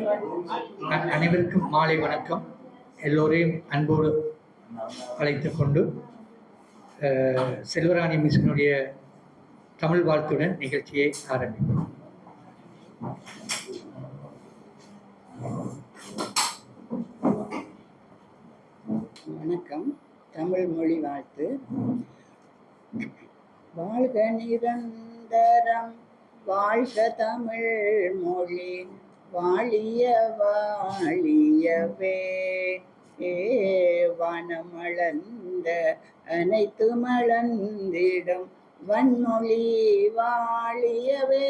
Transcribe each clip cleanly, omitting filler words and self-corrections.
அனைவருக்கும் மாலை வணக்கம். எல்லோரையும் அன்போடு அழைத்து கொண்டு செல்வராணி மிஷனுடைய தமிழ் வாழ்த்துடன் நிகழ்ச்சியை ஆரம்பிப்போம். வணக்கம். தமிழ் மொழி வாழ்த்து. வாழ்க நிரந்தரம், வாழ்க தமிழ் மொழி, வாழிய வாழியவே. வானமளந்த அனைத்து மளந்திடும் வன்மொழி வாழியவே.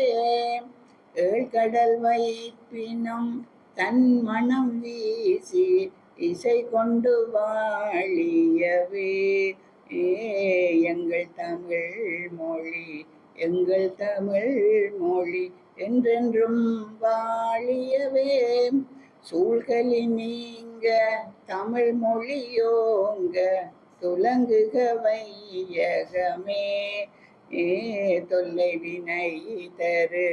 ஏழ்கடல் வைப்பினும் தன் மனம் வீசி இசை கொண்டு வாழியவே. எங்கள் தமிழ் மொழி, எங்கள் தமிழ் மொழி என்றென்றும் வாழியவே. சூழ்களி நீங்க தமிழ் மொழியோங்க, துலங்குக வையகமே. தொல்லை வினை தரு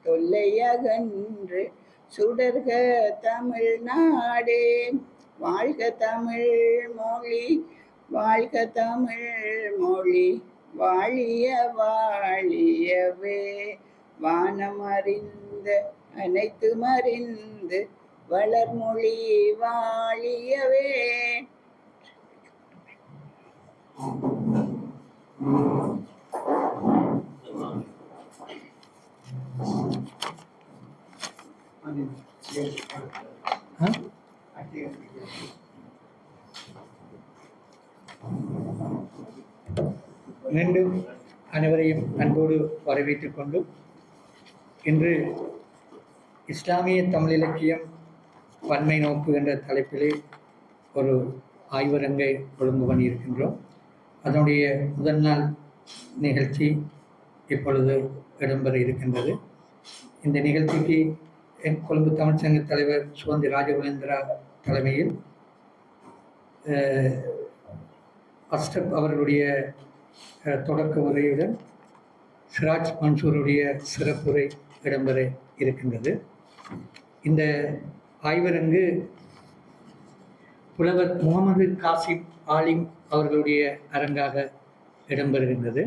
தொல்லையகன்று சுடர்க தமிழ்நாடே. வாழ்க தமிழ் மொழி, வாழ்க தமிழ் மொழி, வாழிய வாழியவே. வானம் அறிந்த அனைத்து மறிந்து வளர்மொழி வாழியவே. மீண்டும் அனைவரையும் அன்போடு வரவேற்றுக் கொண்டு இன்று இஸ்லாமிய தமிழ் இலக்கியம் பன்மை நோக்கு என்ற தலைப்பிலே ஒரு ஆய்வரங்கை ஒழுங்கு பண்ணியிருக்கின்றோம். அதனுடைய முதல் நாள் நிகழ்ச்சி இப்பொழுது இடம்பெற இருக்கின்றது. இந்த நிகழ்ச்சிக்கு கொழும்பு தமிழ்ச்சங்க தலைவர் சுகந்தி ராஜகுலேந்திரா தலைமையில் அஸ்டப் அவர்களுடைய தொடக்க உரையுடன் சிராஜ் மன்சூருடைய சிறப்புரை இடம்பெற இருக்கின்றது. இந்த ஆய்வரங்கு புலவர் முகமது காசிம் ஆலிம் அவர்களுடைய அரங்காக இடம்பெறுகின்றது.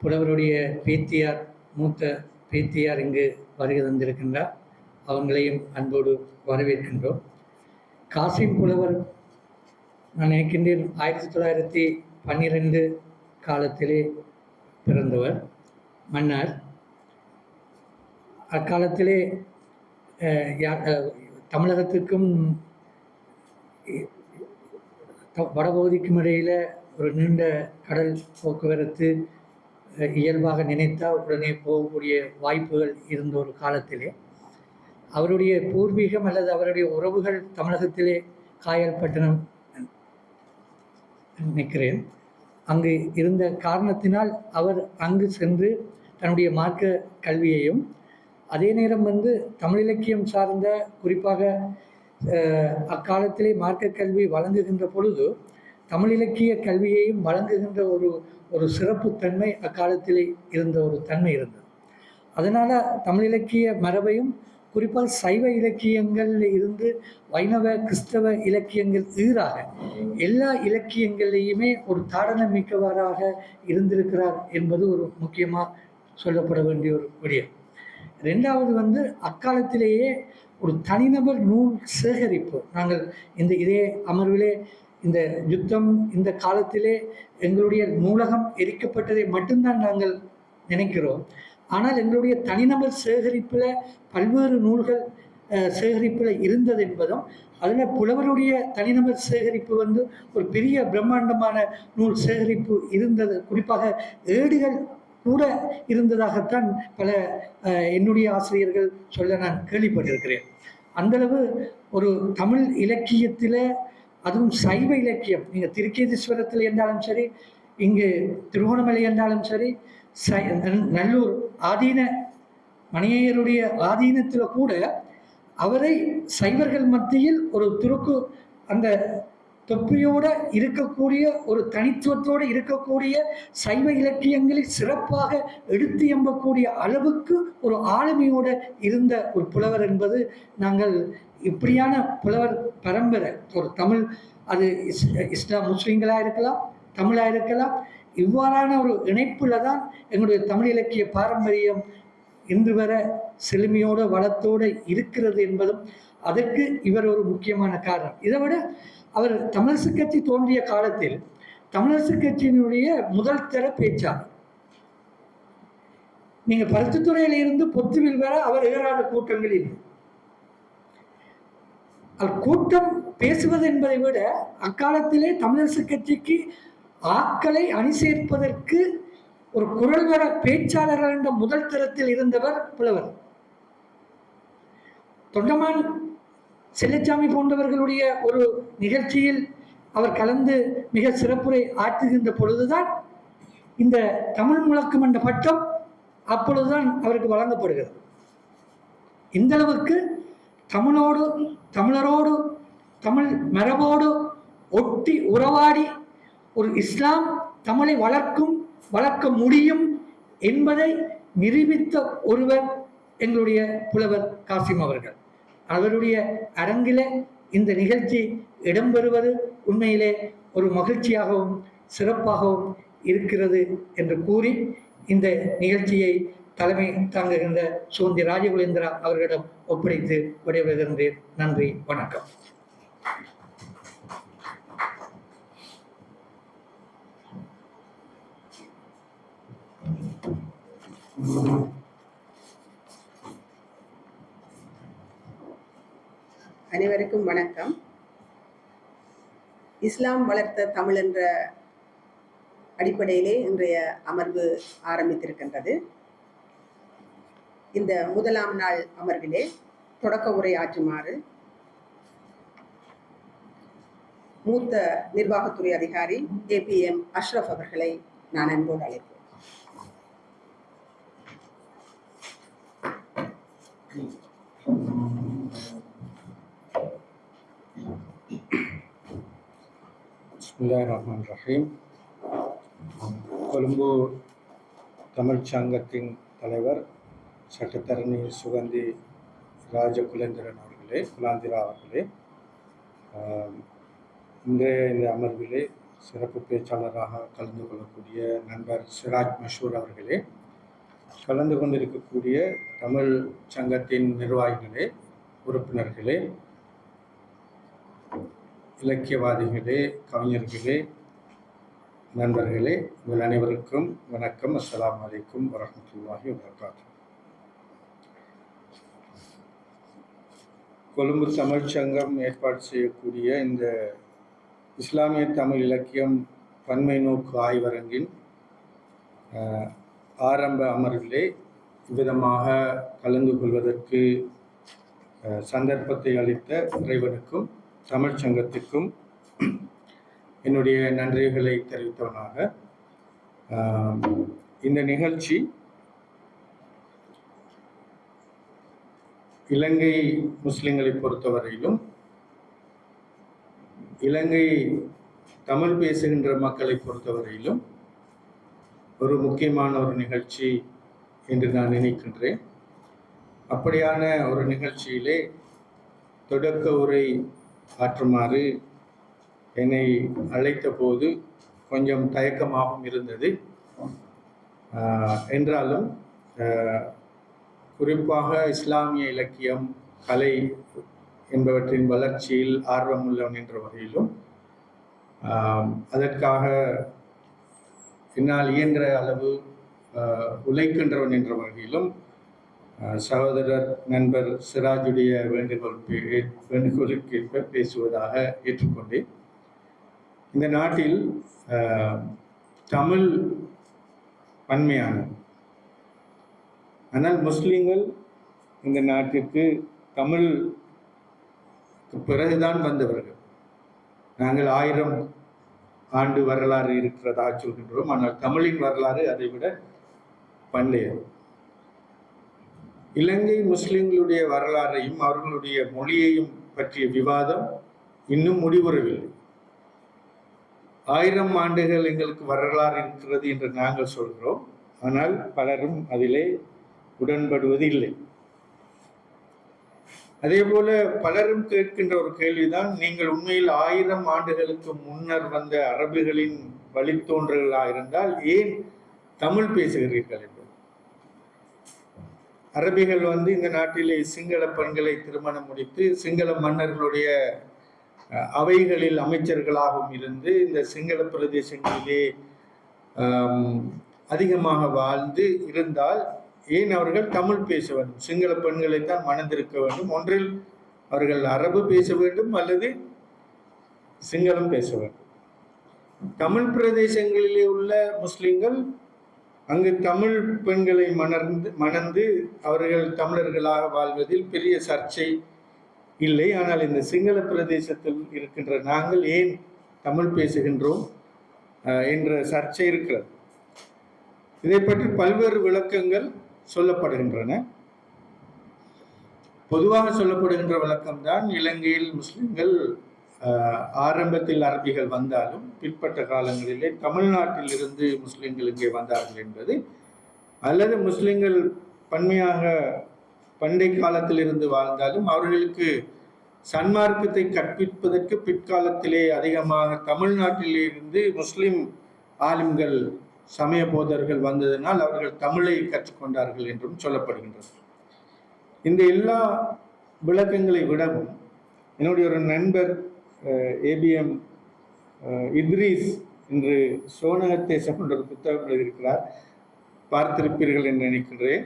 புலவருடைய பேத்தியார், மூத்த பேத்தியார் இங்கு வருகை தந்திருக்கின்றார். அவங்களையும் அன்போடு வரவேற்கின்றோம். காசிம் புலவர் நான் நினைக்கின்றேன் 1912 காலத்திலே பிறந்தவர் மன்னர். அக்காலத்திலே தமிழகத்துக்கும் வடபகுதிக்கும் இடையில் ஒரு நீண்ட கடல் போக்குவரத்து இயல்பாக நினைத்தால் உடனே போகக்கூடிய வாய்ப்புகள் இருந்த ஒரு காலத்திலே அவருடைய பூர்வீகம் அல்லது அவருடைய உறவுகள் தமிழகத்திலே காயல்பட்டினம் நினைக்கிறேன். அங்கு இருந்த காரணத்தினால் அவர் அங்கு சென்று தன்னுடைய மார்க்க கல்வியையும் அதே நேரம் தமிழ் இலக்கியம் சார்ந்த குறிப்பாக அக்காலத்திலே மார்க்க கல்வி வழங்குகின்ற பொழுது தமிழ் இலக்கிய கல்வியையும் வழங்குகின்ற ஒரு சிறப்புத்தன்மை அக்காலத்திலே இருந்த ஒரு தன்மை இருந்தது. அதனால் தமிழ் இலக்கிய மரபையும் குறிப்பாக சைவ இலக்கியங்களில் இருந்து வைணவ கிறிஸ்தவ இலக்கியங்கள் ஈறாக எல்லா இலக்கியங்களையுமே ஒரு தாடனம் மிக்கவராக இருந்திருக்கிறார் என்பது ஒரு முக்கியமாக சொல்லப்பட வேண்டிய ஒரு விடயம். ரெண்டாவது அக்காலத்திலேயே ஒரு தனிநபர் நூல் சேகரிப்பு. நாங்கள் இதே அமர்விலே இந்த யுத்தம் இந்த காலத்திலே எங்களுடைய நூலகம் எரிக்கப்பட்டதை மட்டும்தான் நாங்கள் நினைக்கிறோம். ஆனால் எங்களுடைய தனிநபர் சேகரிப்பில் பல்வேறு நூல்கள் சேகரிப்பில் இருந்தது என்பதும் அதில் புலவருடைய தனிநபர் சேகரிப்பு ஒரு பெரிய பிரம்மாண்டமான நூல் சேகரிப்பு இருந்தது. குறிப்பாக ஏடுகள் கூட இருந்ததாகத்தான் பல என்னுடைய ஆசிரியர்கள் சொல்ல நான் கேள்விப்பட்டிருக்கிறேன். அந்தளவு ஒரு தமிழ் இலக்கியத்தில், அதுவும் சைவ இலக்கியம், நீங்கள் திருக்கேதீஸ்வரத்தில் என்றாலும் சரி, இங்கு திருகோணமலை என்றாலும் சரி, நல்லூர் ஆதீன மணியையருடைய ஆதீனத்தில் கூட அவரை சைவர்கள் மத்தியில் ஒரு துருக்கு அந்த தொப்பியோட இருக்கக்கூடிய ஒரு தனித்துவத்தோடு இருக்கக்கூடிய சைவ இலக்கியங்களில் சிறப்பாக எடுத்து எம்பக்கூடிய அளவுக்கு ஒரு ஆளுமையோட இருந்த ஒரு புலவர் என்பது நாங்கள் இப்படியான புலவர் பரம்பரை ஒரு தமிழ் அது இஸ்லாம் முஸ்லீம்களாக இருக்கலாம், தமிழாக இருக்கலாம், இவ்வாறான ஒரு இணைப்புல தான் எங்களுடைய தமிழ் இலக்கிய பாரம்பரியம் இன்று வர செழுமையோட வளத்தோடு இருக்கிறது என்பதும் அதற்கு இவர் ஒரு முக்கியமான காரணம். இதை விட அவர் தமிழரசு கட்சி தோன்றிய காலத்தில் தமிழரசு கட்சியினுடைய முதல் தர பேச்சாளர். நீங்க பருத்தித்துறையில இருந்து பொத்துவில் வர அவர் ஏறாத கூட்டங்களில் கூட்டம் பேசுவது என்பதை விட அக்காலத்திலே தமிழரசு கட்சிக்கு ஆக்களை அணி சேர்ப்பதற்கு ஒரு குரல் வர பேச்சாளர்கள் என்ற முதல் தரத்தில் இருந்தவர் புலவர். தொண்டமான் செல்லச்சாமி போன்றவர்களுடைய ஒரு நிகழ்ச்சியில் அவர் கலந்து மிக சிறப்புரை ஆற்றுகின்ற பொழுதுதான் இந்த தமிழ் முழக்கம் என்ற பட்டம் அப்பொழுதுதான் அவருக்கு வழங்கப்படுகிறது. இந்த அளவுக்கு தமிழோடு, தமிழரோடு, தமிழ் மரபோடு ஒட்டி உறவாடி ஒரு இஸ்லாம் தமிழை வளர்க்க முடியும் என்பதை நிரூபித்த ஒருவர் எங்களுடைய புலவர் காசிம் அவர்கள். அவருடைய அரங்கிலே இந்த நிகழ்ச்சி இடம்பெறுவது உண்மையிலே ஒரு மகிழ்ச்சியாகவும் சிறப்பாகவும் இருக்கிறது என்று கூறி இந்த நிகழ்ச்சியை தலைமை தாங்குகின்ற சுகந்தி ராஜகுலேந்திரா அவர்களிடம் ஒப்படைத்து விடைபெறுகின்றேன். நன்றி, வணக்கம். அனைவருக்கும் வணக்கம். இஸ்லாம் வளர்த்த தமிழ் என்ற அடிப்படையிலே இன்றைய அமர்வு ஆரம்பித்திருக்கின்றது. இந்த முதலாம் நாள் அமர்விலே தொடக்க உரை ஆற்றுமாறு மூத்த நிர்வாகத்துறை அதிகாரி APM அஷ்ரஃப் அவர்களை நான் அன்போடு அழைப்பேன். பிஸ்மில்லாஹிர்ரஹ்மானிர்ரஹீம். கொழும்பு தமிழ் சங்கத்தின் தலைவர் சட்டத்தரணி சுகந்தி ராஜகுலேந்திரன் அவர்களே, குலாந்திரா அவர்களே, இன்றைய இந்த அமர்விலே சிறப்பு பேச்சாளராக கலந்து கொள்ளக்கூடிய நண்பர் சிராஜ் மஷூர் அவர்களே, கலந்து கொண்டிருக்கக்கூடிய தமிழ் சங்கத்தின் நிர்வாகிகளே, உறுப்பினர்களே, இலக்கியவாதிகளே, கவிஞர்களே, நண்பர்களே, உங்கள் அனைவருக்கும் வணக்கம். அஸ்ஸலாமு அலைக்கும் வரஹ்மத்துல்லாஹி வபரகாத்துஹு. கொழும்பு தமிழ் சங்கம் ஏற்பாடு செய்யக்கூடிய இந்த இஸ்லாமிய தமிழ் இலக்கியம் பன்மை நோக்கு ஆய்வரங்கின் ஆரம்ப அமர்விலே இவ்விதமாக கலந்து கொள்வதற்கு சந்தர்ப்பத்தை அளித்த இறைவனுக்கும் தமிழ் சங்கத்திற்கும் என்னுடைய நன்றிகளை தெரிவித்தவனாக, இந்த நிகழ்ச்சி இலங்கை முஸ்லிம்களை பொறுத்தவரையிலும் இலங்கை தமிழ் பேசுகின்ற மக்களை பொறுத்தவரையிலும் ஒரு முக்கியமான ஒரு நிகழ்ச்சி என்று நான் நினைக்கின்றேன். அப்படியான ஒரு நிகழ்ச்சியிலே தொடக்க உரை ஆற்றுமாறு என்னை அழைத்த போது கொஞ்சம் தயக்கமாகவும் இருந்தது. என்றாலும் குறிப்பாக இஸ்லாமிய இலக்கியம், கலை என்பவற்றின் வளர்ச்சியில் ஆர்வமுள்ளவன் என்ற வகையிலும் அதற்காக என்னால் இயன்ற அளவு உழைக்கின்றவன் என்ற வகையிலும் சகோதரர் நண்பர் சிராஜுடைய வேண்டுகோளுக்கேற்ப பேசுவதாக ஏற்றுக்கொண்டேன். இந்த நாட்டில் தமிழ் பன்மையானது. ஆனால் முஸ்லிம்கள் இந்த நாட்டிற்கு தமிழ் பிறகுதான் வந்தவர்கள். நாங்கள் 1000 ஆண்டு வரலாறு இருக்கிறதாக சொல்கின்றோம். ஆனால் தமிழின் வரலாறு அதைவிட பண்டையது. இலங்கை முஸ்லிம்களுடைய வரலாறையும் அவர்களுடைய மொழியையும் பற்றிய விவாதம் இன்னும் முடிவுறவில்லை. 1000 ஆண்டுகள் எங்களுக்கு வரலாறு இருக்கிறது என்று நாங்கள் சொல்கிறோம். ஆனால் பலரும் அதிலே உடன்படுவது இல்லை. அதே போல பலரும் கேட்கின்ற ஒரு கேள்விதான், நீங்கள் உண்மையில் 1000 ஆண்டுகளுக்கு முன்னர் வந்த அரபிகளின் வழித்தோன்றல்களாக இருந்தால் ஏன் தமிழ் பேசுகிறீர்கள் என்று. அரபிகள் இந்த நாட்டிலே சிங்கள பெண்களை திருமணம் முடித்து சிங்கள மன்னர்களுடைய அவைகளில் அமைச்சர்களாகவும் இருந்து இந்த சிங்கள பிரதேசங்களிலே அதிகமாக வாழ்ந்து இருந்தால் ஏன் அவர்கள் தமிழ் பேச வேண்டும்? சிங்கள பெண்களைத்தான் மணந்திருக்க வேண்டும். ஒன்றில் அவர்கள் அரபு பேச வேண்டும் அல்லது சிங்களம் பேச வேண்டும். தமிழ் பிரதேசங்களிலே உள்ள முஸ்லிம்கள் அங்கு தமிழ் பெண்களை மணந்து அவர்கள் தமிழர்களாக வாழ்வதில் பெரிய சர்ச்சை இல்லை. ஆனால் இந்த சிங்கள பிரதேசத்தில் இருக்கின்ற நாங்கள் ஏன் தமிழ் பேசுகின்றோம் என்ற சர்ச்சை இருக்கிறது. இதை பற்றி பல்வேறு விளக்கங்கள் சொல்லப்படுகின்றன. பொதுவாக சொல்லப்படுகின்ற விளக்கம்தான், இலங்கையில் முஸ்லிம்கள் ஆரம்பத்தில் அரபிகள் வந்தாலும் பிற்பட்ட காலங்களிலே தமிழ்நாட்டில் இருந்து முஸ்லிம்கள் இங்கே வந்தார்கள் என்பது, அல்லது முஸ்லிம்கள் பன்மையாக பண்டை காலத்தில் இருந்து வாழ்ந்தாலும் அவர்களுக்கு சன்மார்க்கத்தை கற்பிப்பதற்கு பிற்காலத்திலே அதிகமாக தமிழ்நாட்டிலே இருந்து முஸ்லிம் ஆலிம்கள் சமய போதர்கள் வந்ததனால் அவர்கள் தமிழை கற்றுக்கொண்டார்கள் என்றும் சொல்லப்படுகின்றது. இந்த எல்லா விளக்கங்களை விடவும் என்னுடைய ஒரு நண்பர் ஏபிஎம் இத்ரீஸ் என்று சோனகத்தேசம் என்ற ஒரு புத்தகம் எழுதியிருக்கிறார், பார்த்திருப்பீர்கள் என்று நினைக்கின்றேன்.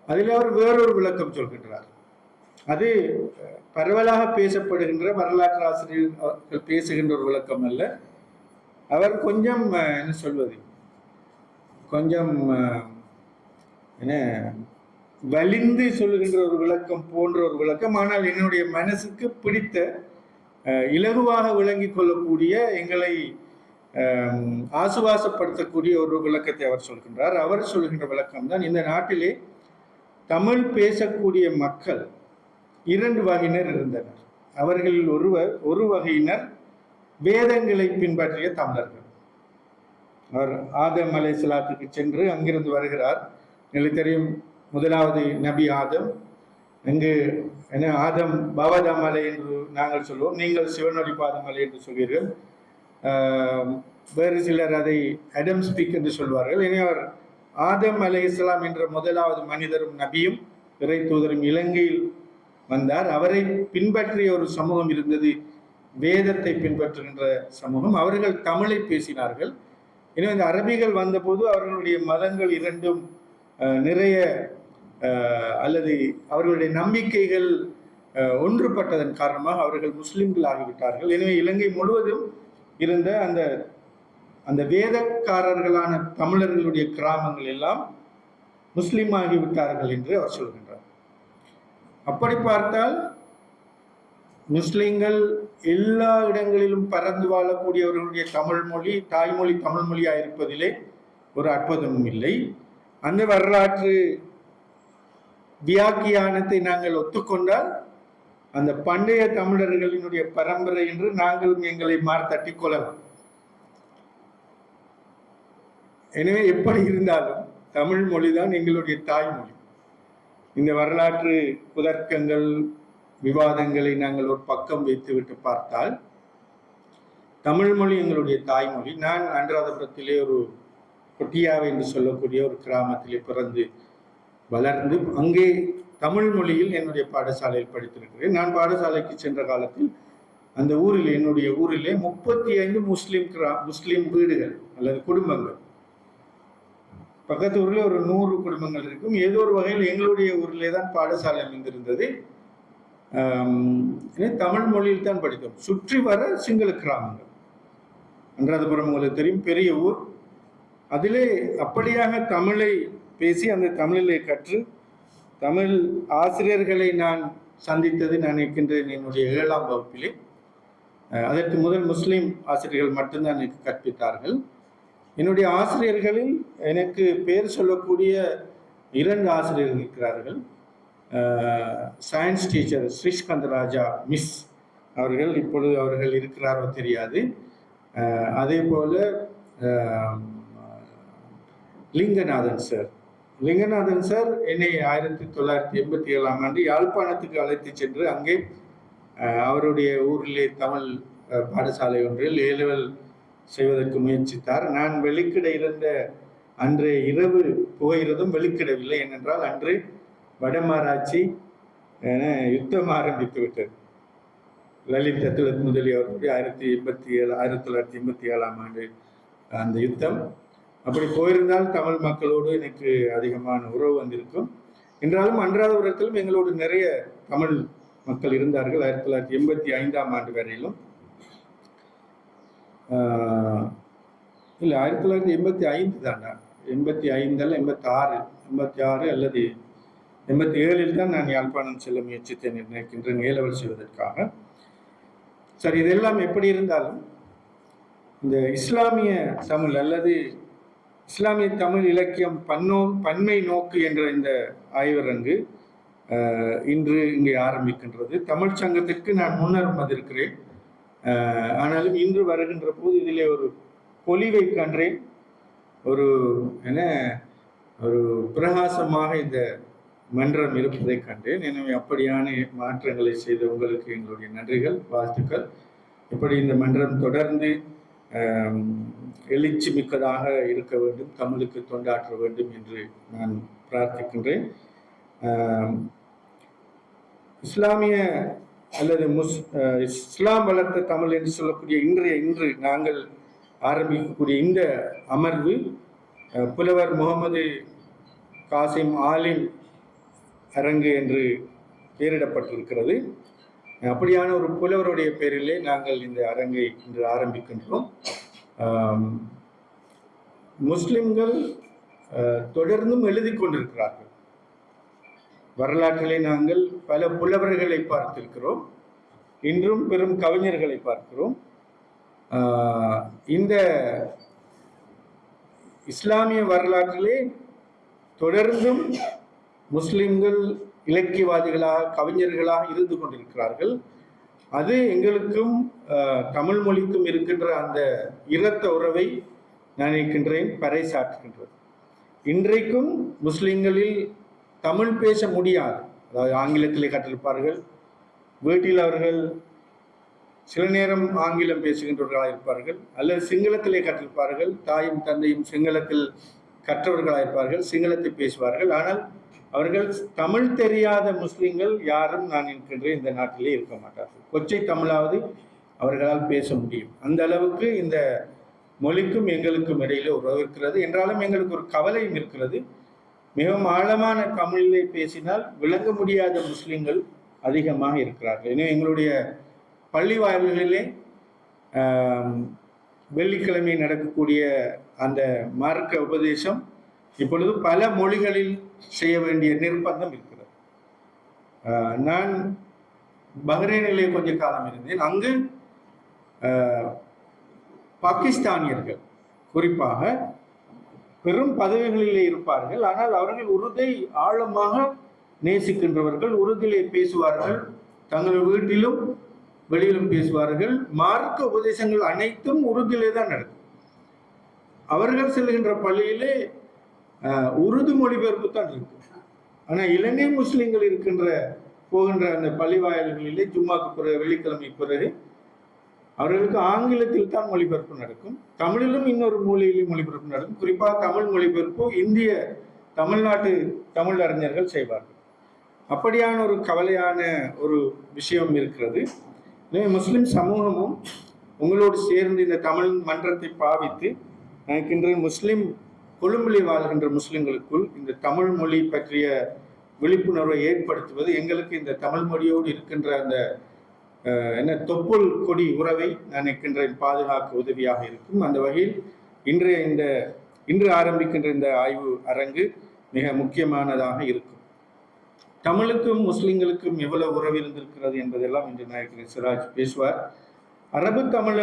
அதில் அவர் வேறொரு விளக்கம் சொல்கின்றார். அது பரவலாக பேசப்படுகின்ற வரலாற்று ஆசிரியர்கள் பேசுகின்ற ஒரு விளக்கம் அல்ல. அவர் கொஞ்சம் என்ன சொல்வது, கொஞ்சம் என்ன வலிந்து சொல்லுகின்ற ஒரு விளக்கம் போன்ற ஒரு விளக்கம். ஆனால் என்னுடைய மனசுக்கு பிடித்த இலகுவாக விளங்கி கொள்ளக்கூடிய, எங்களை ஆசுவாசப்படுத்தக்கூடிய ஒரு விளக்கத்தை அவர் சொல்கின்றார். அவர் சொல்கின்ற விளக்கம் தான், இந்த நாட்டிலே தமிழ் பேசக்கூடிய மக்கள் 2 வகையினர் இருந்தனர். அவர்களில் ஒரு வகையினர் வேதங்களை பின்பற்றிய தமிழர்கள். அவர் ஆதம் அலைஹிஸ்ஸலாத்துக்கு சென்று அங்கிருந்து வருகிறார். எங்களுக்கு தெரியும், முதலாவது நபி ஆதம். இங்கு என்ன, ஆதம் பவதம் மலை என்று நாங்கள் சொல்லுவோம், நீங்கள் சிவனொளி பாதமலை என்று சொல்வீர்கள். வேறு சிலர் அதை அடம் ஸ்பீக் என்று சொல்வார்கள். எனவே அவர் ஆதம் அலைஹிஸ்ஸலாம் என்ற முதலாவது மனிதரும் நபியும் இறை தூதரும் இலங்கையில் வந்தார். அவரை பின்பற்றிய ஒரு சமூகம் இருந்தது, வேதத்தை பின்பற்றுகின்ற சமூகம். அவர்கள் தமிழை பேசினார்கள். எனவே இந்த அரபிகள் வந்தபோது அவர்களுடைய மதங்கள் இரண்டும் நிறைய அல்லது அவர்களுடைய நம்பிக்கைகள் ஒன்றுபட்டதன் காரணமாக அவர்கள் முஸ்லிம்கள் ஆகிவிட்டார்கள். எனவே இலங்கை முழுவதும் இருந்த அந்த வேதக்காரர்களான தமிழர்களுடைய கிராமங்கள் எல்லாம் முஸ்லிம் ஆகிவிட்டார்கள் என்று அவர் சொல்கின்றார். அப்படி பார்த்தால் முஸ்லிம்கள் எல்லா இடங்களிலும் பறந்து வாழக்கூடியவர்களுடைய தமிழ் மொழி, தாய்மொழி தமிழ் மொழியாக இருப்பதிலே ஒரு அற்புதமும் இல்லை. அந்த வரலாற்று வியாக்கியானத்தை நாங்கள் ஒத்துக்கொண்டால் அந்த பண்டைய தமிழர்களினுடைய பரம்பரை என்று நாங்களும் எங்களை மார்த்தட்டி கொள்ளலாம். எனவே எப்படி இருந்தாலும் தமிழ் மொழிதான் எங்களுடைய தாய்மொழி. இந்த வரலாற்று குதர்க்கங்கள், விவாதங்களை நாங்கள் ஒரு பக்கம் வைத்துவிட்டு பார்த்தால் தமிழ் மொழி எங்களுடைய தாய்மொழி. நான் அனுராதபுரத்திலே ஒரு கொட்டியாவை என்று சொல்லக்கூடிய ஒரு கிராமத்திலே பிறந்து வளர்ந்து அங்கே தமிழ் மொழியில் என்னுடைய பாடசாலையில் படித்திருக்கிறேன். நான் பாடசாலைக்கு சென்ற காலத்தில் அந்த ஊரில், என்னுடைய ஊரிலே 35 முஸ்லிம் வீடுகள் அல்லது குடும்பங்கள், பக்கத்து ஊரில் ஒரு 100 குடும்பங்கள் இருக்கும். ஏதோ ஒரு வகையில் எங்களுடைய ஊரிலே தான் பாடசாலை அமைந்திருந்தது. தமிழ் மொழியில் தான் படித்தோம். சுற்றி வர சிங்கள கிராமங்கள். அனுராதபுரம் உங்களுக்கு தெரியும், பெரிய ஊர். அதிலே அப்படியாக தமிழை பேசி அந்த தமிழிலே கற்று தமிழ் ஆசிரியர்களை நான் சந்தித்தது நான் நினைக்கின்றேன் என்னுடைய 7ஆம் வகுப்பிலே. அதற்கு முதல் முஸ்லீம் ஆசிரியர்கள் மட்டும்தான் எனக்கு கற்பித்தார்கள். என்னுடைய ஆசிரியர்களில் எனக்கு பேர் சொல்லக்கூடிய 2 ஆசிரியர்கள் இருக்கிறார்கள். சயின்ஸ் டீச்சர் ஸ்ரீஸ்கந்த ராஜா மிஸ் அவர்கள், இப்பொழுது அவர்கள் இருக்கிறாரோ தெரியாது. அதே போல் லிங்கநாதன் சார் என்னை 1987 ஆண்டு யாழ்ப்பாணத்துக்கு அழைத்து சென்று அங்கே அவருடைய ஊரிலே தமிழ் பாடசாலை ஒன்றில் ஏலெவல் செய்வதற்கு முயற்சித்தார். நான் வெளிக்கிட இருந்த அன்றைய இரவு புகையிரதும் வெளிக்கிடவில்லை. ஏனென்றால் அன்று வடமாராட்சி யுத்தம் ஆரம்பித்து விட்டது. லலித் அத்துலத் முதலி அவருடைய 1987 ஆண்டு அந்த யுத்தம். அப்படி போயிருந்தால் தமிழ் மக்களோடு எனக்கு அதிகமான உறவு வந்திருக்கும். என்றாலும் அன்றாதபுரத்திலும் எங்களோடு நிறைய தமிழ் மக்கள் இருந்தார்கள் 1985 ஆண்டு வரையிலும். இல்லை 1985 தாண்டா, 85 அல்ல 86 அல்லது 87 தான் நான் யாழ்ப்பாணம் செல்ல முயற்சித்தேன் நினைக்கின்றேன் ஏலவல் செய்வதற்காக. சரி, இதெல்லாம் எப்படி இருந்தாலும் இந்த இஸ்லாமிய தமிழ் அல்லது இஸ்லாமிய தமிழ் இலக்கியம் பன்மை நோக்கு என்ற இந்த ஆய்வரங்கு இன்று இங்கே ஆரம்பிக்கின்றது. தமிழ் சங்கத்திற்கு நான் முன்னர் வந்திருக்கிறேன். ஆனாலும் இன்று வருகின்ற போது இதிலே ஒரு பொலிவை கண்டேன். ஒரு பிரகாசமாக இந்த மன்றம் இருப்பதை கண்டேன். எனவே அப்படியான மாற்றங்களை செய்த உங்களுக்கு எங்களுடைய நன்றிகள், வாழ்த்துக்கள். இப்படி இந்த மன்றம் தொடர்ந்து எழுச்சி மிக்கதாக இருக்க வேண்டும், தமிழுக்கு தொண்டாற்ற வேண்டும் என்று நான் பிரார்த்திக்கின்றேன். இஸ்லாமிய அல்லது இஸ்லாம் வளர்த்த தமிழ் என்று சொல்லக்கூடிய இன்று நாங்கள் ஆரம்பிக்கக்கூடிய இந்த அமர்வு புலவர் முகமது காசிம் ஆலிம் அரங்கு என்று பெயரிடப்பட்டிருக்கிறது. அப்படியான ஒரு புலவருடைய பெயரிலே நாங்கள் இந்த அரங்கை இன்று ஆரம்பிக்கின்றோம். முஸ்லிம்கள் தொடர்ந்தும் எழுதி கொண்டிருக்கிறார்கள். வரலாற்றிலே நாங்கள் பல புலவர்களை பார்த்திருக்கிறோம், இன்றும் பெரும் கவிஞர்களை பார்க்கிறோம். இந்த இஸ்லாமிய வரலாற்றிலே தொடர்ந்தும் முஸ்லிம்கள் இலக்கியவாதிகளாக கவிஞர்களாக இருந்து கொண்டிருக்கிறார்கள். அது எங்களுக்கும் தமிழ் மொழிக்கும் இருக்கின்ற அந்த இரத்த உறவை நான் நினைக்கின்றேன் பறைசாற்றுகின்றது. இன்றைக்கும் முஸ்லிம்களில் தமிழ் பேச முடியாது, அதாவது ஆங்கிலத்திலே கற்றிருப்பார்கள். வீட்டில் அவர்கள் சில நேரம் ஆங்கிலம் பேசுகின்றவர்களாக இருப்பார்கள், அல்லது சிங்களத்திலே கற்றிருப்பார்கள். தாயும் தந்தையும் சிங்களத்தில் கற்றவர்களாக இருப்பார்கள், சிங்களத்தை பேசுவார்கள். ஆனால் அவர்கள் தமிழ் தெரியாத முஸ்லிம்கள் யாரும் நான் நினைக்கின்றேன் இந்த நாட்டிலே இருக்க மாட்டார்கள். கொச்சை தமிழாவது அவர்களால் பேச முடியும். அந்த அளவுக்கு இந்த மொழிக்கும் எங்களுக்கும் இடையில உறவு இருக்கிறது. என்றாலும் எங்களுக்கு ஒரு கவலையும் இருக்கிறது. மிகவும் ஆழமான தமிழிலே பேசினால் விளங்க முடியாத முஸ்லிம்கள் அதிகமாக இருக்கிறார்கள். எனவே எங்களுடைய பள்ளி வாயில்களிலே வெள்ளிக்கிழமை நடக்கக்கூடிய அந்த மார்க்க உபதேசம் இப்பொழுது பல மொழிகளில் செய்ய வேண்டிய நிர்பந்தம் இருக்கிறது. நான் பஹ்ரைனிலே கொஞ்ச காலம் இருந்தேன். அங்கு பாகிஸ்தானியர்கள் குறிப்பாக பெரும் பதவிகளிலே இருப்பார்கள். ஆனால் அவர்கள் உருதை ஆழமாக நேசிக்கின்றவர்கள், உருதிலே பேசுவார்கள், தங்கள் வீட்டிலும் வெளியிலும் பேசுவார்கள். மார்க்க உபதேசங்கள் அனைத்தும் உருதிலே தான் நடக்கும். அவர்கள் செல்கின்ற பள்ளியிலே உருது மொழிபெயர்ப்பு தான் இருக்கு. ஆனால் இலங்கை முஸ்லிம்கள் போகின்ற அந்த பள்ளி வாயில்களிலே ஜும்மாக்கு பிறகு வெள்ளிக்கிழமை பிறகு அவர்களுக்கு ஆங்கிலத்தில் தான் மொழிபெயர்ப்பு நடக்கும். தமிழிலும் இன்னொரு மொழியிலும் மொழிபெயர்ப்பு நடக்கும். குறிப்பாக தமிழ் மொழிபெயர்ப்பு இந்திய தமிழ்நாட்டு தமிழ் அறிஞர்கள் செய்வார்கள். அப்படியான ஒரு கவலையான ஒரு விஷயம் இருக்கிறது. முஸ்லிம் சமூகமும் உங்களோடு சேர்ந்து இந்த தமிழ் மன்றத்தை பாவித்து நினைக்கின்ற முஸ்லிம் கொழும்பிலே வாழ்கின்ற முஸ்லிம்களுக்குள் இந்த தமிழ் மொழி பற்றிய விழிப்புணர்வை ஏற்படுத்துவது எங்களுக்கு இந்த தமிழ் மொழியோடு இருக்கின்ற அந்த தொப்புள் கொடி உறவை நான் நினைக்கின்றேன் பாதுகாக்க உதவியாக இருக்கும். அந்த வகையில் இன்று ஆரம்பிக்கின்ற இந்த ஆய்வு அரங்கு மிக முக்கியமானதாக இருக்கும். தமிழுக்கும் முஸ்லிம்களுக்கும் எவ்வளவு உறவு இருந்திருக்கிறது என்பதெல்லாம் இன்று நாயக்கர் சிராஜ் பேசுவார். அரபு தமிழ்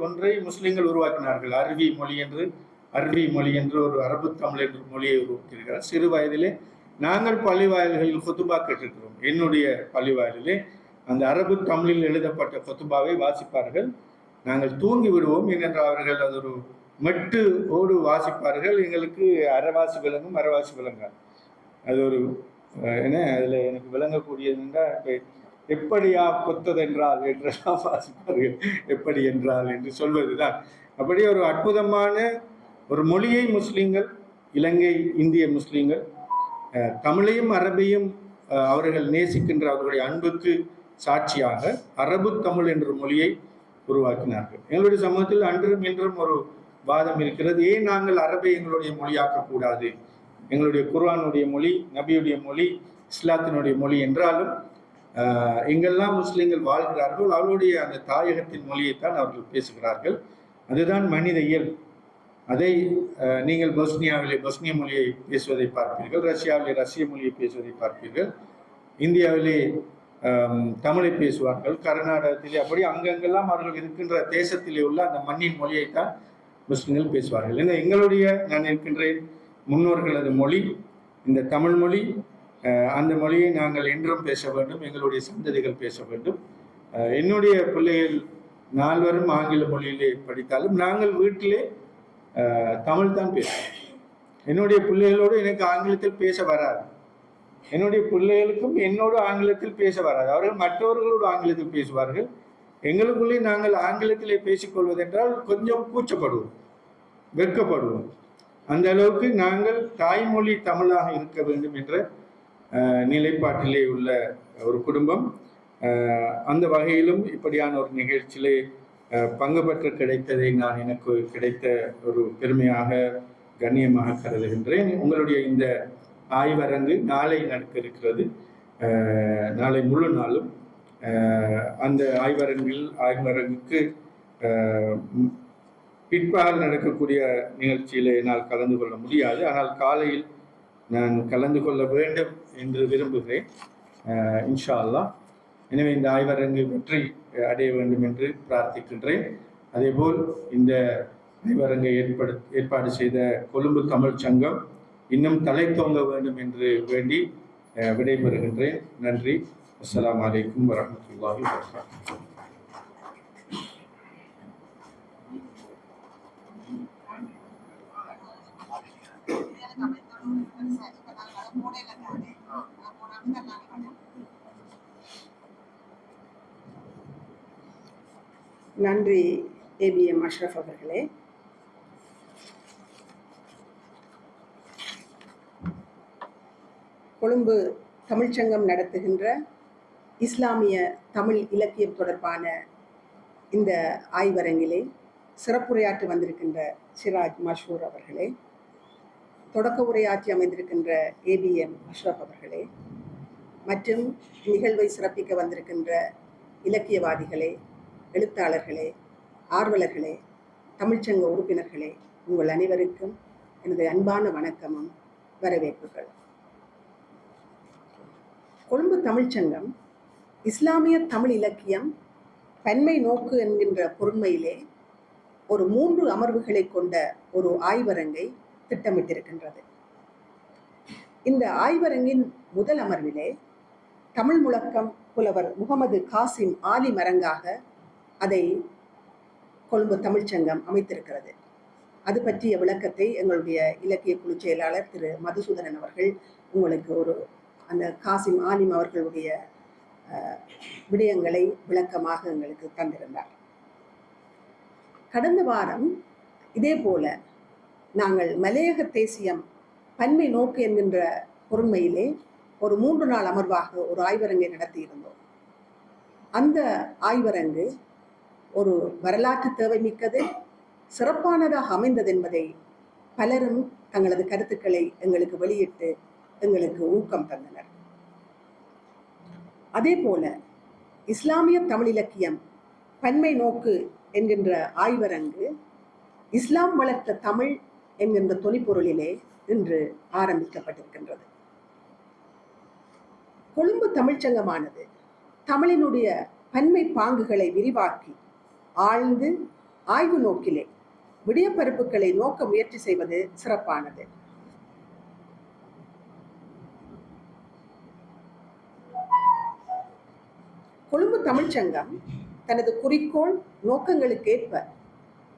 ஒன்றை முஸ்லிம்கள் உருவாக்கினார்கள். அரபி மொழி என்று ஒரு அரபு தமிழ் என்ற மொழியை உருவாக்கியிருக்கிறார். சிறு வயதிலே நாங்கள் பள்ளி வாயில்களில் கொத்துபா கேட்டிருக்கிறோம். என்னுடைய பள்ளி வாயிலே அந்த அரபு தமிழில் எழுதப்பட்ட கொத்துபாவை வாசிப்பார்கள். நாங்கள் தூங்கி விடுவோம். ஏனென்றால் அவர்கள் அது ஒரு மெட்டு ஓடு வாசிப்பார்கள். எங்களுக்கு அரைவாசி விளங்கும், அரைவாசி விளங்காது. அது ஒரு என்ன அதில் எனக்கு விளங்கக்கூடியதுன்னா எப்படியா கொத்ததென்றால் என்றெல்லாம் வாசிப்பார்கள். எப்படி என்றால் என்று சொல்வதுதான். அப்படி ஒரு அற்புதமான ஒரு மொழியை முஸ்லீம்கள், இலங்கை இந்திய முஸ்லீம்கள் தமிழையும் அரபையும் அவர்கள் நேசிக்கின்ற அவர்களுடைய அன்புக்கு சாட்சியாக அரபு தமிழ் என்ற மொழியை உருவாக்கினார்கள். எங்களுடைய சமூகத்தில் அன்றும் இன்றும் ஒரு வாதம் இருக்கிறது. ஏன் நாங்கள் அரபை எங்களுடைய மொழியாக்கக்கூடாது? எங்களுடைய குர்ஆனுடைய மொழி, நபியுடைய மொழி, இஸ்லாத்தினுடைய மொழி என்றாலும் எங்கெல்லாம் முஸ்லீம்கள் வாழ்கிறார்கள் அவர்களுடைய அந்த தாயகத்தின் மொழியைத்தான் அவர்கள் பேசுகிறார்கள். அதுதான் மனித இயல்பு. அதை நீங்கள் பொஸ்னியாவிலே பொஸ்னிய மொழியை பேசுவதை பார்ப்பீர்கள், ரஷ்யாவிலே ரஷ்ய மொழியை பேசுவதை பார்ப்பீர்கள், இந்தியாவிலே தமிழை பேசுவார்கள், கர்நாடகத்திலே அப்படி அங்கங்கெல்லாம் அவர்கள் இருக்கின்ற தேசத்திலே உள்ள அந்த மண்ணின் மொழியைத்தான் முஸ்லிம்கள் பேசுவார்கள். ஏன்னா எங்களுடைய நான் இருக்கின்ற முன்னோர்களது மொழி இந்த தமிழ் மொழி. அந்த மொழியை நாங்கள் என்றும் பேச வேண்டும், எங்களுடைய சந்ததிகள் பேச வேண்டும். என்னுடைய பிள்ளைகள் நால்வரும் ஆங்கில மொழியிலே படித்தாலும் நாங்கள் வீட்டிலே தமிழ் தான் பேசுவோம். என்னுடைய பிள்ளைகளோடு எனக்கு ஆங்கிலத்தில் பேச வராது, என்னுடைய பிள்ளைகளுக்கும் என்னோடு ஆங்கிலத்தில் பேச வராது. அவர்கள் மற்றவர்களோடு ஆங்கிலத்தில் பேசுவார்கள். எங்களுக்குள்ளே நாங்கள் ஆங்கிலத்திலே பேசிக்கொள்வதென்றால் கொஞ்சம் கூச்சப்படுவோம், வெட்கப்படுவோம். அந்த அளவுக்கு நாங்கள் தாய்மொழி தமிழாக இருக்க வேண்டும் என்ற நிலைப்பாட்டிலே உள்ள ஒரு குடும்பம். அந்த வகையிலும் இப்படியான ஒரு நிகழ்ச்சியிலே பங்கு பெற்று கிடைத்ததை நான் எனக்கு கிடைத்த ஒரு பெருமையாக கண்ணியமாக கருதுகின்றேன். உங்களுடைய இந்த ஆய்வரங்கு நாளை நடக்க இருக்கிறது. நாளை முழு நாளும் அந்த ஆய்வரங்குக்கு பிற்பால் நடக்கக்கூடிய நிகழ்ச்சியில் என்னால் கலந்து கொள்ள முடியாது. ஆனால் காலையில் நான் கலந்து கொள்ள வேண்டும் என்று விரும்புகிறேன் இன்ஷா அல்லாஹ். எனவே இந்த ஆய்வரங்கு வெற்றி அடைய வேண்டும் என்று பிரார்த்திக்கின்றேன். அதேபோல் இந்த ஆய்வரங்கை ஏற்பாடு செய்த கொழும்பு தமிழ் சங்கம் இன்னும் தலை தோங்க வேண்டும் என்று வேண்டி விடைபெறுகின்றேன். நன்றி. அஸ்ஸலாமு அலைக்கும் வரஹ்மத்துல்லாஹி வபரகாத்துஹு. நன்றி ஏபிஎம் அஷ்ரஃப் அவர்களே. கொழும்பு தமிழ்ச்சங்கம் நடத்துகின்ற இஸ்லாமிய தமிழ் இலக்கியம் தொடர்பான இந்த ஆய்வரங்கிலே சிறப்புரையாற்றி வந்திருக்கின்ற சிராஜ் மஷூர் அவர்களே, தொடக்க உரையாற்றி அமைந்திருக்கின்ற ஏபிஎம் அஷ்ரஃப் அவர்களே, மற்றும் நிகழ்வை சிறப்பிக்க வந்திருக்கின்ற இலக்கியவாதிகளே, எழுத்தாளர்களே, ஆர்வலர்களே, தமிழ்ச்சங்க உறுப்பினர்களே, உங்கள் அனைவருக்கும் எனது அன்பான வணக்கமும் வரவேற்புகள். கொழும்பு தமிழ்ச்சங்கம் இஸ்லாமிய தமிழ் இலக்கியம் பன்மை நோக்கு என்கின்ற பொருண்மையிலே ஒரு 3 அமர்வுகளை கொண்ட ஒரு ஆய்வரங்கை திட்டமிட்டிருக்கின்றது. இந்த ஆய்வரங்கின் முதல் அமர்விலே தமிழ் முழக்கம் புலவர் முகமது காசிம் ஆலிம் அரங்காக அதை கொழும்பு தமிழ்ச்சங்கம் அமைத்திருக்கிறது. அது பற்றிய விளக்கத்தை எங்களுடைய இலக்கிய குழு செயலாளர் திரு மதுசூதனன் அவர்கள் உங்களுக்கு அந்த காசிம் ஆலிம் அவர்களுடைய விடயங்களை விளக்கமாக எங்களுக்கு தந்திருந்தார். கடந்த வாரம் இதே போல நாங்கள் மலையக தேசியம் பன்மை நோக்கு என்கின்ற பொருண்மையிலே ஒரு 3 நாள் அமர்வாக ஒரு ஆய்வரங்கை நடத்தியிருந்தோம். அந்த ஆய்வரங்கு ஒரு வரலாற்று தேவை மிக்கது, சிறப்பானதாக அமைந்தது என்பதை பலரும் தங்களது கருத்துக்களை எங்களுக்கு வெளியிட்டு எங்களுக்கு ஊக்கம் தந்தனர். அதே போல இஸ்லாமிய தமிழ் இலக்கியம் பன்மை நோக்கு என்கின்ற ஆய்வரங்கு இஸ்லாம் வளர்த்த தமிழ் என்கின்ற தொனிப்பொருளிலே இன்று ஆரம்பிக்கப்பட்டிருக்கின்றது. கொழும்பு தமிழ்ச்சங்கமானது தமிழினுடைய பன்மை பாங்குகளை விரிவாக்கி ஆழ்ந்து ஆய்வு நோக்கிலே விடயப்பரப்புகளை நோக்க முயற்சி செய்வது சிறப்பானது. கொழும்பு தமிழ்ச்சங்கம் தனது குறிக்கோள் நோக்கங்களுக்கேற்ப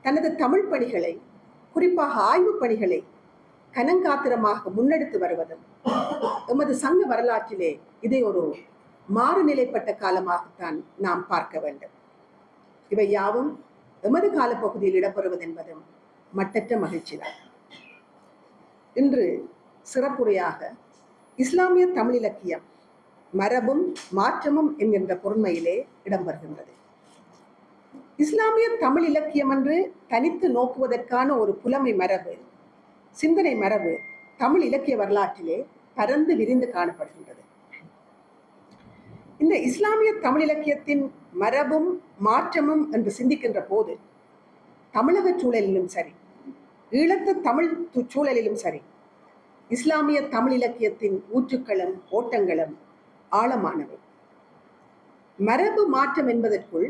தனது தமிழ் பணிகளை, குறிப்பாக ஆய்வு பணிகளை கனங்காத்திரமாக முன்னெடுத்து வருவதும் எமது சங்க வரலாற்றிலே இதை ஒரு மாறுநிலைப்பட்ட காலமாகத்தான் நாம் பார்க்க வேண்டும். இவை யாவும் எமது காலப்பகுதியில் இடம்பெறுவது என்பதும் மட்டற்ற மகிழ்ச்சிதான். இன்று சிறப்புரையாக இஸ்லாமிய தமிழ் இலக்கியம் மரபும் மாற்றமும் என்கின்ற பொருண்மையிலே இடம்பெறுகின்றது. இஸ்லாமிய தமிழ் இலக்கியம் என்று தனித்து நோக்குவதற்கான ஒரு புலமை மரபு, சிந்தனை மரபு தமிழ் இலக்கிய வரலாற்றிலே பரந்து விரிந்து காணப்படுகின்றது. இந்த இஸ்லாமிய தமிழ் இலக்கியத்தின் மரபும் மாற்றமும் என்று சிந்திக்கின்ற போது தமிழக சூழலிலும் சரி, ஈழத்து தமிழ் சூழலிலும் சரி, இஸ்லாமிய தமிழ் இலக்கியத்தின் ஊற்றுக்களும் ஓட்டங்களும் ஆழமானவை. மரபு மாற்றம் என்பதற்குள்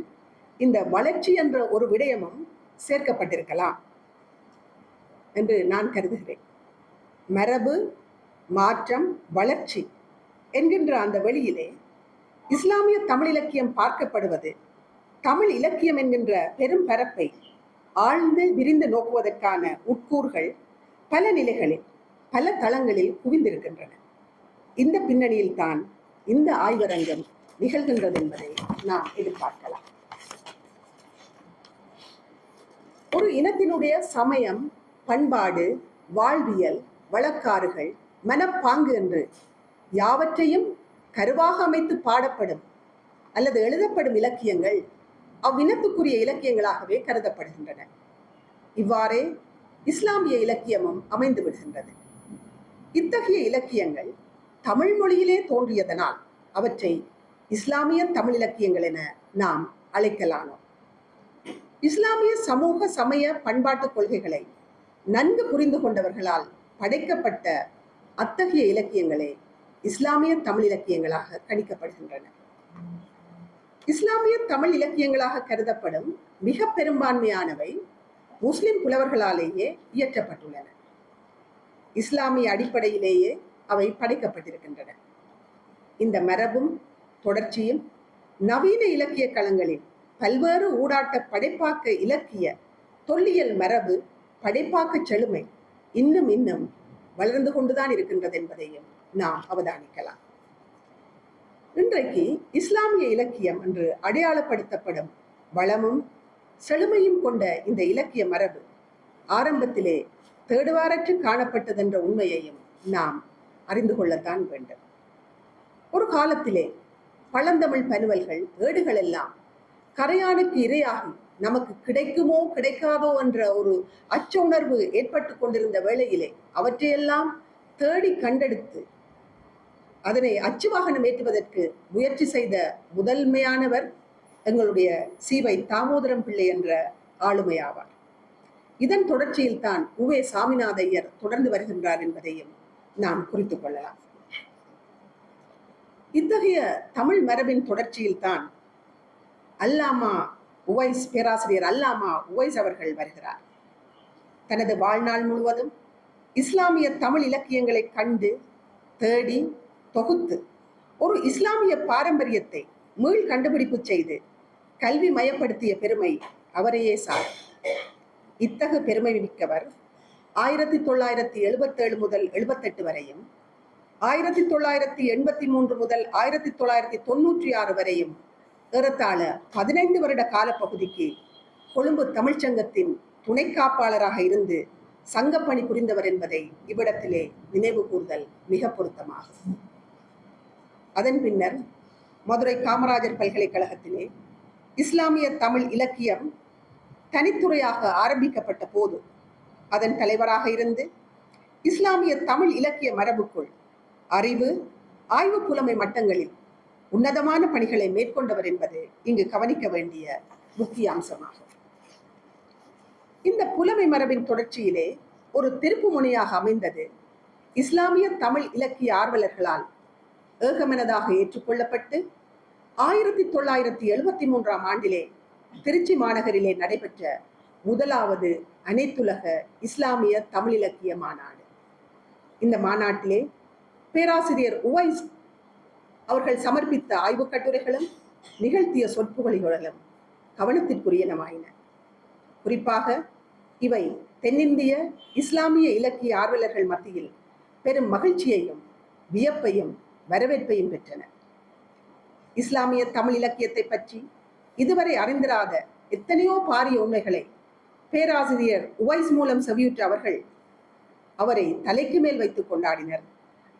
இந்த வளர்ச்சி என்ற ஒரு விடயமும் சேர்க்கப்பட்டிருக்கலாம் என்று நான் கருதுகிறேன். மரபு, மாற்றம், வளர்ச்சி என்கின்ற அந்த வெளியிலே இஸ்லாமிய தமிழ் இலக்கியம் பார்க்கப்படுவது தமிழ் இலக்கியம் என்கின்ற பெரும் பரப்பை ஆழ்ந்து விரிந்து நோக்குவதற்கான உட்கூறுகள் பல நிலைகளில், பல தளங்களில் குவிந்திருக்கின்றன. இந்த பின்னணியில் தான் இந்த ஆய்வரங்கம் நிகழ்கின்றது என்பதை நாம் எதிர்பார்க்கலாம். ஒரு இனத்தினுடைய சமயம், பண்பாடு, வாழ்வியல், வழக்காறுகள், மனப்பாங்கு என்று யாவற்றையும் கருவாக அமைத்து பாடப்படும் அல்லது எழுதப்படும் இலக்கியங்கள் அவ்வினத்துக்குரிய இலக்கியங்களாகவே கருதப்படுகின்றன. இவ்வாறே இஸ்லாமிய இலக்கியமும் அமைந்து விடுகின்றது. இத்தகைய இலக்கியங்கள் தமிழ் மொழியிலே தோன்றியதனால் அவற்றை இஸ்லாமிய தமிழ் இலக்கியங்கள் என நாம் அழைக்கலானோம். இஸ்லாமிய சமூக சமய பண்பாட்டு கொள்கைகளை நன்கு புரிந்து கொண்டவர்களால் படைக்கப்பட்ட அத்தகைய இலக்கியங்களே இஸ்லாமிய தமிழ் இலக்கியங்களாக கணிக்கப்படுகின்றன. இஸ்லாமிய தமிழ் இலக்கியங்களாக கருதப்படும் மிக பெரும்பான்மையானவை முஸ்லிம் புலவர்களாலேயே இயற்றப்பட்டுள்ளன. இஸ்லாமிய அடிப்படையிலேயே அவை படைக்கப்பட்டிருக்கின்றன. இந்த மரபும் தொடர்ச்சியும் நவீன இலக்கிய களங்களில் பல்வேறு ஊடாட்ட படைப்பாக்க இலக்கிய தொல்லியல் மரபு படைப்பாக்க செழுமை இன்னும் வளர்ந்து கொண்டுதான் இருக்கின்றது என்பதையும் நாம் அவதானிக்கலாம். இன்றைக்கு இஸ்லாமிய இலக்கியம் என்று அடையாளப்படுத்தப்படும் வளமும் செழுமையும் கொண்ட இந்த இலக்கிய மரபு ஆரம்பத்திலே தேடுவாரற்று காணப்பட்டதென்ற உண்மையையும் நாம் அறிந்து கொள்ளத்தான் வேண்டும். ஒரு காலத்திலே பழந்தமிழ் பனுவல்கள், ஏடுகள் எல்லாம் கரையானுக்கு இரையாகி நமக்கு கிடைக்குமோ கிடைக்காதோ என்ற ஒரு அச்ச உணர்வு ஏற்பட்டு கொண்டிருந்த வேளையிலே அவற்றையெல்லாம் தேடி கண்டெடுத்து அதனை அச்சு வாகனம் ஏற்றுவதற்கு முயற்சி செய்த முதன்மையானவர் எங்களுடைய சீவை தாமோதரம் பிள்ளை என்ற ஆளுமையாவார். இதன் தொடர்ச்சியில் தான் உவே சாமிநாத ஐயர் தொடர்ந்து வருகின்றார் என்பதையும் நாம் குறித்துக் கொள்ளலாம். இத்தகைய தமிழ் மரபின் தொடர்ச்சியில் தான் அல்லாமா உவைஸ், பேராசிரியர் அல்லாமா உவைஸ் அவர்கள் வருகிறார். தனது வாழ்நாள் முழுவதும் இஸ்லாமிய தமிழ் இலக்கியங்களை கண்டு தேடி தொகுத்து ஒரு இஸ்லாமிய பாரம்பரியத்தை மீள் கண்டுபிடிப்பு செய்து கல்வி மயப்படுத்திய பெருமை அவரையே சார். இத்தகு பெருமை மிக்கவர் 1977 முதல் 78 வரையும், 1983 முதல் 1996 வரையும் ஏறத்தாழ 15 வருட காலப்பகுதிக்கு கொழும்பு தமிழ்ச்சங்கத்தின் துணை காப்பாளராக இருந்து சங்கப்பணி புரிந்தவர் என்பதை இவ்விடத்திலே நினைவு கூர்தல் மிக பொருத்தமாகும். அதன் பின்னர் மதுரை காமராஜர் பல்கலைக்கழகத்திலே இஸ்லாமிய தமிழ் இலக்கியம் தனித்துறையாக ஆரம்பிக்கப்பட்ட போது அதன் தலைவராக இருந்து இஸ்லாமிய தமிழ் இலக்கிய மரபுக்குள் அறிவு, ஆய்வு புலமை மட்டங்களில் உன்னதமான பணிகளை மேற்கொண்டவர் என்பது இங்கு கவனிக்க வேண்டிய முக்கிய அம்சமாகும். இந்த புலமை மரபின் தொடர்ச்சியிலே ஒரு திருப்பு முனையாக அமைந்தது இஸ்லாமிய தமிழ் இலக்கிய ஆர்வலர்களால் ஏகமனதாக ஏற்றுக்கொள்ளப்பட்டு 1973 ஆண்டிலே திருச்சி மாநகரிலே நடைபெற்ற முதலாவது அனைத்துலக இஸ்லாமிய தமிழ் இலக்கிய மாநாடு. இந்த மாநாட்டிலே பேராசிரியர் உவைஸ் அவர்கள் சமர்ப்பித்த ஆய்வுக் கட்டுரைகளும் நிகழ்த்திய சொற்பொழிவுகளும் கவனத்திற்குரியனவாயின. குறிப்பாக இவை தென்னிந்திய இஸ்லாமிய இலக்கிய ஆர்வலர்கள் மத்தியில் பெரும் மகிழ்ச்சியையும் வியப்பையும் வரவேற்பையும் பெற்றன. இஸ்லாமிய தமிழ் இலக்கியத்தை பற்றி இதுவரை அறிந்திராத எத்தனையோ பாரிய உண்மைகளை பேராசிரியர் உவைஸ் மூலம் செவியுற்ற அவர்கள் அவரை தலைக்கு மேல் வைத்து கொண்டாடினர்.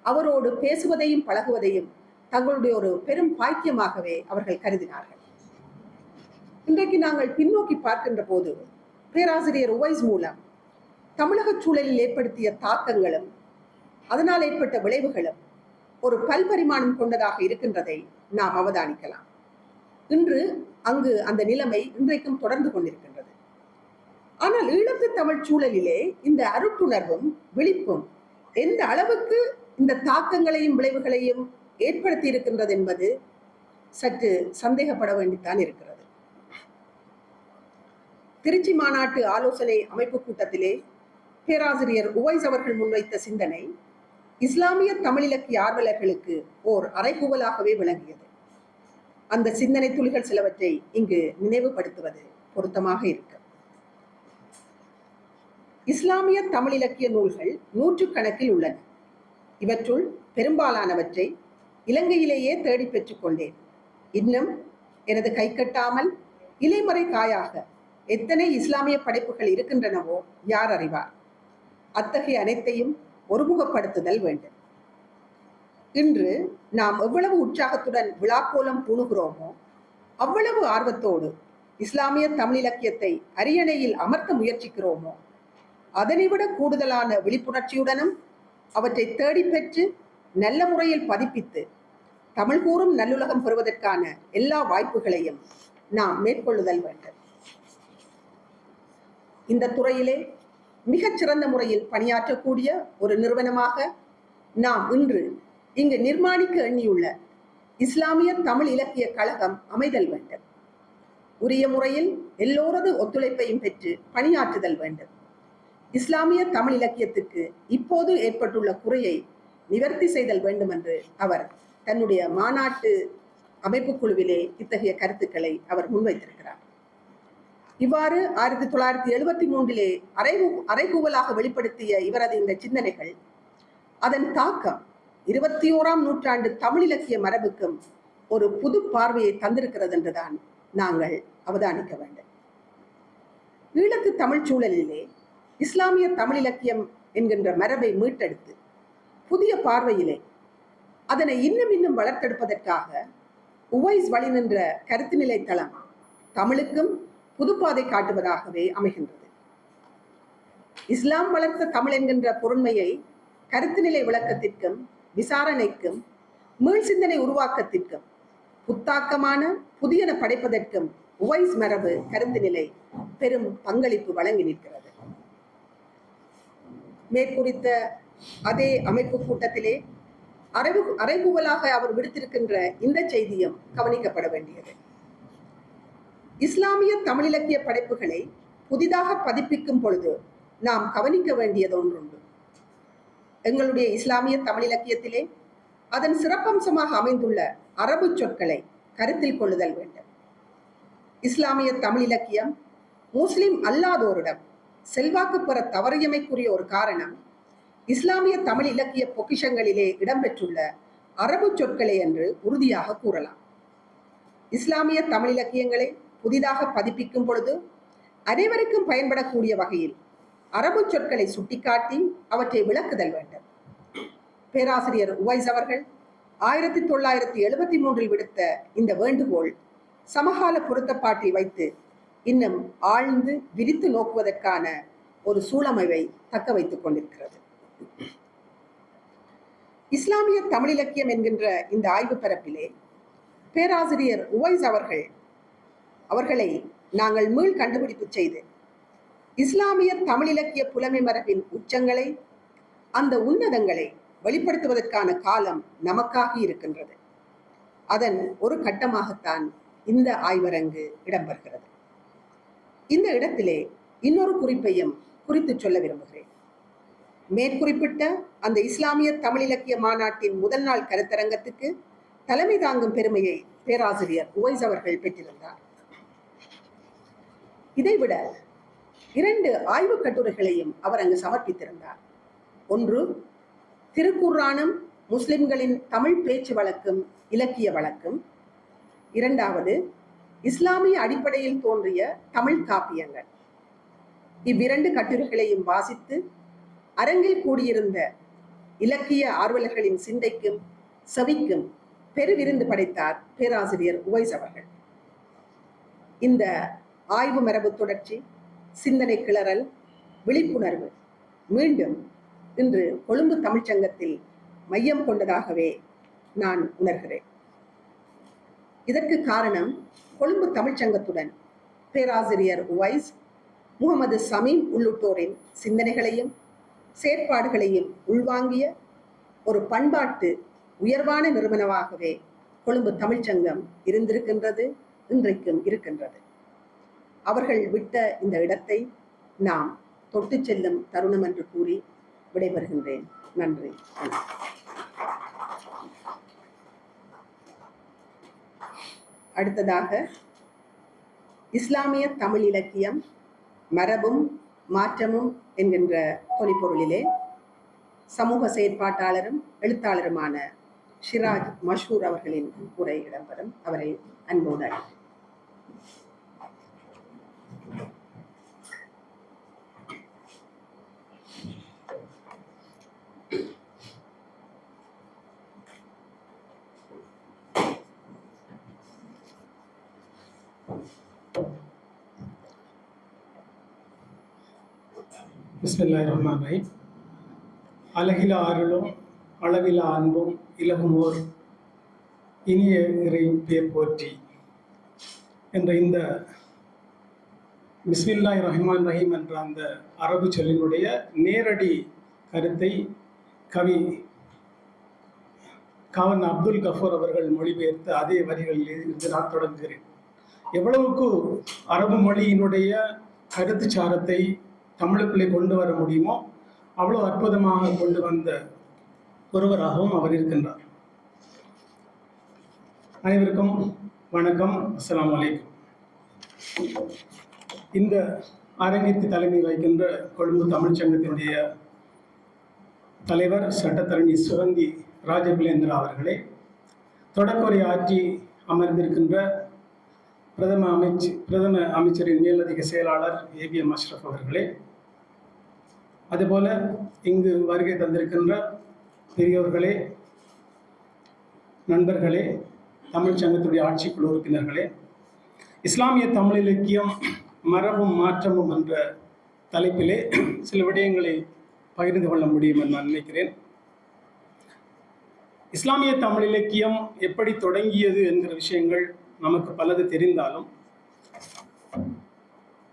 அவரோடு பேசுவதையும் பழகுவதையும் தங்களுடைய ஒரு பெரும் பாக்கியமாகவே அவர்கள் கருதினார்கள். இன்றைக்கு நாங்கள் பின்னோக்கி பார்க்கின்ற போது பேராசிரியர் உவைஸ் மூலம் தமிழக சூழலில் ஏற்படுத்திய தாக்கங்களும் அதனால் ஏற்பட்ட விளைவுகளும் ஒரு பல்பரிமாணம் கொண்டதாக இருக்கின்றதை நாம் அவதானிக்கலாம். இன்று அங்கு அந்த நிலைமை இன்றைக்கும் தொடர்ந்து கொண்டிருக்கின்றது. ஆனால் ஈழத்து தமிழ் சூழலிலே இந்த அருட்டுணர்வும் விழிப்பும் எந்த அளவுக்கு இந்த தாக்கங்களையும் விளைவுகளையும் ஏற்படுத்தி இருக்கின்றது என்பது சற்று சந்தேகப்பட வேண்டித்தான் இருக்கிறது. திருச்சி மாநாட்டு ஆலோசனை அமைப்பு கூட்டத்திலே பேராசிரியர் உவைஸ் அவர்கள் முன்வைத்த சிந்தனை இஸ்லாமிய தமிழ் இலக்கிய ஆர்வலர்களுக்கு ஓர் அறைகூவலாகவே விளங்கியது. அந்த சிந்தனை துளிகள் சிலவற்றை இங்கு நினைவுபடுத்துவது பொருத்தமாக இருக்கு. இஸ்லாமிய தமிழ் இலக்கிய நூல்கள் நூற்றுக்கணக்கில் உள்ளன. இவற்றுள் பெரும்பாலானவற்றை இலங்கையிலேயே தேடி பெற்றுக் கொண்டேன். இன்னும் எனது கை கட்டாமல் இலைமறை காயாக எத்தனை இஸ்லாமிய படைப்புகள் இருக்கின்றனவோ யார் அறிவார். அத்தகைய அனைத்தையும் ஒருமுகப்படுத்துதல் வேண்டும். இன்று நாம் எவ்வளவு உற்சாகத்துடன் விழாக்கோலம் பூணுகிறோமோ அவ்வளவு ஆர்வத்தோடு இஸ்லாமிய தமிழ் இலக்கியத்தை அரியணையில் அமர்த்த முயற்சிக்கிறோமோ அதனைவிட கூடுதலான விழிப்புணர்ச்சியுடனும் அவற்றை தேடி பெற்று நல்ல முறையில் பதிப்பித்து தமிழ் கூறும் நல்லுலகம் பெறுவதற்கான எல்லா வாய்ப்புகளையும் நாம் மேற்கொள்ளுதல் வேண்டும். இந்த துறையிலே மிகச்சிறந்த முறையில் பணியாற்றக்கூடிய ஒரு நிறுவனமாக நாம் இன்று இங்கு நிர்மாணிக்க எண்ணியுள்ள இஸ்லாமிய தமிழ் இலக்கிய கழகம் அமைதல் வேண்டும். உரிய முறையில் எல்லோரது ஒத்துழைப்பையும் பெற்று பணியாற்றுதல் வேண்டும். இஸ்லாமிய தமிழ் இலக்கியத்துக்கு இப்போது ஏற்பட்டுள்ள குறையை நிவர்த்தி செய்தல் வேண்டும் என்று அவர் தன்னுடைய மாநாட்டு அமைப்பு குழுவிலே இத்தகைய கருத்துக்களை அவர் முன்வைத்திருக்கிறார். இவ்வாறு 1973 அறைகூவலாக வெளிப்படுத்திய இவரது இந்த சிந்தனைகள் அதன் தாக்கம் 21ஆம் நூற்றாண்டு தமிழ் இலக்கிய மரபுக்கும் ஒரு புது பார்வையை தந்திருக்கிறது என்றுதான் நாங்கள் அவதானிக்க வேண்டும். ஈழத்து தமிழ் சூழலிலே இஸ்லாமிய தமிழ் இலக்கியம் என்கின்ற மரபை மீட்டெடுத்து புதிய பார்வையிலே அதனை இன்னும் வளர்த்தெடுப்பதற்காக உவைஸ் வழி நின்ற கருத்து நிலை தளம் தமிழுக்கும் புதுப்பாதை காட்டுவதாகவே அமைகின்றது. இஸ்லாம் வளர்த்த தமிழ் என்கின்ற பொருண்மையை கருத்து நிலை விளக்கத்திற்கும் விசாரணைக்கும் மீள் சிந்தனை உருவாக்கத்திற்கும் புத்தாக்கமான புதியன படைப்பதற்கும் உவைஸ் மரபு கருத்து நிலை பெரும் பங்களிப்பு வழங்கி நிற்கிறது. மேற்குறித்த அதே அமைப்பு கூட்டத்திலே அறைகூவலாக அவர் விடுத்திருக்கின்ற இந்த செய்தியும் கவனிக்கப்பட வேண்டியது. இஸ்லாமிய தமிழ் இலக்கிய படைப்புகளை புதிதாக பதிப்பிக்கும் பொழுது நாம் கவனிக்க வேண்டியது ஒன்றுண்டு. எங்களுடைய இஸ்லாமிய தமிழ் இலக்கியத்திலே அதன் சிறப்பம்சமாக அமைந்துள்ள அரபு சொற்களை கருத்தில் கொள்ளுதல் வேண்டும். இஸ்லாமிய தமிழ் இலக்கியம் முஸ்லிம் அல்லாதோரிடம் செல்வாக்கு பெற தவறியமைக்குரிய ஒரு காரணம் இஸ்லாமிய தமிழ் இலக்கிய பொக்கிஷங்களிலே இடம்பெற்றுள்ள அரபு சொற்களை என்று உறுதியாக கூறலாம். இஸ்லாமிய தமிழ் இலக்கியங்களை புதிதாக பதிப்பிக்கும் பொழுது அனைவருக்கும் பயன்படக்கூடிய வகையில் அரபு சொற்களை சுட்டிக்காட்டி அவற்றை விளக்குதல் வேண்டும். பேராசிரியர் உவைஸ் அவர்கள் 1973 விடுத்த இந்த வேண்டுகோள் சமகால பொருத்தப்பாட்டில் வைத்து இன்னும் ஆழ்ந்து விரித்து நோக்குவதற்கான ஒரு சூழமைவை தக்க வைத்துக் கொண்டிருக்கிறது. இஸ்லாமிய தமிழ் இலக்கியம் என்கின்ற இந்த ஆய்வு பரப்பிலே பேராசிரியர் உவைஸ் அவர்களை நாங்கள் மீள் கண்டுபிடிப்பு செய்து இஸ்லாமிய தமிழ் இலக்கிய புலமை மரபின் உச்சங்களை அந்த உன்னதங்களை வெளிப்படுத்துவதற்கான காலம் நமக்காகி இருக்கின்றது. அதன் ஒரு கட்டமாகத்தான் இந்த ஆய்வரங்கு இடம்பெறுகிறது. இந்த இடத்திலே இன்னொரு குறிப்பையும் குறித்து சொல்ல விரும்புகிறேன். மேற்குறிப்பிட்ட அந்த இஸ்லாமிய தமிழ் இலக்கிய மாநாட்டின் முதல் நாள் கருத்தரங்கத்துக்கு தலைமை தாங்கும் பெருமையை பேராசிரியர் உவைஸ் அவர்கள் பெற்றிருந்தார். இதைவிட 2 ஆய்வுக் கட்டுரைகளையும் அவர் அங்கு சமர்ப்பித்திருந்தார். ஒன்று, திருக்குர்ஆனும் முஸ்லிம்களின் தமிழ் பேச்சு வழக்கும் இலக்கிய வழக்கும். 2வது, இஸ்லாமிய அடிப்படையில் தோன்றிய தமிழ் காப்பியங்கள். இவ்விரண்டு கட்டுரைகளையும் வாசித்து அரங்கில் கூடியிருந்த இலக்கிய ஆர்வலர்களின் சிந்தைக்கும் செவிக்கும் பெருவிருந்து படைத்தார் பேராசிரியர் உவைஸ் அவர்கள். இந்த ஆய்வு மரபு தொடர்ச்சி, சிந்தனை கிளறல், விழிப்புணர்வு மீண்டும் இன்று கொழும்பு தமிழ்ச்சங்கத்தில் மையம் கொண்டதாகவே நான் உணர்கிறேன். இதற்கு காரணம் கொழும்பு தமிழ்ச்சங்கத்துடன் பேராசிரியர் உவைஸ், முகமது சமீம் உள்ளிட்டோரின் சிந்தனைகளையும் செயற்பாடுகளையும் உள்வாங்கிய ஒரு பண்பாட்டு உயர்வான நிறுவனமாகவே கொழும்பு தமிழ்ச்சங்கம் இருந்திருக்கின்றது, இன்றைக்கும் இருக்கின்றது. அவர்கள் விட்ட இந்த இடத்தை நாம் தொட்டு செல்லும் தருணம் என்று கூறி விடைபெறுகின்றேன். நன்றி. அடுத்ததாக இஸ்லாமிய தமிழ் இலக்கியம் மரபும் மாற்றமும் என்கின்ற தொனிப்பொருளிலே சமூக செயற்பாட்டாளரும் எழுத்தாளருமான ஷிராஜ் மஷ்ஹூர் அவர்களின் உரை இடம்பெறும். அவரை அன்போடு அழைக்கிறேன். பிஸ்மில்லாஹிர்ரஹ்மானிர்ரஹீம். அழகில அருளும் அளவிலா அன்பும் இலகுமோர் இனிய இறை பேர் போற்றி என்ற இந்த பிஸ்மில்லாஹிர்ரஹ்மானிர்ரஹீம் என்ற அந்த அரபு சொல்லினுடைய நேரடி கருத்தை கவி காவன் அப்துல் கஃபூர் அவர்கள் மொழிபெயர்த்த அதே வரிகளில் இருந்து நான் தொடங்குகிறேன். எவ்வளவுக்கு அரபு மொழியினுடைய கருத்து சாரத்தை தமிழுக்குள்ளே கொண்டு வர முடியுமோ அவ்வளோ அற்புதமாக கொண்டு வந்த ஒருவராகவும் அவர் இருக்கின்றார். அனைவருக்கும் வணக்கம், அஸ்ஸலாமு அலைக்கும். இந்த அரங்கிற்கு தலைமை வகிக்கின்ற கொழும்பு தமிழ்ச்சங்கத்தினுடைய தலைவர் சட்டத்தரணி சுகந்தி ராஜபிலேந்திரா அவர்களே, தொடக்குரை ஆற்றி அமர்ந்திருக்கின்ற பிரதம அமைச்சரின் மேலதிக செயலாளர் ஏபிஎம் அஷ்ரஃப் அவர்களே, அதுபோல இங்கு வருகை தந்திருக்கின்ற பெரியோர்களே, நண்பர்களே, தமிழ் சங்கத்துடைய ஆட்சிக்குழு உறுப்பினர்களே, இஸ்லாமிய தமிழ் இலக்கியம் மரபும் மாற்றமும் என்ற தலைப்பிலே சில விடயங்களை பகிர்ந்து கொள்ள முடியும் என்று நான் நினைக்கிறேன். இஸ்லாமிய தமிழ் இலக்கியம் எப்படி தொடங்கியது என்கிற விஷயங்கள் நமக்கு பலது தெரிந்தாலும்,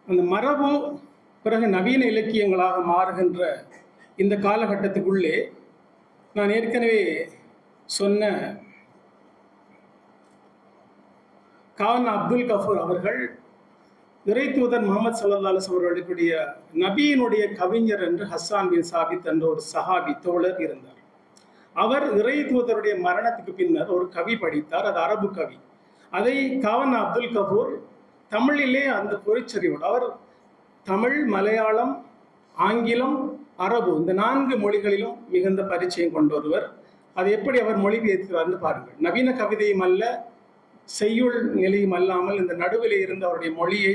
அந்த மரபு பிறகு நவீன இலக்கியங்களாக மாறுகின்ற இந்த காலகட்டத்துக்குள்ளே நான் ஏற்கனவே சொன்ன காவன் அப்துல் கஃபூர் அவர்கள் இறை தூதர் முகமது ஸல்லல்லாஹு அலைஹி வஸல்லம் அவர்களுடைய நபியினுடைய கவிஞர் என்று ஹஸ்ஸான் பின் சாபித் என்ற ஒரு சஹாபி தோழர் இருந்தார். அவர் இறை தூதருடைய மரணத்துக்கு பின்னர் ஒரு கவி படித்தார். அது அரபு கவி. அதை காவன் அப்துல் கஃபூர் தமிழிலே அந்த பொறிச்சறிவோடு, அவர் தமிழ், மலையாளம், ஆங்கிலம், அரபு இந்த 4 மொழிகளிலும் மிகுந்த பரிச்சயம் கொண்டொருவர். அதை எப்படி அவர் மொழிபெயர்க்கிறார்னு பாருங்கள். நவீன கவிதையும் அல்ல, செய்யுள் நிலையும் அல்லாமல் இந்த நடுவில் இருந்த அவருடைய மொழியை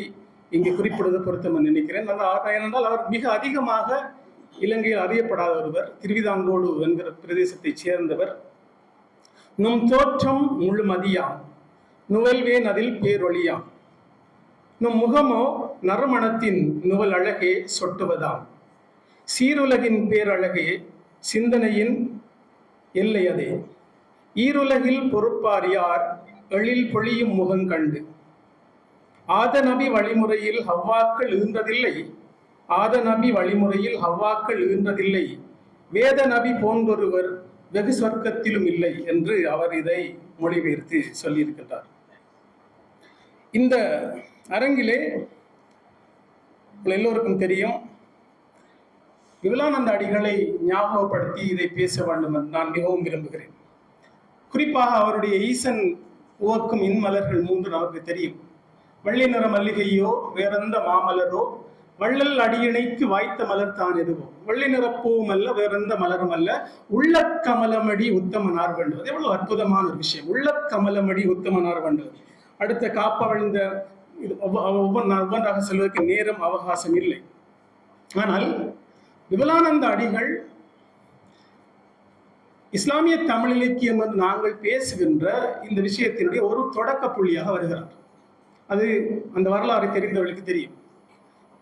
இங்கே குறிப்பிடுவது பொருத்தம் நினைக்கிறேன். ஏனென்றால் அவர் மிக அதிகமாக இலங்கையில் அறியப்படாத ஒருவர். திருவிதாங்கோடு என்கிற பிரதேசத்தைச் சேர்ந்தவர். நும் தோற்றம் முழுமதியாம், நுவல்வேன் அதில் பேரொழியாம், நும் முகமோ நறுமணத்தின் நுவல் அழகே சொட்டுவதாம், சீருலகின் பேரழகே சிந்தனையின் எல்லை அதே, ஈருலகில் பொறுப்பார் யார் எழில் பொழியும் முகங்கண்டு, ஆத நபி வழிமுறையில் ஹவ்வாக்கள் ஈன்றதில்லை, ஆத நபி வழிமுறையில் ஹவ்வாக்கள் ஈன்றதில்லை, வேத நபி போன்றொருவர் வெகு சொர்க்கத்திலும் இல்லை என்று அவர் இதை மொழிபெயர்த்து சொல்லியிருக்கின்றார். இந்த அரங்கிலே எல்லோருக்கும் தெரியும், விமலானந்த அடிகளை ஞாபகப்படுத்தி இதை பேச வேண்டும் என்று நான் மிகவும் விரும்புகிறேன். குறிப்பாக அவருடைய ஈசன் உவக்கும் இன்மலர்கள் 3 நமக்கு தெரியும். வெள்ளை நிற மல்லிகையோ வேறெந்த மாமலரோ வள்ளல் அடியிணைக்கு வாய்த்த மலர் தான் எதுவோ வெள்ளை நிறப்பூவும் அல்ல வேறெந்த மலரும் அல்ல உள்ள கமலமடி உத்தமனார் வேண்டுவது. எவ்வளவு அற்புதமான ஒரு விஷயம். உள்ள கமலமடி உத்தமனார் வேண்டுவது. அடுத்த காப்பவழ்ந்த ஒவ்வொன்றாக செல்வதற்கு நேரம் அவகாசம் இல்லை. ஆனால் விமலானந்த அடிகள் இஸ்லாமிய தமிழ் இலக்கியம் என்று நாங்கள் பேசுகின்ற இந்த விஷயத்தினுடைய ஒரு தொடக்க புள்ளியாக வருகிறார். அது அந்த வரலாறு தெரிந்தவர்களுக்கு தெரியும்.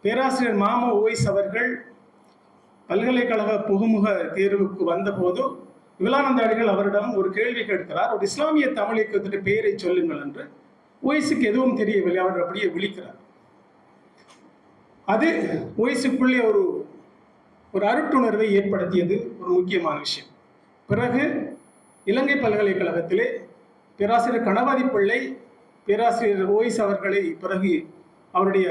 பேராசிரியர் மாமு ஓய்ஸ் அவர்கள் பல்கலைக்கழக புகுமுக தேர்வுக்கு வந்தபோது விமலானந்த அடிகள் அவரிடம் ஒரு கேள்வி கேட்கிறார். ஒரு இஸ்லாமிய தமிழ் இயக்கத்தின் பெயரை சொல்லுங்கள் என்று. ஓய்ஸுக்கு எதுவும் தெரியவில்லை. அவர் அப்படியே விழிக்கிறார். அது ஓய்ஸுக்குள்ளே ஒரு அருட்டுணர்வை ஏற்படுத்தியது ஒரு முக்கியமான விஷயம். பிறகு இலங்கை பல்கலைக்கழகத்திலே பேராசிரியர் கணபதி பிள்ளை பேராசிரியர் ஓய்ஸ் அவர்களை பிறகு அவருடைய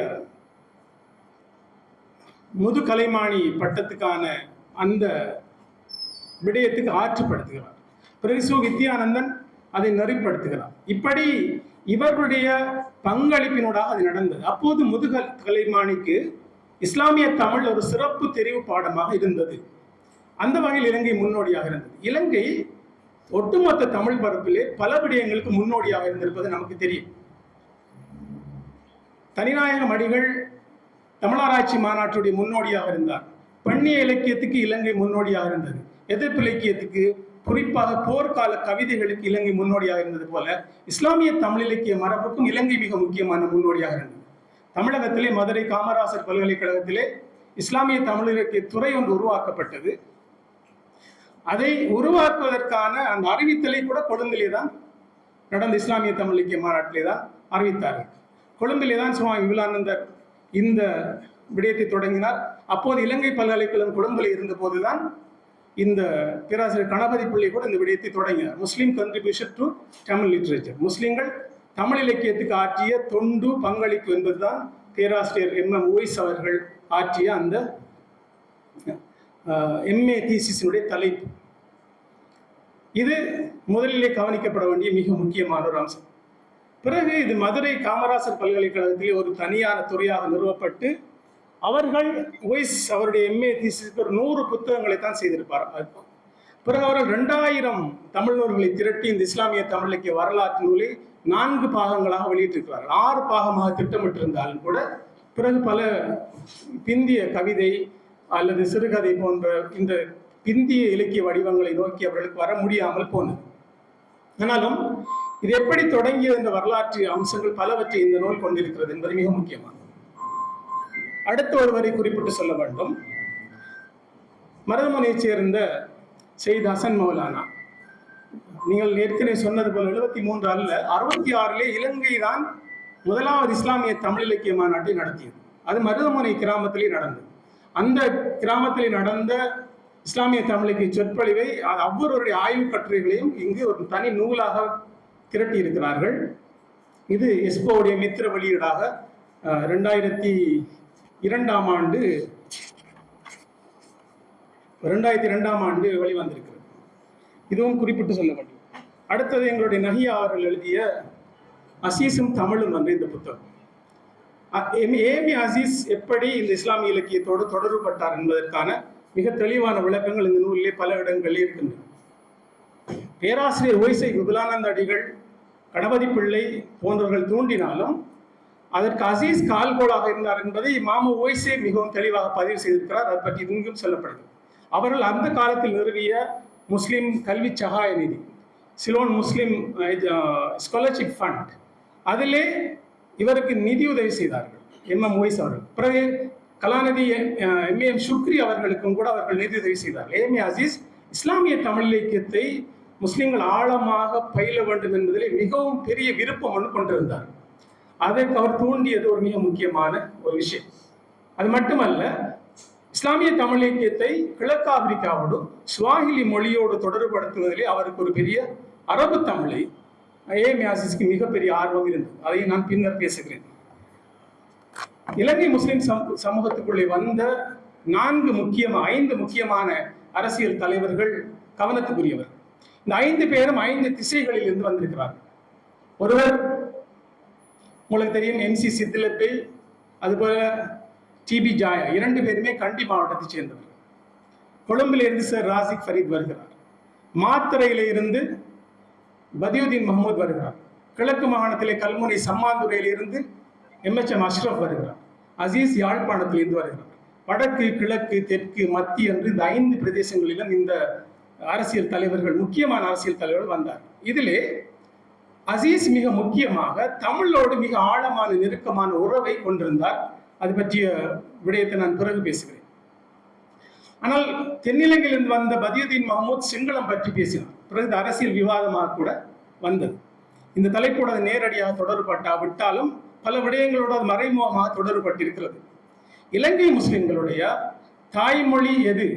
முதுகலைமானி பட்டத்துக்கான அந்த விடயத்துக்கு ஆற்றுப்படுத்துகிறார். பிறகு சு வித்யானந்தன் அதை நெறிப்படுத்துகிறார். இப்படி இவர்களுடைய பங்களிப்பினூடாக அது நடந்தது. அப்போது முதுகலைமானிக்கு இஸ்லாமிய தமிழ் ஒரு சிறப்பு தெரிவு பாடமாக இருந்தது. அந்த வகையில் இலங்கை முன்னோடியாக இருந்தது. இலங்கை ஒட்டுமொத்த தமிழ் பரப்பிலே பல விடயங்களுக்கு முன்னோடியாக இருந்திருப்பது நமக்கு தெரியும். தனிநாயகம் அடிகள் தமிழாராய்ச்சி மாநாட்டுடைய முன்னோடியாக இருந்தார். பெண்ணிய இலக்கியத்துக்கு இலங்கை முன்னோடியாக இருந்தது. எதிர்ப்பு இலக்கியத்துக்கு, குறிப்பாக போர்க்கால கவிதைகளுக்கு இலங்கை முன்னோடியாக இருந்தது போல இஸ்லாமிய தமிழ் இலக்கிய மரபுக்கும் இலங்கை மிக முக்கியமான முன்னோடியாக இருந்தது. தமிழகத்திலே மதுரை காமராசர் பல்கலைக்கழகத்திலே இஸ்லாமிய தமிழ் இலக்கிய துறை ஒன்று உருவாக்கப்பட்டது. அதை உருவாக்குவதற்கான அந்த அறிவித்தலை கூட கொழும்பிலே தான் நடந்த இஸ்லாமிய தமிழ் இலக்கிய மாநாட்டிலே தான் அறிவித்தார்கள். கொழும்பிலே தான் சுவாமி விமலானந்தர் இந்த விடயத்தை தொடங்கினார். அப்போது இலங்கை பல்கலைக்கழகம் கொழும்பில் இருந்த போதுதான் இந்த பேராசிரியர் கணபதி பிள்ளை கூட இந்த விடயத்தை தொடங்கினார். முஸ்லீம் கண்ட்ரிபியூஷன் டு தமிழ் லிட்ரேச்சர், முஸ்லீம்கள் தமிழ் இலக்கியத்துக்கு ஆற்றிய தொண்டு பங்களிப்பு என்பதுதான் பேராசிரியர் MM ஓய்ஸ் அவர்கள் ஆற்றிய அந்த MA தீசிஸினுடைய தலைப்பு. இது முதலிலே கவனிக்கப்பட வேண்டிய மிக முக்கியமான ஒரு அம்சம். பிறகு இது மதுரை காமராசர் பல்கலைக்கழகத்திலே ஒரு தனியான துறையாக நிறுவப்பட்டு அவர்கள் ஓய்ஸ் அவருடைய MA தீசிஸுக்கு ஒரு 100 புத்தகங்களை தான் செய்திருப்பார். பிறகு அவர்கள் 2000 தமிழ் நூல்களை திரட்டி இந்த இஸ்லாமிய தமிழ் இலக்கிய வரலாற்று நூலை 4 பாகங்களாக வெளியிட்டிருக்கிறார்கள். 6 பாகமாக திட்டமிட்டிருந்தாலும் கூட பிறகு பல பிந்திய கவிதை அல்லது சிறுகதை போன்ற இந்த பிந்திய இலக்கிய வடிவங்களை நோக்கி அவர்களுக்கு வர முடியாமல் போனது. ஆனாலும் இது எப்படி தொடங்கியது என்ற வரலாற்று அம்சங்கள் பலவற்றை இந்த நூல் கொண்டிருக்கிறது என்பது மிக முக்கியமானது. அடுத்த ஒருவரை குறிப்பிட்டு சொல்ல வேண்டும். மருதமுனையைச் சேர்ந்த செய்த் ஹசன் மௌலானா, நீங்கள் ஏற்கனவே சொன்னது போல 73 அல்ல 66 இலங்கை தான் முதலாவது இஸ்லாமிய தமிழ் இலக்கிய மாநாட்டை நடத்தியது. அது மருதமுனை கிராமத்திலே நடந்தது. அந்த கிராமத்திலே நடந்த இஸ்லாமிய தமிழ் இலக்கிய சொற்பொழிவை ஒவ்வொருவருடைய ஆய்வு கட்டுரைகளையும் இங்கு ஒரு தனி நூலாக திரட்டி இருக்கிறார்கள். இது எஸ்போவுடைய மித்திர வெளியீடாக 2002ஆம் ஆண்டு வெளிவந்திருக்கிறது. இதுவும் குறிப்பிட்டு சொல்ல வேண்டும். அடுத்தது எங்களுடைய நஹியா அவர்கள் எழுதிய அசீஸும் தமிழும் என்ற இந்த புத்தகம். ஏமி அசீஸ் எப்படி இந்த இஸ்லாமிய இலக்கியத்தோடு தொடர்புபட்டார் என்பதற்கான மிக தெளிவான விளக்கங்கள் இந்த நூலிலே பல இடங்களில் இருக்கின்றன. பேராசிரியர் ஓய்சை விமலானந்த அடிகள், கணபதி பிள்ளை போன்றவர்கள் தூண்டினாலும் அதற்கு அசீஸ் கால்கோளாக இருந்தார் என்பதை மாமு ஓய்சே மிகவும் தெளிவாக பதிவு செய்திருக்கிறார். அது பற்றி இங்கும் சொல்லப்படுது. அவர்கள் அந்த காலத்தில் நிறுவிய முஸ்லிம் கல்வி சகாய நிதி, சிலோன் முஸ்லிம் ஸ்காலர்ஷிப் ஃபண்ட், அதிலே இவருக்கு நிதி உதவி செய்தார்கள் MM ஓய்ஸ் அவர்கள். பிறகு கலாநிதி MAM சுக்ரி அவர்களுக்கும் கூட அவர்கள் நிதி உதவி செய்தார்கள். ஏமி அசீஸ் இஸ்லாமிய தமிழ் இலக்கியத்தை முஸ்லிம்கள் ஆழமாக பயில வேண்டும் என்பதிலே மிகவும் பெரிய விருப்பம் ஒன்று கொண்டிருந்தார். அதற்கு அவர் தூண்டியது ஒரு மிக முக்கியமான ஒரு விஷயம். அது மட்டுமல்ல, இஸ்லாமிய தமிழ் இலக்கியத்தை கிழக்கு ஆப்பிரிக்காவோடு ஸ்வாஹிலி மொழியோடு தொடர்புபடுத்துவதிலே அவருக்கு ஒரு பெரிய அரபு தமிழை ஏமி அசீஸ்க்கு மிகப்பெரிய ஆர்வம் இருந்தது. அதை நான் பின்னர் பேசுகிறேன். இலங்கை முஸ்லிம் சமூகத்துக்குள்ளே வந்த 5 முக்கியமான அரசியல் தலைவர்கள் கவனத்துக்குரியவர். இந்த 5 பேரும் 5 திசைகளில் இருந்து வந்திருக்கிறார்கள். ஒருவர் உங்களுக்கு தெரியும் MC சித்திலப்பை, அதுபோல TB ஜாயா 2 பேருமே கண்டி மாவட்டத்தை சேர்ந்தவர். கொழும்பில் இருந்து சார் ராசிக் ஃபரீத் வருகிறார். மாத்தறையில இருந்து பதியுதீன் மஹமூத் வருகிறார். கிழக்கு மாகாணத்திலே கல்முனை சம்மாந்துறையில் இருந்து MHM அஷ்ரப் வருகிறார். அசீஸ் யாழ்ப்பாணத்திலிருந்து வருகிறார். வடக்கு, கிழக்கு, தெற்கு, மத்திய என்று இந்த 5 பிரதேசங்களிலும் இந்த அரசியல் தலைவர்கள், முக்கியமான அரசியல் தலைவர்கள் வந்தார். இதிலே அசீஸ் மிக முக்கியமாக தமிழோடு மிக ஆழமான நெருக்கமான உறவை கொண்டிருந்தார். அது பற்றிய விடயத்தை நான் பிறகு பேசுகிறேன். ஆனால் தென்னிலங்கையிலிருந்து வந்த பதியுதீன் மஹமூத் சிங்களம் பற்றி பேசினார். பிறகு அரசியல் விவாதமாக கூட வந்தது. இந்த தலைப்போடு அது நேரடியாக தொடர்பட்டாவிட்டாலும் பல விடயங்களோடு அது மறைமுகமாக தொடர்பட்டிருக்கிறது. இலங்கை முஸ்லிம்களுடைய தாய்மொழி எது,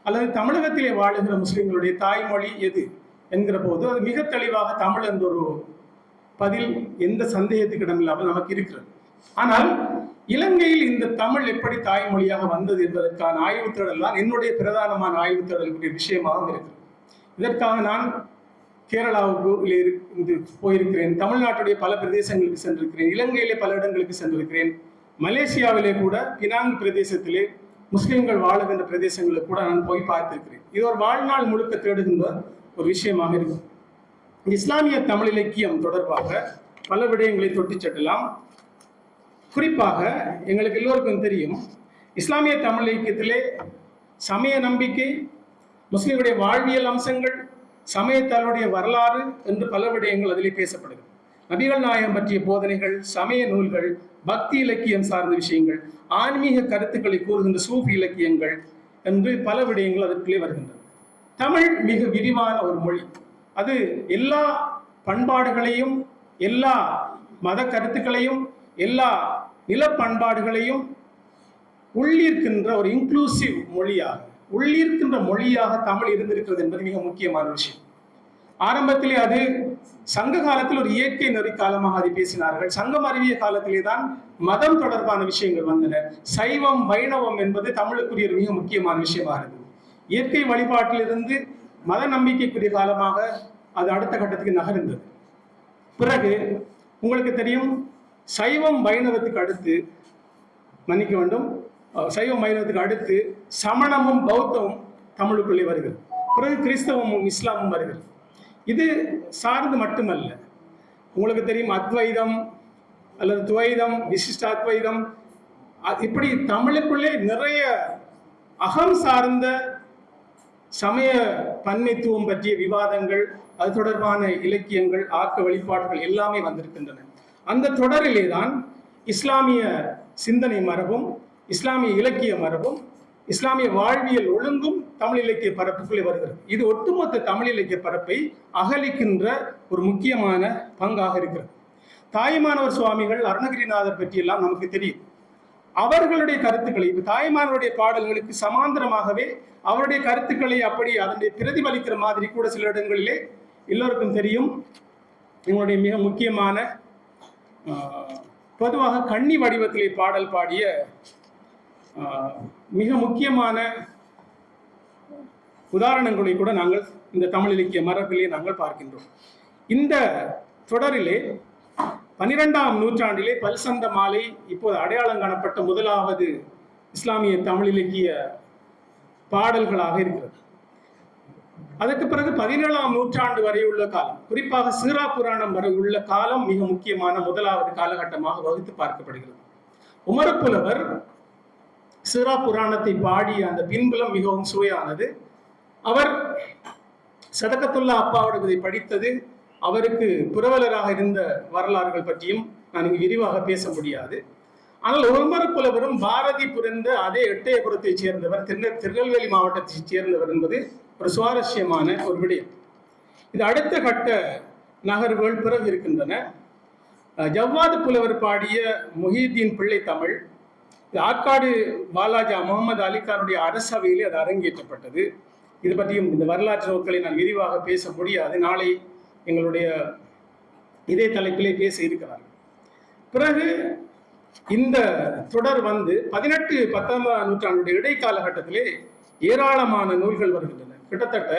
அல்லது தமிழகத்திலே வாழுகிற முஸ்லிம்களுடைய தாய்மொழி எது என்கிற போது அது மிக தெளிவாக தமிழ் என்ற ஒரு பதில் எந்த சந்தேகத்துக்கு இடமில்லாமல் நமக்கு இருக்கிறது. ஆனால் இலங்கையில் இந்த தமிழ் எப்படி தாய்மொழியாக வந்தது என்பதற்கான ஆய்வுத்தேடல் தான் என்னுடைய பிரதானமான ஆய்வுத்தேடலுக்குரிய விஷயமாக இருக்கிறது. இதற்காக நான் கேரளாவுக்கு இருந்து போயிருக்கிறேன், தமிழ்நாட்டுடைய பல பிரதேசங்களுக்கு சென்றிருக்கிறேன், இலங்கையிலே பல இடங்களுக்கு சென்றிருக்கிறேன், மலேசியாவிலே கூட பினாங் பிரதேசத்திலே முஸ்லிம்கள் வாழுகின்ற பிரதேசங்களுக்கு கூட நான் போய் பார்த்திருக்கிறேன். இது ஒரு வாழ்நாள் முழுக்க தேடுகின்ற ஒரு விஷயமாக இருக்கும். இஸ்லாமிய தமிழ் இலக்கியம் தொடர்பாக பல விடயங்களை தொட்டி செல்லலாம். குறிப்பாக எங்களுக்கு எல்லோருக்கும் தெரியும், இஸ்லாமிய தமிழ் இலக்கியத்திலே சமய நம்பிக்கை, முஸ்லிம்களுடைய வாழ்வியல் அம்சங்கள், சமயத்தாளுடைய வரலாறு என்று பல விடயங்கள் அதிலே பேசப்படுகிறது. நபிகள் நாயகம் பற்றிய போதனைகள், சமய நூல்கள், பக்தி இலக்கியம் சார்ந்த விஷயங்கள், ஆன்மீக கருத்துக்களை கூறுகின்ற சூஃபி இலக்கியங்கள் என்று பல விடயங்கள் அதற்குள்ளே வருகின்றன. தமிழ் மிக விரிவான ஒரு மொழி. அது எல்லா பண்பாடுகளையும், எல்லா மத கருத்துக்களையும், எல்லா நில பண்பாடுகளையும் உள்ளீர்க்கின்ற ஒரு இன்க்ளூசிவ் மொழியாக, உள்ளீர்க்கின்ற மொழியாக தமிழ் இருந்திருக்கிறது என்பது மிக முக்கியமான விஷயம். ஆரம்பத்திலே அது சங்க காலத்தில் ஒரு இயற்கை நெறி காலமாக அதை பேசினார்கள். சங்கம் அறிவிய காலத்திலே தான் மதம் தொடர்பான விஷயங்கள் வந்தன. சைவம், வைணவம் என்பது தமிழுக்குரிய மிக முக்கியமான விஷயமாக இருந்தது. இயற்கை வழிபாட்டிலிருந்து மத நம்பிக்கைக்குரிய காலமாக அது அடுத்த கட்டத்துக்கு நகர்ந்தது. பிறகு உங்களுக்கு தெரியும், சைவம் வைணவத்துக்கு அடுத்து, மன்னிக்க வேண்டும், சைவம் வைணவத்துக்கு அடுத்து சமணமும் பௌத்தமும் தமிழுக்குள்ளே வருகிறது. பிறகு கிறிஸ்தவமும் இஸ்லாமும் வருகிறது. இது சார்ந்து மட்டுமல்ல, உங்களுக்கு தெரியும் அத்வைதம் அல்லது துவைதம், விசிஷ்டாத்வைதம், இப்படி தமிழுக்குள்ளே நிறைய அகம் சார்ந்த சமய பன்மைத்துவம் பற்றிய விவாதங்கள், அது தொடர்பான இலக்கியங்கள், ஆக்க வழிபாடுகள் எல்லாமே வந்திருக்கின்றன. அந்த தொடரிலே தான் இஸ்லாமிய சிந்தனை மரபும், இஸ்லாமிய இலக்கிய மரபும், இஸ்லாமிய வாழ்வியல் ஒழுங்கும் தமிழ் இலக்கிய பரப்புக்குள்ளே வருகிறது. இது ஒட்டுமொத்த தமிழ் இலக்கிய பரப்பை அகலிக்கின்ற ஒரு முக்கியமான பங்காக இருக்கிறது. தாயுமானவர் சுவாமிகள், அருணகிரிநாதர் பற்றியெல்லாம் நமக்கு தெரியும். அவர்களுடைய கருத்துக்களை, இப்ப தாயுமானவருடைய பாடல்களுக்கு சமாந்தரமாகவே அவருடைய கருத்துக்களை அப்படி அதனை பிரதிபலிக்கிற மாதிரி கூட சில இடங்களிலே எல்லோருக்கும் தெரியும். இவங்களுடைய மிக முக்கியமான பொதுவாக கன்னி வடிவத்திலே பாடல் பாடிய மிக முக்கியமான உதாரணங்களை கூட நாங்கள் இந்த தமிழ் இலக்கிய மரபிலே நாங்கள் பார்க்கின்றோம். இந்த தொடரிலே 12ஆம் நூற்றாண்டிலே பல்சந்த மாலை இப்போது அடையாளம் காணப்பட்ட முதலாவது இஸ்லாமிய தமிழ் இலக்கிய பாடல்களாக இருக்கிறது. அதற்கு பிறகு 17ஆம் நூற்றாண்டு வரை உள்ள காலம், குறிப்பாக சீரா புராணம் வரை உள்ள காலம் மிக முக்கியமான முதலாவது காலகட்டமாக வகுத்து பார்க்கப்படுகிறது. உமரப்புலவர் சீரா புராணத்தை பாடிய அந்த பின்புலம் மிகவும் சுவையானது. அவர் சதகத்துல்லா அப்பாவிடத்தை படித்தது, அவருக்கு புரவலராக இருந்த வரலாறுகள் பற்றியும் நான் இங்கு விரிவாக பேச முடியாது. ஆனால் உமரப்புலவரும் பாரதி புரிந்த அதே எட்டயபுரத்தை சேர்ந்தவர், திருநெல்வேலி மாவட்டத்தை சேர்ந்தவர் என்பது ஒரு சுவாரஸ்யமான ஒரு விடயம். இது அடுத்த கட்ட நகர்வுகள் பிறகு இருக்கின்றன. ஜவ்வாது புலவர் பாடிய முஹிதீன் பிள்ளை தமிழ், ஆற்காடு பாலாஜா முகமது அலிகானுடைய அரசவையிலே அது அரங்கேற்றப்பட்டது. இது பற்றியும் இந்த வரலாற்று நோக்களை நான் விரிவாக பேச முடியாது, நாளை எங்களுடைய இதே தலைப்பிலே பேச இருக்கிறார்கள். பிறகு இந்த தொடர் 18-19ஆம் நூற்றாண்டுடைய இடைக்காலகட்டத்திலே ஏராளமான நூல்கள் வருகின்றன. கிட்டத்தட்ட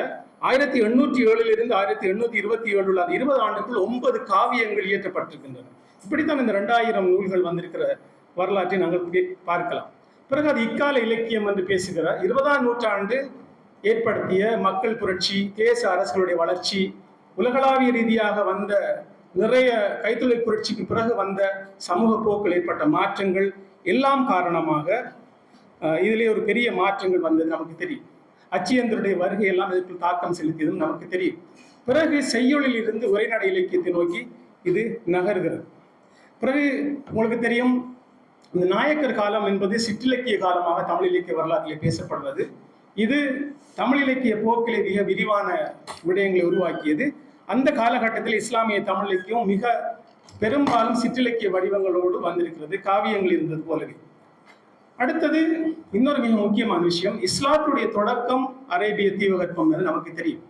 1807 1827 உள்ள 20 ஆண்டுக்குள் 9 காவியங்கள் இயற்றப்பட்டிருக்கின்றன. இப்படித்தான் இந்த 2000 நூல்கள் வந்திருக்கிற வரலாற்றை நாங்கள் பார்க்கலாம். பிறகு அது இக்கால இலக்கியம் என்று பேசுகிற 20ஆம் நூற்றாண்டு ஏற்படுத்திய மக்கள் புரட்சி, தேச அரசுகளுடைய வளர்ச்சி, உலகளாவிய ரீதியாக வந்த நிறைய கைத்தொழில் புரட்சிக்கு பிறகு வந்த சமூக போக்கில் ஏற்பட்ட மாற்றங்கள் எல்லாம் காரணமாக இதிலே ஒரு பெரிய மாற்றங்கள் வந்தது நமக்கு தெரியும். அச்சியந்தருடைய வருகை எல்லாம் இதற்கு தாக்கம் செலுத்தியதும் நமக்கு தெரியும். பிறகு செய்யுளில் இருந்து உரைநடை இலக்கியத்தை நோக்கி இது நகர்கிறது. பிறகு உங்களுக்கு தெரியும், இந்த நாயக்கர் காலம் என்பது சிற்றிலக்கிய காலமாக தமிழ் இலக்கிய வரலாற்றிலே பேசப்படுவது. இது தமிழ் இலக்கிய போக்கிலே மிக விரிவான விடயங்களை உருவாக்கியது. அந்த காலகட்டத்தில் இஸ்லாமிய தமிழ் இலக்கியம் மிக பெரும்பாலும் சிற்றிலக்கிய வடிவங்களோடு வந்திருக்கிறது, காவியங்கள் இருந்தது போலவே. அடுத்தது இன்னொரு மிக முக்கியமான விஷயம், இஸ்லாத்துடைய தொடக்கம் அரேபிய தீபகற்பம் என்று நமக்கு தெரியும்.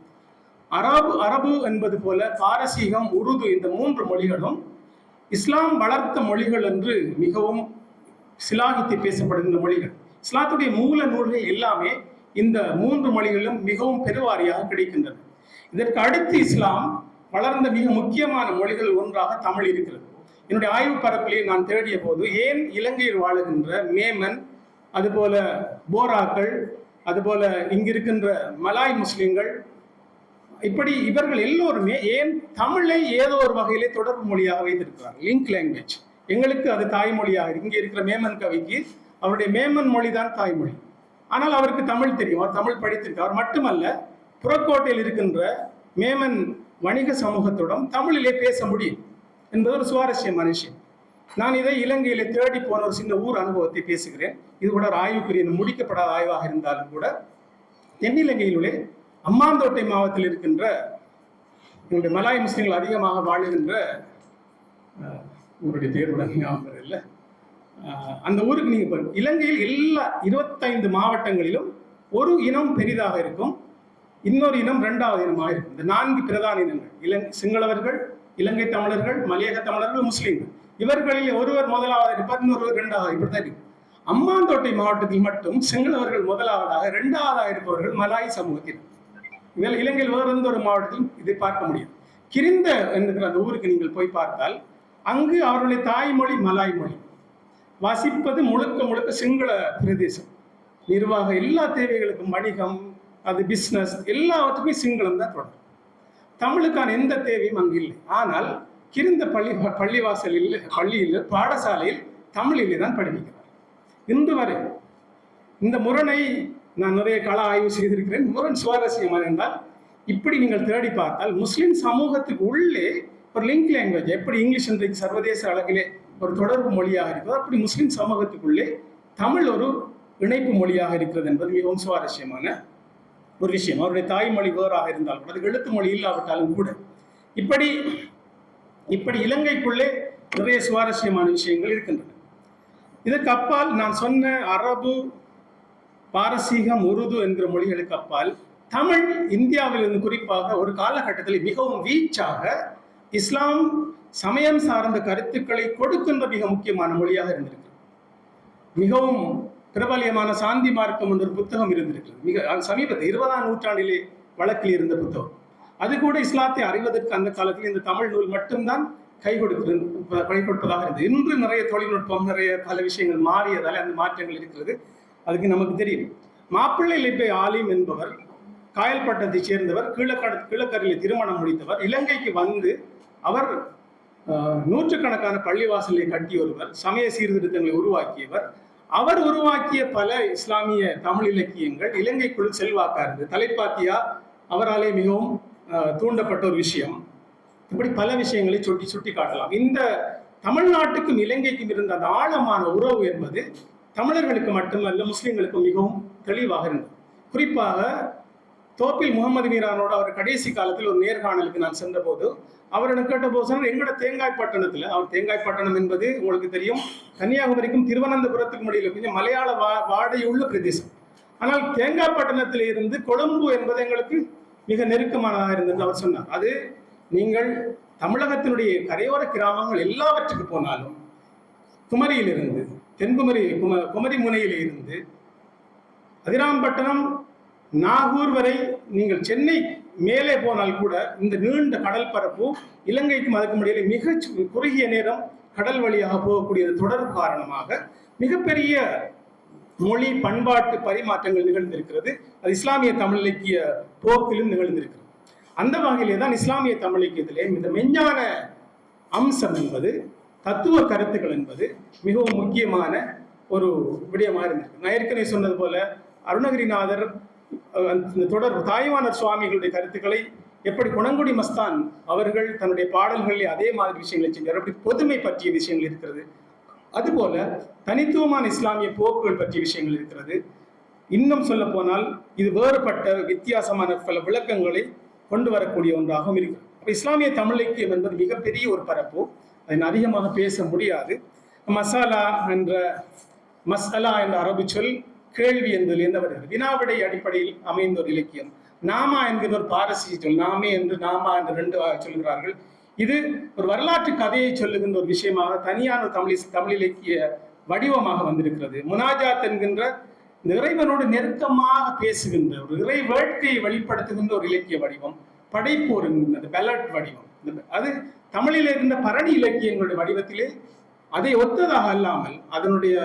அரபு என்பது போல பாரசீகம், உருது இந்த 3 மொழிகளும் இஸ்லாம் வளர்த்த மொழிகள் என்று மிகவும் சிலாகித்து பேசப்படுகின்ற மொழிகள். இஸ்லாத்துடைய மூல நூல்கள் எல்லாமே இந்த 3 மொழிகளிலும் மிகவும் பெருவாரியாக கிடைக்கின்றன. இதற்கு அடுத்து இஸ்லாம் வளர்ந்த மிக முக்கியமான மொழிகள் ஒன்றாக தமிழ் இருக்கிறது. என்னுடைய ஆய்வு பரப்பிலே நான் தேடிய போது ஏன் இலங்கையில் வாழுகின்ற மேமன், அதுபோல போராக்கள், அதுபோல இங்கிருக்கின்ற மலாய் முஸ்லிம்கள், இப்படி இவர்கள் எல்லோருமே ஏன் தமிழை ஏதோ ஒரு வகையிலே தொடர்பு மொழியாக வைத்திருக்கிறார்கள், லிங்க் லாங்குவேஜ். எங்களுக்கு அது தாய்மொழியாக, இங்கே இருக்கிற மேமன் கவிக்கு அவருடைய மேமன் மொழி தான் தாய்மொழி. ஆனால் அவருக்கு தமிழ் தெரியும், அவர் தமிழ் படித்திருக்கார். அவர் மட்டுமல்ல, புறக்கோட்டையில் இருக்கின்ற மேமன் வணிக சமூகத்துடன் தமிழிலே பேச முடியும் என்பது ஒரு சுவாரஸ்யமான விஷயம். நான் இதை இலங்கையிலே தேடி போன ஒரு சின்ன ஊர் அனுபவத்தை பேசுகிறேன். இது கூட ஒரு ஆய்வுக்குரிய முடிக்கப்படாத ஆய்வாக இருந்தாலும் கூட, தென்னிலங்கையிலே அம்மாந்தோட்டை மாவட்டத்தில் இருக்கின்ற என்னுடைய மலாய் முஸ்லிம்கள் அதிகமாக வாழுகின்ற ஊருடைய பேருடன் ஞாபகம் இல்லை, அந்த ஊருக்கு நீங்க போய் இலங்கையில் எல்லா 25 மாவட்டங்களிலும் ஒரு இனம் பெரிதாக இருக்கும், இன்னொரு இனம் 2வது இனமாக இருக்கும். இந்த 4 பிரதான இனங்கள், சிங்களவர்கள், இலங்கை தமிழர்கள், மலையக தமிழர்கள், முஸ்லீம்கள். இவர்களில் ஒருவர் முதலாவது இருப்பார், இன்னொருவர் 2வது, இப்படித்தான் இருக்கும். அம்மாந்தோட்டை மாவட்டத்தில் மட்டும் சிங்களவர்கள் முதலாவதாக, 2வதாக இருப்பவர்கள் மலாய் சமூகத்தினர். இதில் இலங்கையில் வேறு எந்த ஒரு மாவட்டத்திலும் இதை பார்க்க முடியும். கிரிந்த என்கிற அந்த ஊருக்கு நீங்கள் போய் பார்த்தால் அங்கு அவர்களுடைய தாய்மொழி மலாய் மொழி, வசிப்பது முழுக்க சிங்கள பிரதேசம். நிர்வாக எல்லா தேவைகளுக்கும், வணிகம், அது பிஸ்னஸ், எல்லாவற்றுக்கும் சிங்களம் தான் தொடரும். தமிழுக்கான எந்த தேவையும் அங்கு இல்லை. ஆனால் கிரிந்த பள்ளியில் பாடசாலையில் தமிழிலே தான் படிக்கிறார் இன்று வரை. இந்த முரணை நான் நிறைய கள ஆய்வு செய்திருக்கிறேன். முரண் சுவாரஸ்யமான என்றால், இப்படி நீங்கள் தேடி பார்த்தால் முஸ்லிம் சமூகத்துக்கு உள்ளே ஒரு லிங்க் லாங்குவேஜ், எப்படி இங்கிலீஷ் இன்றைக்கு சர்வதேச அளவிலே ஒரு தொடர்பு மொழியாக இருக்கிறது, அப்படி முஸ்லிம் சமூகத்துக்குள்ளே தமிழ் ஒரு இணைப்பு மொழியாக இருக்கிறது என்பது மிகவும் சுவாரஸ்யமான ஒரு விஷயம். அவருடைய தாய்மொழி வேறாக இருந்தாலும் கூட, அது எழுத்து மொழி இல்லாவிட்டாலும் கூட, இப்படி இலங்கைக்குள்ளே நிறைய சுவாரஸ்யமான விஷயங்கள் இருக்கின்றன. இதற்கு அப்பால் நான் சொன்ன அரபு, பாரசீகம், உருது என்கிற மொழிகளுக்கு அப்பால் தமிழ் இந்தியாவில் இருந்து குறிப்பாக ஒரு காலகட்டத்தில் மிகவும் வீச்சாக இஸ்லாம் சமயம் சார்ந்த கருத்துக்களை கொடுக்கின்ற மிக முக்கியமான மொழியாக இருந்திருக்கு. மிகவும் பிரபலியமான சாந்தி மார்க்கம் என்ற ஒரு புத்தகம் இருந்திருக்கிறது. மிக சமீபத்தில் 20ஆம் நூற்றாண்டிலே வழக்கில் இருந்த புத்தகம். அது கூட இஸ்லாத்தை அறிவதற்கு அந்த காலத்தில் இந்த தமிழ் நூல் மட்டும்தான் கை கொடுப்பதாக இருந்தது. இன்று நிறைய தொழில்நுட்பம், நிறைய பல விஷயங்கள் மாறியதால் அந்த மாற்றங்கள் இருக்கிறது, அதுக்கு நமக்கு தெரியும். மாப்பிள்ளை லிப்பை ஆலிம் என்பவர் காயல்பட்டத்தை சேர்ந்தவர், கீழக்கரையில் திருமணம் முடித்தவர். இலங்கைக்கு வந்து அவர் நூற்றுக்கணக்கான பள்ளிவாசலை கட்டியொருவர், சமய சீர்திருத்தங்களை உருவாக்கியவர். அவர் உருவாக்கிய பல இஸ்லாமிய தமிழ் இலக்கியங்கள் இலங்கைக்குள் செல்வாக்கா இருந்தது. தலைப்பாத்தியா அவராலே மிகவும் தூண்டப்பட்ட ஒரு விஷயம். இப்படி பல விஷயங்களை சுட்டி காட்டலாம். இந்த தமிழ்நாட்டுக்கும் இலங்கைக்கும் இருந்த அந்த ஆழமான உறவு என்பது தமிழர்களுக்கு மட்டுமல்ல, முஸ்லிம்களுக்கும் மிகவும் தெளிவாக இருந்தது. குறிப்பாக தோப்பில் முகமது மீரானோட அவர் கடைசி காலத்தில் ஒரு நேர்காணலுக்கு நான் சென்ற போது அவரிடம் கேட்ட போது சொன்னார், எங்களோட தேங்காய்பட்டணத்தில், அவர் தேங்காய்பட்டணம் என்பது உங்களுக்கு தெரியும், கன்னியாகுமரிக்கும் திருவனந்தபுரத்துக்கும் இடையில கொஞ்சம் மலையாள வாடையுள்ள பிரதேசம். ஆனால் தேங்காய்பட்டணத்தில் இருந்து கொழும்பு என்பது எங்களுக்கு மிக நெருக்கமானதாக இருந்தது அவர் சொன்னார். அது நீங்கள் தமிழகத்தினுடைய கரையோர கிராமங்கள் எல்லாவற்றுக்கு போனாலும், குமரியிலிருந்து குமரி முனையில இருந்து அதிராம்பட்டினம், நாகூர் வரை, நீங்கள் சென்னை மேலே போனால் கூட இந்த நீண்ட கடல் பரப்பு இலங்கைக்கும் அதுக்கும் இடையில மிக குறுகிய நேரம் கடல் வழியாக போகக்கூடிய தொடர்பு காரணமாக மிகப்பெரிய மொழி பண்பாட்டு பரிமாற்றங்கள் நிகழ்ந்திருக்கிறது. அது இஸ்லாமிய தமிழ் இலக்கிய போக்கிலும் நிகழ்ந்திருக்கிறது. அந்த வகையிலே தான் இஸ்லாமிய தமிழ் இலக்கியத்திலே இந்த மெஞ்ஞான அம்சம் என்பது, தத்துவ கருத்துக்கள் என்பது மிகவும் முக்கியமான ஒரு விடயமாக இருந்திருக்கு. நான் ஏற்கனவே சொன்னது போல அருணகிரிநாதர் இந்த தொடர் தாய்வானர் சுவாமிகளுடைய கருத்துக்களை எப்படி குணங்குடி மஸ்தான் அவர்கள் தன்னுடைய பாடல்களில் அதே மாதிரி விஷயங்களை செஞ்சார். அப்படி பொதுமை பற்றிய விஷயங்கள் இருக்கிறது. அதுபோல தனித்துவமான இஸ்லாமிய போக்குகள் பற்றிய விஷயங்கள் இருக்கிறது. இன்னும் சொல்ல போனால் இது வேறுபட்ட வித்தியாசமான பல விளக்கங்களை கொண்டு வரக்கூடிய ஒன்றாகவும் இருக்கிறது. அப்ப இஸ்லாமிய தமிழ் இலக்கியம் என்பது மிகப்பெரிய ஒரு பரப்பு. அதை அதிகமாக பேச முடியாது. மசாலா என்ற அரபு சொல் கேள்வி என்பதிலிருந்து வருகிறது. வினாவிடை அடிப்படையில் அமைந்த ஒரு இலக்கியம். நாமா என்கிற ஒரு பாரசீக சொல், நாமே என்று நாமா என்று ரெண்டு சொல்கிறார்கள். இது ஒரு வரலாற்று கதையை சொல்லுகின்ற ஒரு விஷயமாக தனியான தமிழ் இலக்கிய வடிவமாக வந்திருக்கிறது. முனாஜாத் என்கின்ற இறைவனோடு நெருக்கமாக பேசுகின்ற ஒரு இறை வேட்கையை வெளிப்படுத்துகின்ற ஒரு இலக்கிய வடிவம். படைப்போர் என்கின்ற பெலட் வடிவம். அது தமிழில் இருந்த பரணி இலக்கியங்களுடைய வடிவத்திலே அதை ஒத்ததாக அல்லாமல் அதனுடைய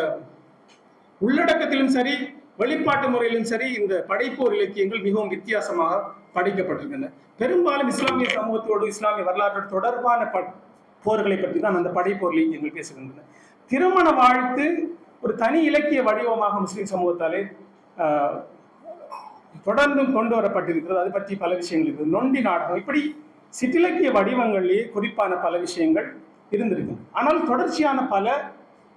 உள்ளடக்கத்திலும் சரி வெளிப்பாட்டு முறையிலும் சரி இந்த படைப்போர் இலக்கியங்கள் மிகவும் வித்தியாசமாக படைக்கப்பட்டிருக்கின்றன. பெரும்பாலும் இஸ்லாமிய சமூகத்தோடு இஸ்லாமிய வரலாற்றோடு தொடர்பான போர்களை பற்றி தான் அந்த படைப்போர் இலக்கியங்கள் பேசுகின்றன. திருமண வாழ்த்து ஒரு தனி இலக்கிய வடிவமாக முஸ்லிம் சமூகத்தாலே தொடர்ந்தும் கொண்டு வரப்பட்டிருக்கிறது. அது பற்றி பல விஷயங்கள் இருக்குது. நொண்டி நாடகம், இப்படி சிற்றிலக்கிய வடிவங்களிலே குறிப்பான பல விஷயங்கள் இருந்திருக்கு. ஆனால் தொடர்ச்சியான பல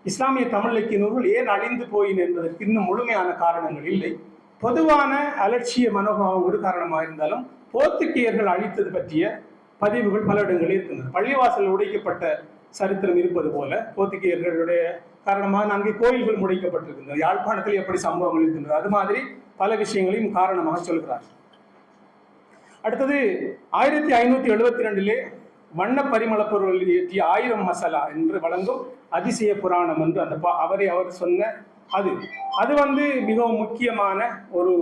இஸ்லாமிய தமிழ் இலக்கிய நூல்கள் ஏன் அழிந்து போயின என்பதற்கு இன்னும் முழுமையான காரணங்கள் இல்லை. பொதுவான அலட்சிய மனோபாவம் ஒரு காரணமாக இருந்தாலும் போர்த்துகீயர்கள் அழித்தது பற்றிய பதிவுகள் பல இடங்களில் இருக்கின்றன. பள்ளிவாசல் உடைக்கப்பட்ட சரித்திரம் இருப்பது போல போர்த்துகீயர்களுடைய காரணமாக 4 கோயில்கள் முடைக்கப்பட்டிருக்கின்றன. யாழ்ப்பாணத்தில் எப்படி சம்பவங்கள் இருக்கின்றன, அது மாதிரி பல விஷயங்களையும் காரணமாக சொல்கிறார். அடுத்தது 1572 வண்ண பரிமள பொருள் இயற்றிய 1000 மசாலா என்று வழங்கும் அதிசய புராணம் என்று அவர் சொன்ன அது மிகவும் முக்கியமான ஒரு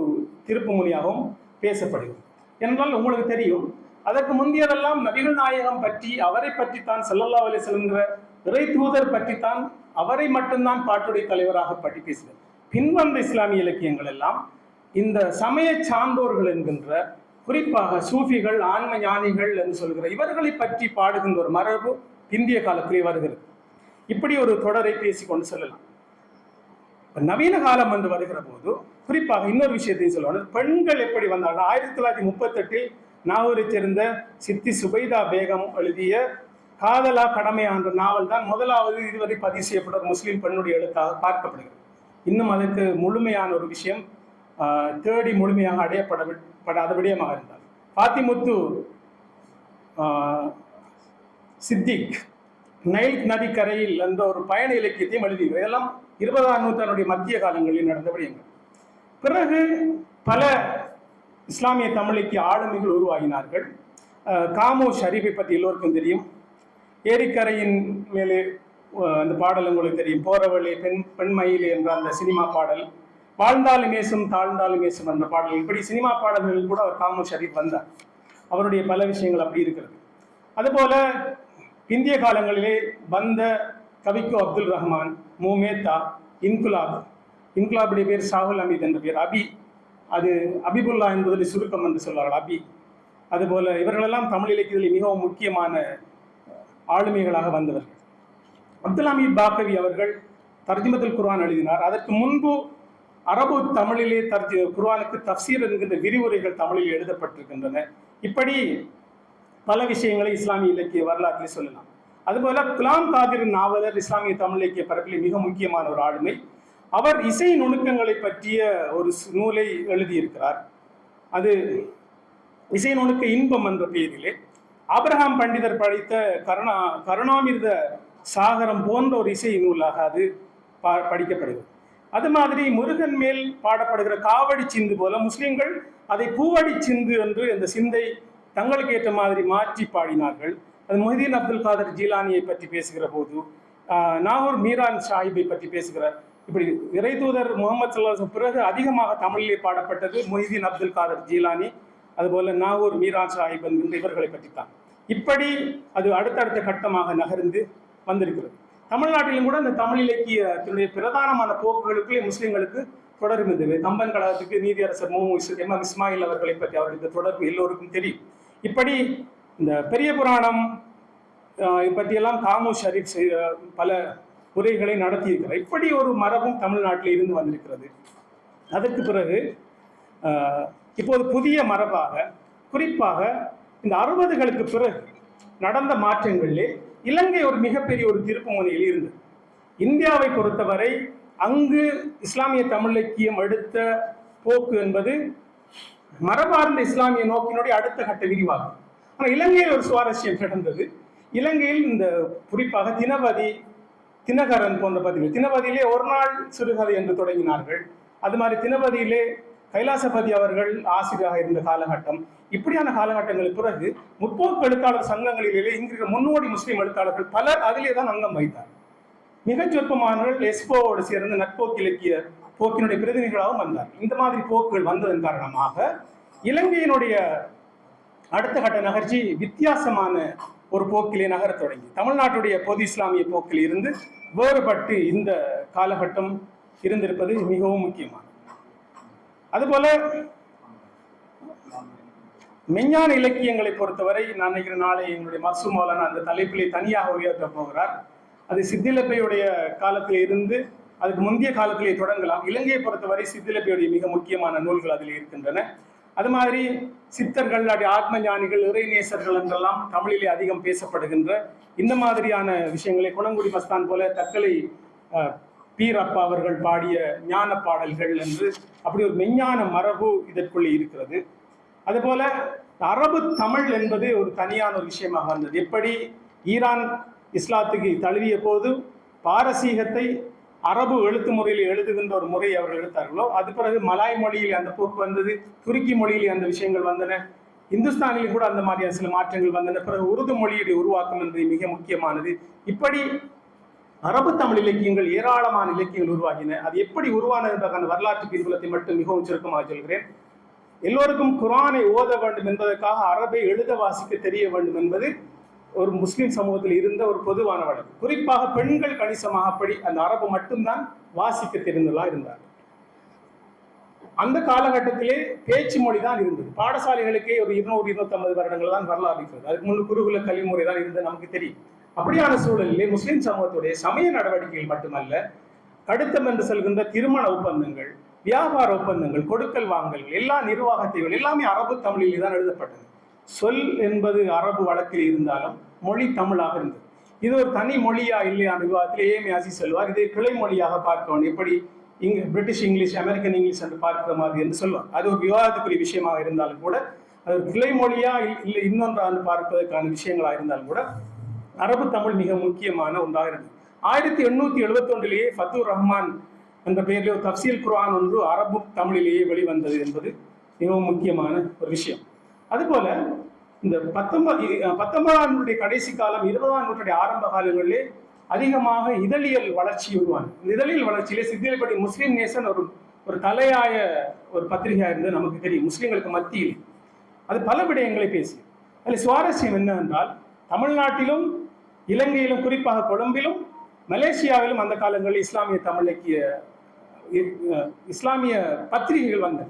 திருப்பு முனியாகவும் பேசப்படுகிறது. என்றால் உங்களுக்கு தெரியும், அதற்கு முந்தையதெல்லாம் நபிகள் நாயகம் பற்றி அவரை பற்றித்தான் ஸல்லல்லாஹு அலைஹி வஸல்லம் இறை தூதர் பற்றித்தான் அவரை மட்டும்தான் பாட்டுடைய தலைவராக பற்றி பேசினார். பின்வந்த இஸ்லாமிய இலக்கியங்கள் எல்லாம் இந்த சமய சான்றோர்கள் என்கின்ற, குறிப்பாக சூஃபிகள், ஆன்ம ஞானிகள் என்று சொல்கிற இவர்களை பற்றி பாடுகின்ற ஒரு மரபு இந்திய காலத்திலே வருகிறது. இப்படி ஒரு தொடரை பேசிக்கொண்டு செல்லலாம். நவீன காலம் என்று வருகிற போது குறிப்பாக இன்னொரு விஷயத்தையும் சொல்லுவாங்க. பெண்கள் எப்படி வந்தாங்க? 1938 நாகூரை சேர்ந்த சித்தி சுபைதா பேகம் எழுதிய காதலா கடமையா என்ற நாவல் தான் முதலாவது இதுவரை பதிவு செய்யப்பட்ட ஒரு முஸ்லீம் பெண்ணுடைய எழுத்தாக பார்க்கப்படுகிறது. இன்னும் அதற்கு முழுமையான ஒரு விஷயம் தேடி முழுமையாக அடையப்படாத விடயமாக இருந்தார். பாத்திமுத்து சித்திக் நைல் நதிக்கரையில் அந்த ஒரு பயண இலக்கியத்தையும் எழுதியிருக்கிறார். இதெல்லாம் 20ஆம் நூற்றாண்டுடைய மத்திய காலங்களில் நடந்த விடயங்கள். பிறகு பல இஸ்லாமிய தமிழ் இலக்கிய ஆளுமைகள் உருவாகினார்கள். காமோ ஷரீஃபை பற்றி எல்லோருக்கும் தெரியும். ஏரிக்கரையின் மேலே அந்த பாடல் உங்களுக்கு தெரியும். போறவழி பெண்மயில் என்ற அந்த சினிமா பாடல், வாழ்ந்தாலும் மேசும் தாழ்ந்தாலும் மேசும் என்ற பாடல், இப்படி சினிமா பாடல்களில் கூட அவர் காமோ ஷரீஃப் வந்தார். அவருடைய பல விஷயங்கள் அப்படி இருக்கிறது. அதுபோல இந்திய காலங்களிலே வந்த கவிக்கோ அப்துல் ரஹ்மான், மூமேத்தா, இன்குலாபுடைய பேர் ஷாகுல் அமீத் என்ற பேர், அபி, அது அபிபுல்லா என்பதில் சுருக்கம் என்று சொல்வார்கள், அபி. அதுபோல இவர்களெல்லாம் தமிழ் இலக்கியத்தில் மிகவும் முக்கியமான ஆளுமைகளாக வந்தவர்கள். அப்துல் அமீத் பாக்கவி அவர்கள் தர்ஜுமத்துல் குர்ஆன் எழுதினார். அதற்கு முன்பு அரபு தமிழிலே குர்ஆனுக்கு தஃப்சீர் என்கின்ற விரிவுரைகள் தமிழில் எழுதப்பட்டிருக்கின்றன. இப்படி பல விஷயங்களை இஸ்லாமிய இலக்கிய வரலாற்றில் சொல்லலாம். அதுபோல குலாம் காதிர் நாவலர் இஸ்லாமிய தமிழ் இலக்கிய பரப்பில் மிக முக்கியமான ஒரு ஆளுமை. அவர் இசை நுணுக்கங்களை பற்றிய ஒரு நூலை எழுதியிருக்கிறார். அது இசை நுணுக்க இன்பம் என்ற பெயரிலே ஆபிரகாம் பண்டிதர் படைத்த கருணாமிர்த சாகரம் போன்ற ஒரு இசை நூலாக அது படிக்கப்படுகிறது. அது மாதிரி முருகன் மேல் பாடப்படுகிற காவடி சிந்து போல முஸ்லிம்கள் அதை பூவடி சிந்து என்று அந்த சிந்தை தங்களுக்கு ஏற்ற மாதிரி மாற்றி பாடினார்கள். அது மொஹிதீன் அப்துல் காதர் ஜீலானியை பற்றி பேசுகிற போது, நாகூர் மீரான் சாஹிப்பை பற்றி பேசுகிறார். இப்படி இறை தூதர் முகமது ஸல்லல்லாஹு அலைஹி வஸல்லம் பிறகு அதிகமாக தமிழிலே பாடப்பட்டது மொஹிதீன் அப்துல் காதர் ஜீலானி, அதுபோல நாகூர் மீரான் சாஹிப் என்கின்ற இவர்களை பற்றித்தான். இப்படி அது அடுத்தடுத்த கட்டமாக நகர்ந்து வந்திருக்கிறது. தமிழ்நாட்டிலும் கூட அந்த தமிழ் இலக்கியத்தினுடைய பிரதானமான போக்குகளுக்குள்ளே முஸ்லிம்களுக்கு தொடர்பு இருந்தது. கம்பன் கழகத்துக்கு நீதியரசர் எம் இஸ்மாயில் அவர்களை பற்றி அவர்களுக்கு தொடர்பு எல்லோருக்கும் தெரியும். இப்படி இந்த பெரிய புராணம் பற்றியெல்லாம் காமு ஷரீப் பல உரைகளை நடத்தியிருக்கிறார். இப்படி ஒரு மரபும் தமிழ்நாட்டில் இருந்து வந்திருக்கிறது. அதற்கு பிறகு இப்போது புதிய மரபாக குறிப்பாக இந்த 60களுக்கு பிறகு நடந்த மாற்றங்களிலே இலங்கை ஒரு மிகப்பெரிய ஒரு திருப்பு முனையில் இருந்தது. இந்தியாவை பொறுத்தவரை அங்கு இஸ்லாமிய தமிழ் இலக்கியம் எடுத்த போக்கு என்பது மரபார்ந்த இஸ்லாமிய நோக்கினுடைய அடுத்த கட்ட விரிவாகும். ஆனால் இலங்கையில் ஒரு சுவாரஸ்யம் நடந்தது. இலங்கையில் இந்த குறிப்பாக தினகரன் போன்ற பதிவுகள், தினபதியிலே ஒரு நாள் சிறுகதை என்று தொடங்கினார்கள். அது மாதிரி தினபதியிலே கைலாசபதி அவர்கள் ஆசிரியராக இருந்த காலகட்டம். இப்படியான காலகட்டங்களுக்கு பிறகு முற்போக்கு எழுத்தாளர் சங்கங்களிலே இங்கு முன்னோடி முஸ்லீம் எழுத்தாளர்கள் பலர் அதிலே தான் அங்கம் வைத்தார். மிகச் சொற்பமானவர்கள் எஸ்போவோடு சேர்ந்த நட்போக்கு இலக்கிய போக்கினுடைய பிரதிநிதிகளாகவும் வந்தார். இந்த மாதிரி போக்குகள் வந்ததன் காரணமாக இலங்கையினுடைய அடுத்த கட்ட நகர்ச்சி வித்தியாசமான ஒரு போக்கிலே நகரத் தொடங்கி தமிழ்நாட்டுடைய பொது இஸ்லாமிய போக்கில் இருந்து வேறுபட்டு இந்த காலகட்டம் இருந்திருப்பது மிகவும் முக்கியமானது. அதுபோல மெஞ்ஞான இலக்கியங்களை பொறுத்தவரை நான் நினைக்கிற நாளை எங்களுடைய மர்சூம் மௌலானா அந்த தலைப்பிலே தனியாக உயர்த்த போகிறார். அது சித்திலப்பையுடைய காலத்தில் இருந்து அதுக்கு முந்தைய காலத்திலே தொடங்கலாம். இலங்கையை பொறுத்தவரை சித்திலப்பையுடைய மிக முக்கியமான நூல்கள் அதில் இருக்கின்றன. அது மாதிரி சித்தர்கள், ஆத்ம ஞானிகள், இறைநேசர்கள் என்றெல்லாம் தமிழிலே அதிகம் பேசப்படுகின்ற இந்த மாதிரியான விஷயங்களை குளங்குடி மஸ்தான் போல தக்கலை பீரப்பா அவர்கள் பாடிய ஞான பாடல்கள் என்று அப்படி ஒரு மெஞ்ஞான மரபு இதற்குள்ளே இருக்கிறது. அதுபோல அரபு தமிழ் என்பது ஒரு தனியான ஒரு விஷயமாக வந்தது. எப்படி ஈரான் இஸ்லாத்துக்கு தழுவிய போது பாரசீகத்தை அரபு எழுத்து முறையில் எழுதுகின்ற ஒரு முறை அவர்கள் எடுத்தார்களோ, அது பிறகு மலாய் மொழியில் அந்த போக்கு வந்தது, துருக்கி மொழியில் அந்த விஷயங்கள் வந்தன, இந்துஸ்தானிலும் கூட அந்த மாதிரியான சில மாற்றங்கள் வந்தன. பிறகு உருது மொழியுடைய உருவாக்கம் என்பது மிக முக்கியமானது. இப்படி அரபு தமிழ் இலக்கியங்கள் ஏராளமான இலக்கியங்கள் உருவாகின. அது எப்படி உருவானது என்பதற்கான வரலாற்று பின்புலத்தை மட்டும் மிகவும் சுருக்கமாக சொல்கிறேன். எல்லோருக்கும் குர்ஆனை ஓத வேண்டும் என்பதற்காக அரபை எழுத வாசிக்க தெரிய வேண்டும் என்பது ஒரு முஸ்லிம் சமூகத்தில் இருந்த ஒரு பொதுவான வழக்கு. குறிப்பாக பெண்கள் கணிசமாக அப்படி அந்த அரபு மட்டும்தான் வாசிக்க தெரிந்ததா இருந்தார். அந்த காலகட்டத்திலே பேச்சு மொழி தான் இருந்தது. பாடசாலைகளுக்கே ஒரு 200-250 வருடங்கள் தான் வரலாறு இருக்கிறது. அதுக்கு முன்பு குருகுல கல்வி முறை தான் இருந்தது, நமக்கு தெரியும். அப்படியான சூழலிலே முஸ்லிம் சமூகத்துடைய சமய நடவடிக்கைகள் மட்டுமல்ல, கடுத்தம் என்று சொல்கின்ற திருமண ஒப்பந்தங்கள், வியாபார ஒப்பந்தங்கள், கொடுக்கல் வாங்கல்கள், எல்லா நிர்வாகத்தைகள் எல்லாமே அரபு தமிழில் தான் எழுதப்பட்டது. சொல் என்பது அரபு வழக்கில் இருந்தாலும் மொழி தமிழாக இருந்தது. இது ஒரு தனி மொழியா இல்லையா அந்த விவாதத்தில் ஏஎம் யாசிர் சொல்வார். இதை கிளை மொழியாக பார்க்க வேண்டும், எப்படி பிரிட்டிஷ் இங்கிலீஷ், அமெரிக்கன் இங்கிலீஷ் என்று பார்க்கிற மாதிரி என்று சொல்வார். அது ஒரு விவாதத்துக்குரிய விஷயமாக இருந்தாலும் கூட, அது ஒரு கிளை மொழியா இல்லை இன்னொன்றாண்டு பார்ப்பதற்கான விஷயங்களாக இருந்தாலும் கூட அரபு தமிழ் மிக முக்கியமான ஒன்றாக இருந்தது. 1871 ஃபத்தூர் ரஹ்மான் என்ற பெயரில் ஒரு தப்சீல் குர்ஆன் ஒன்று அரபு தமிழிலேயே வெளிவந்தது என்பது மிகவும் முக்கியமான ஒரு விஷயம். அதுபோல இந்த 19ஆம் நூற்றாண்டுடைய கடைசி காலம், 20ஆம் நூற்றாண்டுடைய ஆரம்ப காலங்களிலே அதிகமாக இதழியல் வளர்ச்சி உருவானது. இந்த இதழியல் வளர்ச்சியிலே சித்திலப்படி முஸ்லீம் நேசன் ஒரு தலையாய ஒரு பத்திரிகையாக இருந்து நமக்கு தெரியும். முஸ்லீம்களுக்கு மத்தியில் அது பல விடயங்களை பேசி. அதில் சுவாரஸ்யம் என்னவென்றால், தமிழ்நாட்டிலும் இலங்கையிலும் குறிப்பாக கொழும்பிலும் மலேசியாவிலும் அந்த காலங்களில் இஸ்லாமிய பத்திரிகைகள் வந்தன.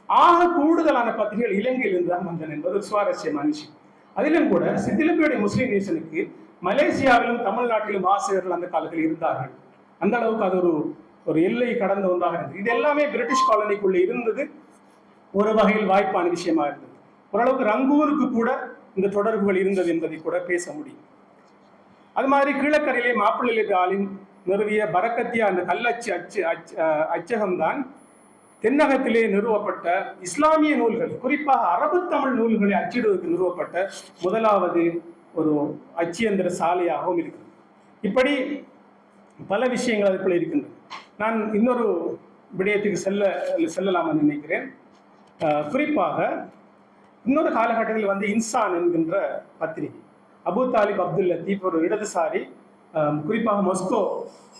ஆக கூடுதலான பத்திரிகைகள் இலங்கையிலிருந்து தான் வந்தன என்பது ஒரு சுவாரஸ்யமான விஷயம். அதிலும் கூட சித்திலப்பையுடைய முஸ்லீம் நேசனுக்கு மலேசியாவிலும் தமிழ்நாட்டிலும் ஆசிரியர்கள் அந்த காலத்தில் இருந்தார்கள். அந்த அளவுக்கு அது ஒரு எல்லை கடந்த ஒன்றாக இருந்தது. இது எல்லாமே பிரிட்டிஷ் காலனிக்குள்ளே இருந்தது. ஒரு வகையில் வாய்ப்பான விஷயமா இருந்தது. ஓரளவுக்கு ரங்கூருக்கு கூட இந்த தொடர்புகள் இருந்தது என்பதை கூட பேச முடியும். அது மாதிரி கீழக்கரையிலே மாப்பிள்ளை ஆலிம் நிறுவிய பரக்கத்தியா அந்த கல்லச்சு அச்சகம்தான் தென்னகத்திலே நிறுவப்பட்ட இஸ்லாமிய நூல்கள், குறிப்பாக அரபு தமிழ் நூல்களை அச்சிடுவதற்கு நிறுவப்பட்ட முதலாவது ஒரு அச்சியந்திர சாலையாகவும் இருக்கிறது. இப்படி பல விஷயங்கள் அதுக்குள்ள இருக்கின்றன. நான் இன்னொரு விடயத்துக்கு செல்லலாம் என்று நினைக்கிறேன். குறிப்பாக இன்னொரு காலகட்டத்தில் வந்து இன்சான் என்கின்ற பத்திரிகை, அபு தாலிப் அப்துல் லத்தீப் ஒரு இடதுசாரி, குறிப்பாக மாஸ்கோ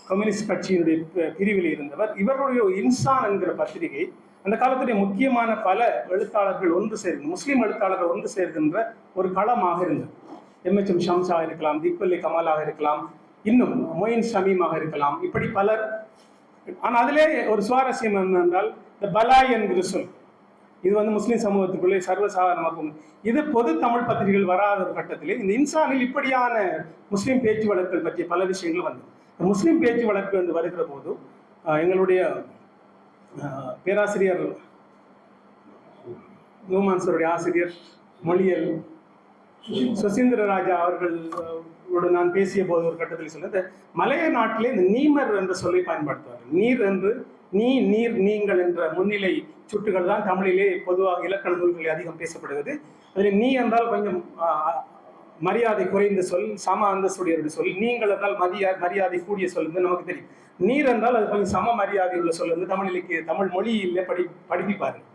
கம்யூனிஸ்ட் கட்சியினுடைய பிரிவில் இருந்தவர். இவருடைய இன்சான் என்கிற பத்திரிகை அந்த காலத்துடைய முக்கியமான பல எழுத்தாளர்கள் ஒன்று சேர்ந்து, முஸ்லீம் எழுத்தாளர்கள் ஒன்று சேர்கின்ற ஒரு களமாக இருந்தது. எம்எச்எம் ஷம்ஸாக இருக்கலாம், திக்வல்லி கமாலாக இருக்கலாம், இன்னும் மொயின் ஷமீமாக இருக்கலாம், இப்படி பலர். ஆனால் அதிலே ஒரு சுவாரஸ்யம் என்னென்றால் இந்த பலாய் என்கிற சொல் இது முஸ்லீம் சமூகத்துக்குள்ளே சர்வசாதாரணமாக இது பொது தமிழ் பத்திரிகைகள் வராத ஒரு கட்டத்திலே இந்த இன்சானில் இப்படியான முஸ்லீம் பேச்சு வழக்குகள் பற்றிய பல விஷயங்கள் வந்தது. முஸ்லீம் பேச்சு வழக்கு என்று வருகிற போது எங்களுடைய பேராசிரியர் நூமான்சருடைய ஆசிரியர் மொழியல் சுசீந்திர ராஜா அவர்களோடு நான் பேசிய போது ஒரு கட்டத்தில் சொன்ன இந்த மலைய நாட்டிலே இந்த நீமர் என்ற சொல்லை பயன்படுத்துவார்கள். நீர் என்று நீர் நீங்கள் என்ற முன்னிலை சுட்டுகள் தான் தமிழிலே பொதுவாக இலக்கண நூல்களில் அதிகம் பேசப்படுகிறது. அதில் நீ என்றால் கொஞ்சம் மரியாதை குறைந்த சொல், சம அந்தஸ்துடைய சொல். நீங்கள் என்றால் மரியாதை கூடிய சொல் என்று நமக்கு தெரியும். நீர் என்றால் அது கொஞ்சம் சம மரியாதை உள்ள சொல் என்று தமிழ் மொழியில் படிப்பார்கள்.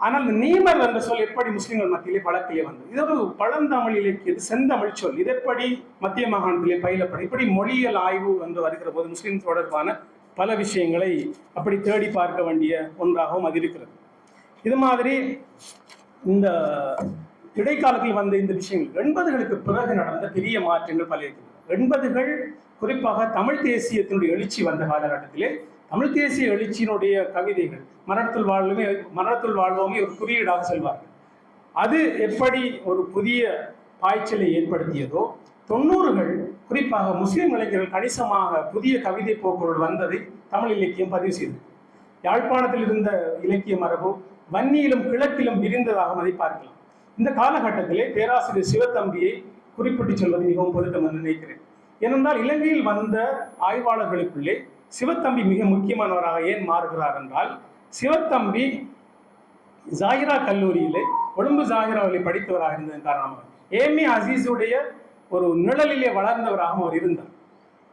ஆனால் இந்த நீமர் என்ற சொல் எப்படி முஸ்லிம்கள் மத்தியிலே வழக்கிலே வந்தது? இது ஒரு பழந்தமிழ் இலக்கியது, செந்தமிழ் சொல். இதெப்படி மத்திய மாகாணத்திலே பயிலப்படும். இப்படி மொழியியல் ஆய்வு என்று வருகிற போது முஸ்லிம் தொடர்பான பல விஷயங்களை அப்படி தேடி பார்க்க வேண்டிய ஒன்றாகவும் அது இருக்கிறது. இது மாதிரி இந்த இடைக்காலத்தில் வந்த இந்த விஷயங்கள் 80களுக்கு பிறகு நடந்த பெரிய மாற்றங்கள் பல இருக்கிறது. 80கள் குறிப்பாக தமிழ் தேசியத்தினுடைய எழுச்சி வந்த காலகட்டத்திலே தமிழ் தேசிய எழுச்சியினுடைய கவிதைகள் மரணத்துள் வாழ்வோமே ஒரு குறியீடாக செல்வார்கள். அது எப்படி ஒரு புதிய பாய்ச்சலை ஏற்படுத்தியதோ 90கள் குறிப்பாக முஸ்லிம் இளைஞர்கள் கணிசமாக புதிய கவிதை போக்குகள் வந்ததை தமிழ் இலக்கியம் பதிவு செய்தது. யாழ்ப்பாணத்தில் இருந்த இலக்கிய மரபு வன்னியிலும் கிழக்கிலும் விரிந்ததாக அதை பார்க்கலாம். இந்த காலகட்டத்திலே பேராசிரியர் சிவத்தம்பியை குறிப்பிட்டு சொல்வது மிகவும் பொருத்தம் என்று நினைக்கிறேன். ஏனென்றால் இலங்கையில் வந்த ஆய்வாளர்களுக்குள்ளே சிவத்தம்பி மிக முக்கியமானவராக ஏன் மாறுகிறார் என்றால், சிவத்தம்பி ஜாகிரா கல்லூரியிலே கொழும்பு ஜாகிராவில் படித்தவராக இருந்ததன் காரணமாக ஏமி அசீஸுடைய ஒரு நிழலிலே வளர்ந்தவராக அவர் இருந்தார்.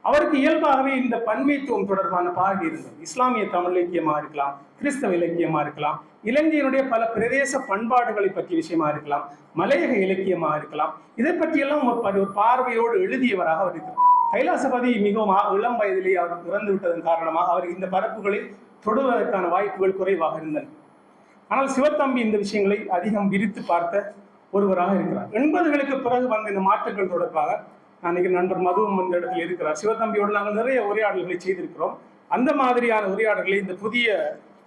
அவருக்கு இயல்பாகவே இந்த பன்மைத்துவம் தொடர்பான பார்வை இருந்தது. இஸ்லாமிய தமிழ் இலக்கியமாக இருக்கலாம், கிறிஸ்தவ இலக்கியமாக இருக்கலாம், இலங்கையினுடைய பல பிரதேச பண்பாடுகளை பற்றிய விஷயமா இருக்கலாம், மலையக இலக்கியமாக இருக்கலாம். இதை பற்றியெல்லாம் ஒரு பார்வையோடு எழுதியவராக அவர் இருக்கிறார். கைலாசபதி மிகவும் இளம் வயதிலே அவர் இறந்து விட்டதன் காரணமாக அவர் இந்த பரப்புகளை தொடுவதற்கான வாய்ப்புகள் குறைவாக இருந்தன. ஆனால் சிவத்தம்பி இந்த விஷயங்களை அதிகம் விரித்து பார்த்த ஒருவராக இருக்கிறார். 80களுக்கு பிறகு வந்த இந்த மாற்றங்கள் தொடர்பாக நான் நண்பர் மதுவும் இந்த இடத்தில் இருக்கிறார். சிவத்தம்பியோடு நாங்கள் நிறைய உரையாடல்களை செய்திருக்கிறோம். அந்த மாதிரியான உரையாடல்களை இந்த புதிய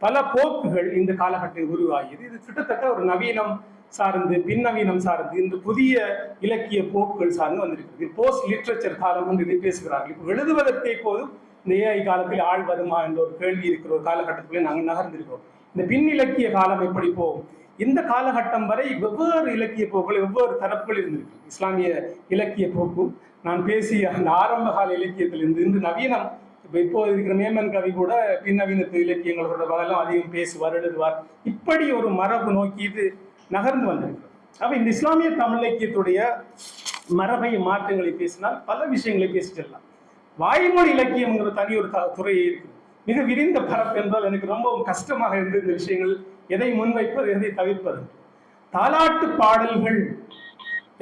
பல போக்குகள் இந்த காலகட்டத்தில் உருவாகியது. இது கிட்டத்தட்ட ஒரு நவீனம் சார்ந்து பின்னவீனம் சார்ந்து இந்த புதிய இலக்கிய போக்குகள் சார்ந்து வந்திருக்கிறது. போஸ்ட் லிட்ரேச்சர் காலம் என்று இதை பேசுகிறார்கள். இப்போ எழுதுவதற்கே போதும் இந்த ஏஐ காலத்தில் ஆள் வருமா என்ற ஒரு கேள்வி இருக்கிற ஒரு காலகட்டத்திலே நாங்கள் நகர்ந்திருக்கிறோம். இந்த பின் இலக்கிய காலம் எப்படி போகும்? இந்த காலகட்டம் வரை வெவ்வேறு இலக்கிய போக்குகள் வெவ்வேறு தரப்புகள் இருந்திருக்கு. இஸ்லாமிய இலக்கிய போக்கு நான் பேசிய அந்த ஆரம்ப கால இலக்கியத்திலிருந்து இன்று நவீனம். இப்போது இருக்கிற மேமன் கவி கூட பின்னவீனத்து இலக்கியங்கள் தொடர்பாக அதிகம் பேசுவார், எழுதுவார். இப்படி ஒரு மரபு நோக்கி இது நகர்ந்து வந்திருக்கிறது. அப்ப இந்த இஸ்லாமிய தமிழ் இலக்கியத்துடைய மரபை மாற்றங்களை பேசினால் பல விஷயங்களை பேசி செல்லலாம். வாய்மொழி இலக்கியம்ங்கிற தனி ஒரு துறையே இருக்குது. மிக விரிந்த பரப்பு என்றால் எனக்கு ரொம்பவும் கஷ்டமாக இருந்த இந்த விஷயங்கள் எதை முன்வைப்பது எதை தவிர்ப்பது. தாலாட்டு பாடல்கள்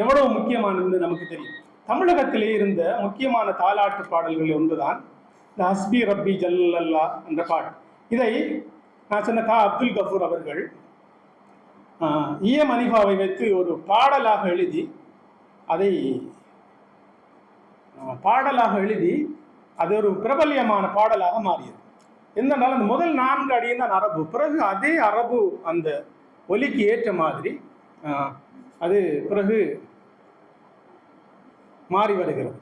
எவ்வளவு முக்கியமானது நமக்கு தெரியும். தமிழகத்திலே இருந்த முக்கியமான தாலாட்டு பாடல்கள் ஒன்றுதான் இந்த ஹஸ்பி ரப்பி ஜல்லல்லா என்ற பாடல். இதை நான் சொன்ன அப்துல் கஃபூர் அவர்கள் இஎம் அனிஃபாவை வைத்து ஒரு பாடலாக எழுதி அது ஒரு பிரபல்யமான பாடலாக மாறியது. என்னன்னாலும் அந்த முதல் 4 அடியும் தான் அரபு. பிறகு அதே அரபு அந்த ஒலிக்கு ஏற்ற மாதிரி அது பிறகு மாறி வருகிறது.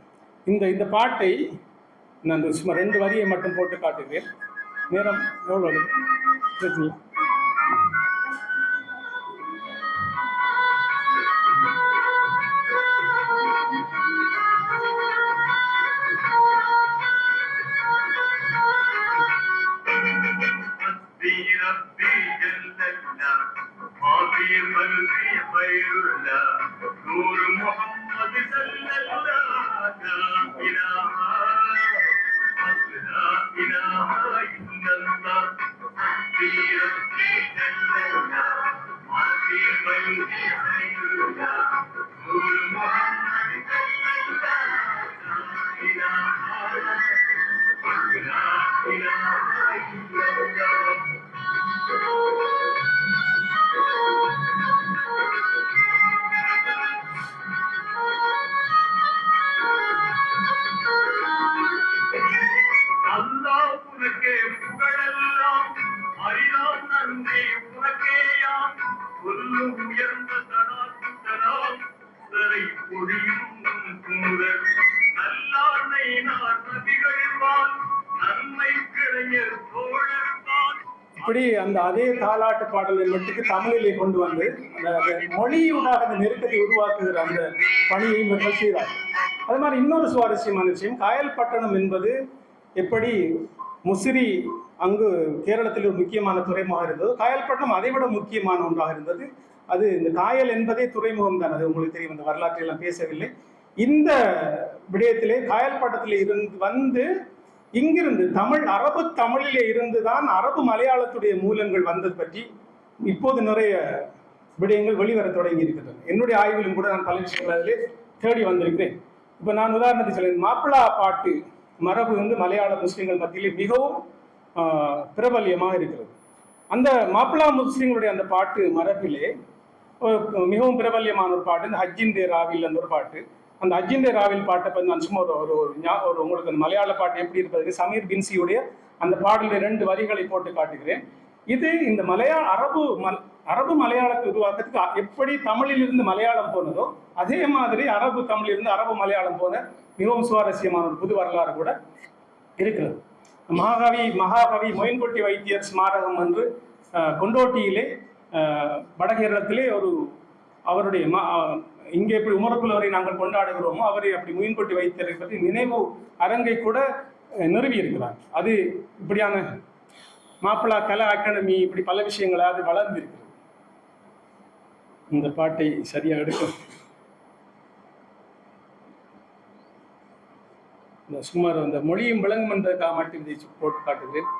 இந்த பாட்டை நான் சும்மா 2 வரியை மட்டும் போட்டு காட்டுகிறேன். நேரம் எவ்வளவு? உயர்ந்த தனாத்துதலாம் தரை பொழியும் தூதர் நல்லார்னை நார் நபிகழ்வான் நன்மை கலைஞர் தோழர்தான். இப்படி அந்த அதே தாலாட்டு பாடலை மட்டுக்கு தமிழிலே கொண்டு வந்து அந்த மொழியூடாக அந்த நெருக்கத்தை உருவாக்குகிற அந்த பணியை இவர்கள் செய்தார். அது மாதிரி இன்னொரு சுவாரஸ்யமான விஷயம், காயல்பட்டணம் என்பது எப்படி முசிறி அங்கு கேரளத்தில் ஒரு முக்கியமான துறைமுகம் இருந்தது, காயல்பட்டணம் அதை விட முக்கியமான ஒன்றாக இருந்தது. அது இந்த காயல் என்பதே துறைமுகம் தான், அது உங்களுக்கு தெரியும், இந்த வரலாற்றையெல்லாம் பேசவில்லை. இந்த விடயத்திலே காயல்பட்டணத்தில் இருந்து வந்து இங்கிருந்து தமிழ் அரபு தமிழிலே இருந்துதான் அரபு மலையாளத்துடைய மூலங்கள் வந்தது பற்றி இப்போது நிறைய விடயங்கள் வெளிவர தொடங்கி இருக்கின்றன. என்னுடைய ஆய்விலும் கூட நான் பல விஷயங்கள் அதிலே தேடி வந்திருக்கிறேன். இப்போ நான் உதாரணத்துக்கு சொல்றேன், மாப்பிளா பாட்டு மரபு வந்து மலையாள முஸ்லிம்கள் மத்தியிலே மிகவும் பிரபல்யமாக இருக்கிறது. அந்த மாப்பிளா முஸ்லிம்களுடைய அந்த பாட்டு மரபிலே மிகவும் பிரபல்யமான ஒரு பாட்டு இந்த ஹஜ்ஜின் ராவில் அந்த ஒரு பாட்டு. அந்த அஜிந்த ராவில் பாட்டை பற்றி நான் சும்மா ஒரு உங்களுக்கு அந்த மலையாள பாட்டு எப்படி இருப்பது, சமீர் பின்சியுடைய அந்த பாடலில் 2 வரிகளை போட்டு காட்டுகிறேன். இது இந்த அரபு மலையாளத்தை உருவாக்கத்துக்கு எப்படி தமிழிலிருந்து மலையாளம் போனதோ அதே மாதிரி அரபு தமிழிலிருந்து அரபு மலையாளம் போன மிகவும் சுவாரஸ்யமான ஒரு புது வரலாறு கூட இருக்கிறது. மகாகவி மொயின்குட்டி வைத்தியர் ஸ்மாரகம் என்று கொண்டோட்டியிலே வடகேரளத்திலே அவருடைய இங்கே எப்படி உமரப்புலவரை நாங்கள் கொண்டாடுகிறோமோ அவரை அப்படி மொயின்குட்டி வைத்தியரை பற்றி நினைவு அரங்கை கூட நிறுவி இருக்கிறார். அது இப்படியான மாப்பிளா கலை அகாடமி இப்படி பல விஷயங்களை அது வளர்ந்திருக்கிறது. இந்த பாட்டை சரியாக எடுக்கும் சுமார் அந்த மொழியும் விளங்கும் என்றதுக்காக மட்டும் இதை போட்டு காட்டுகிறேன்.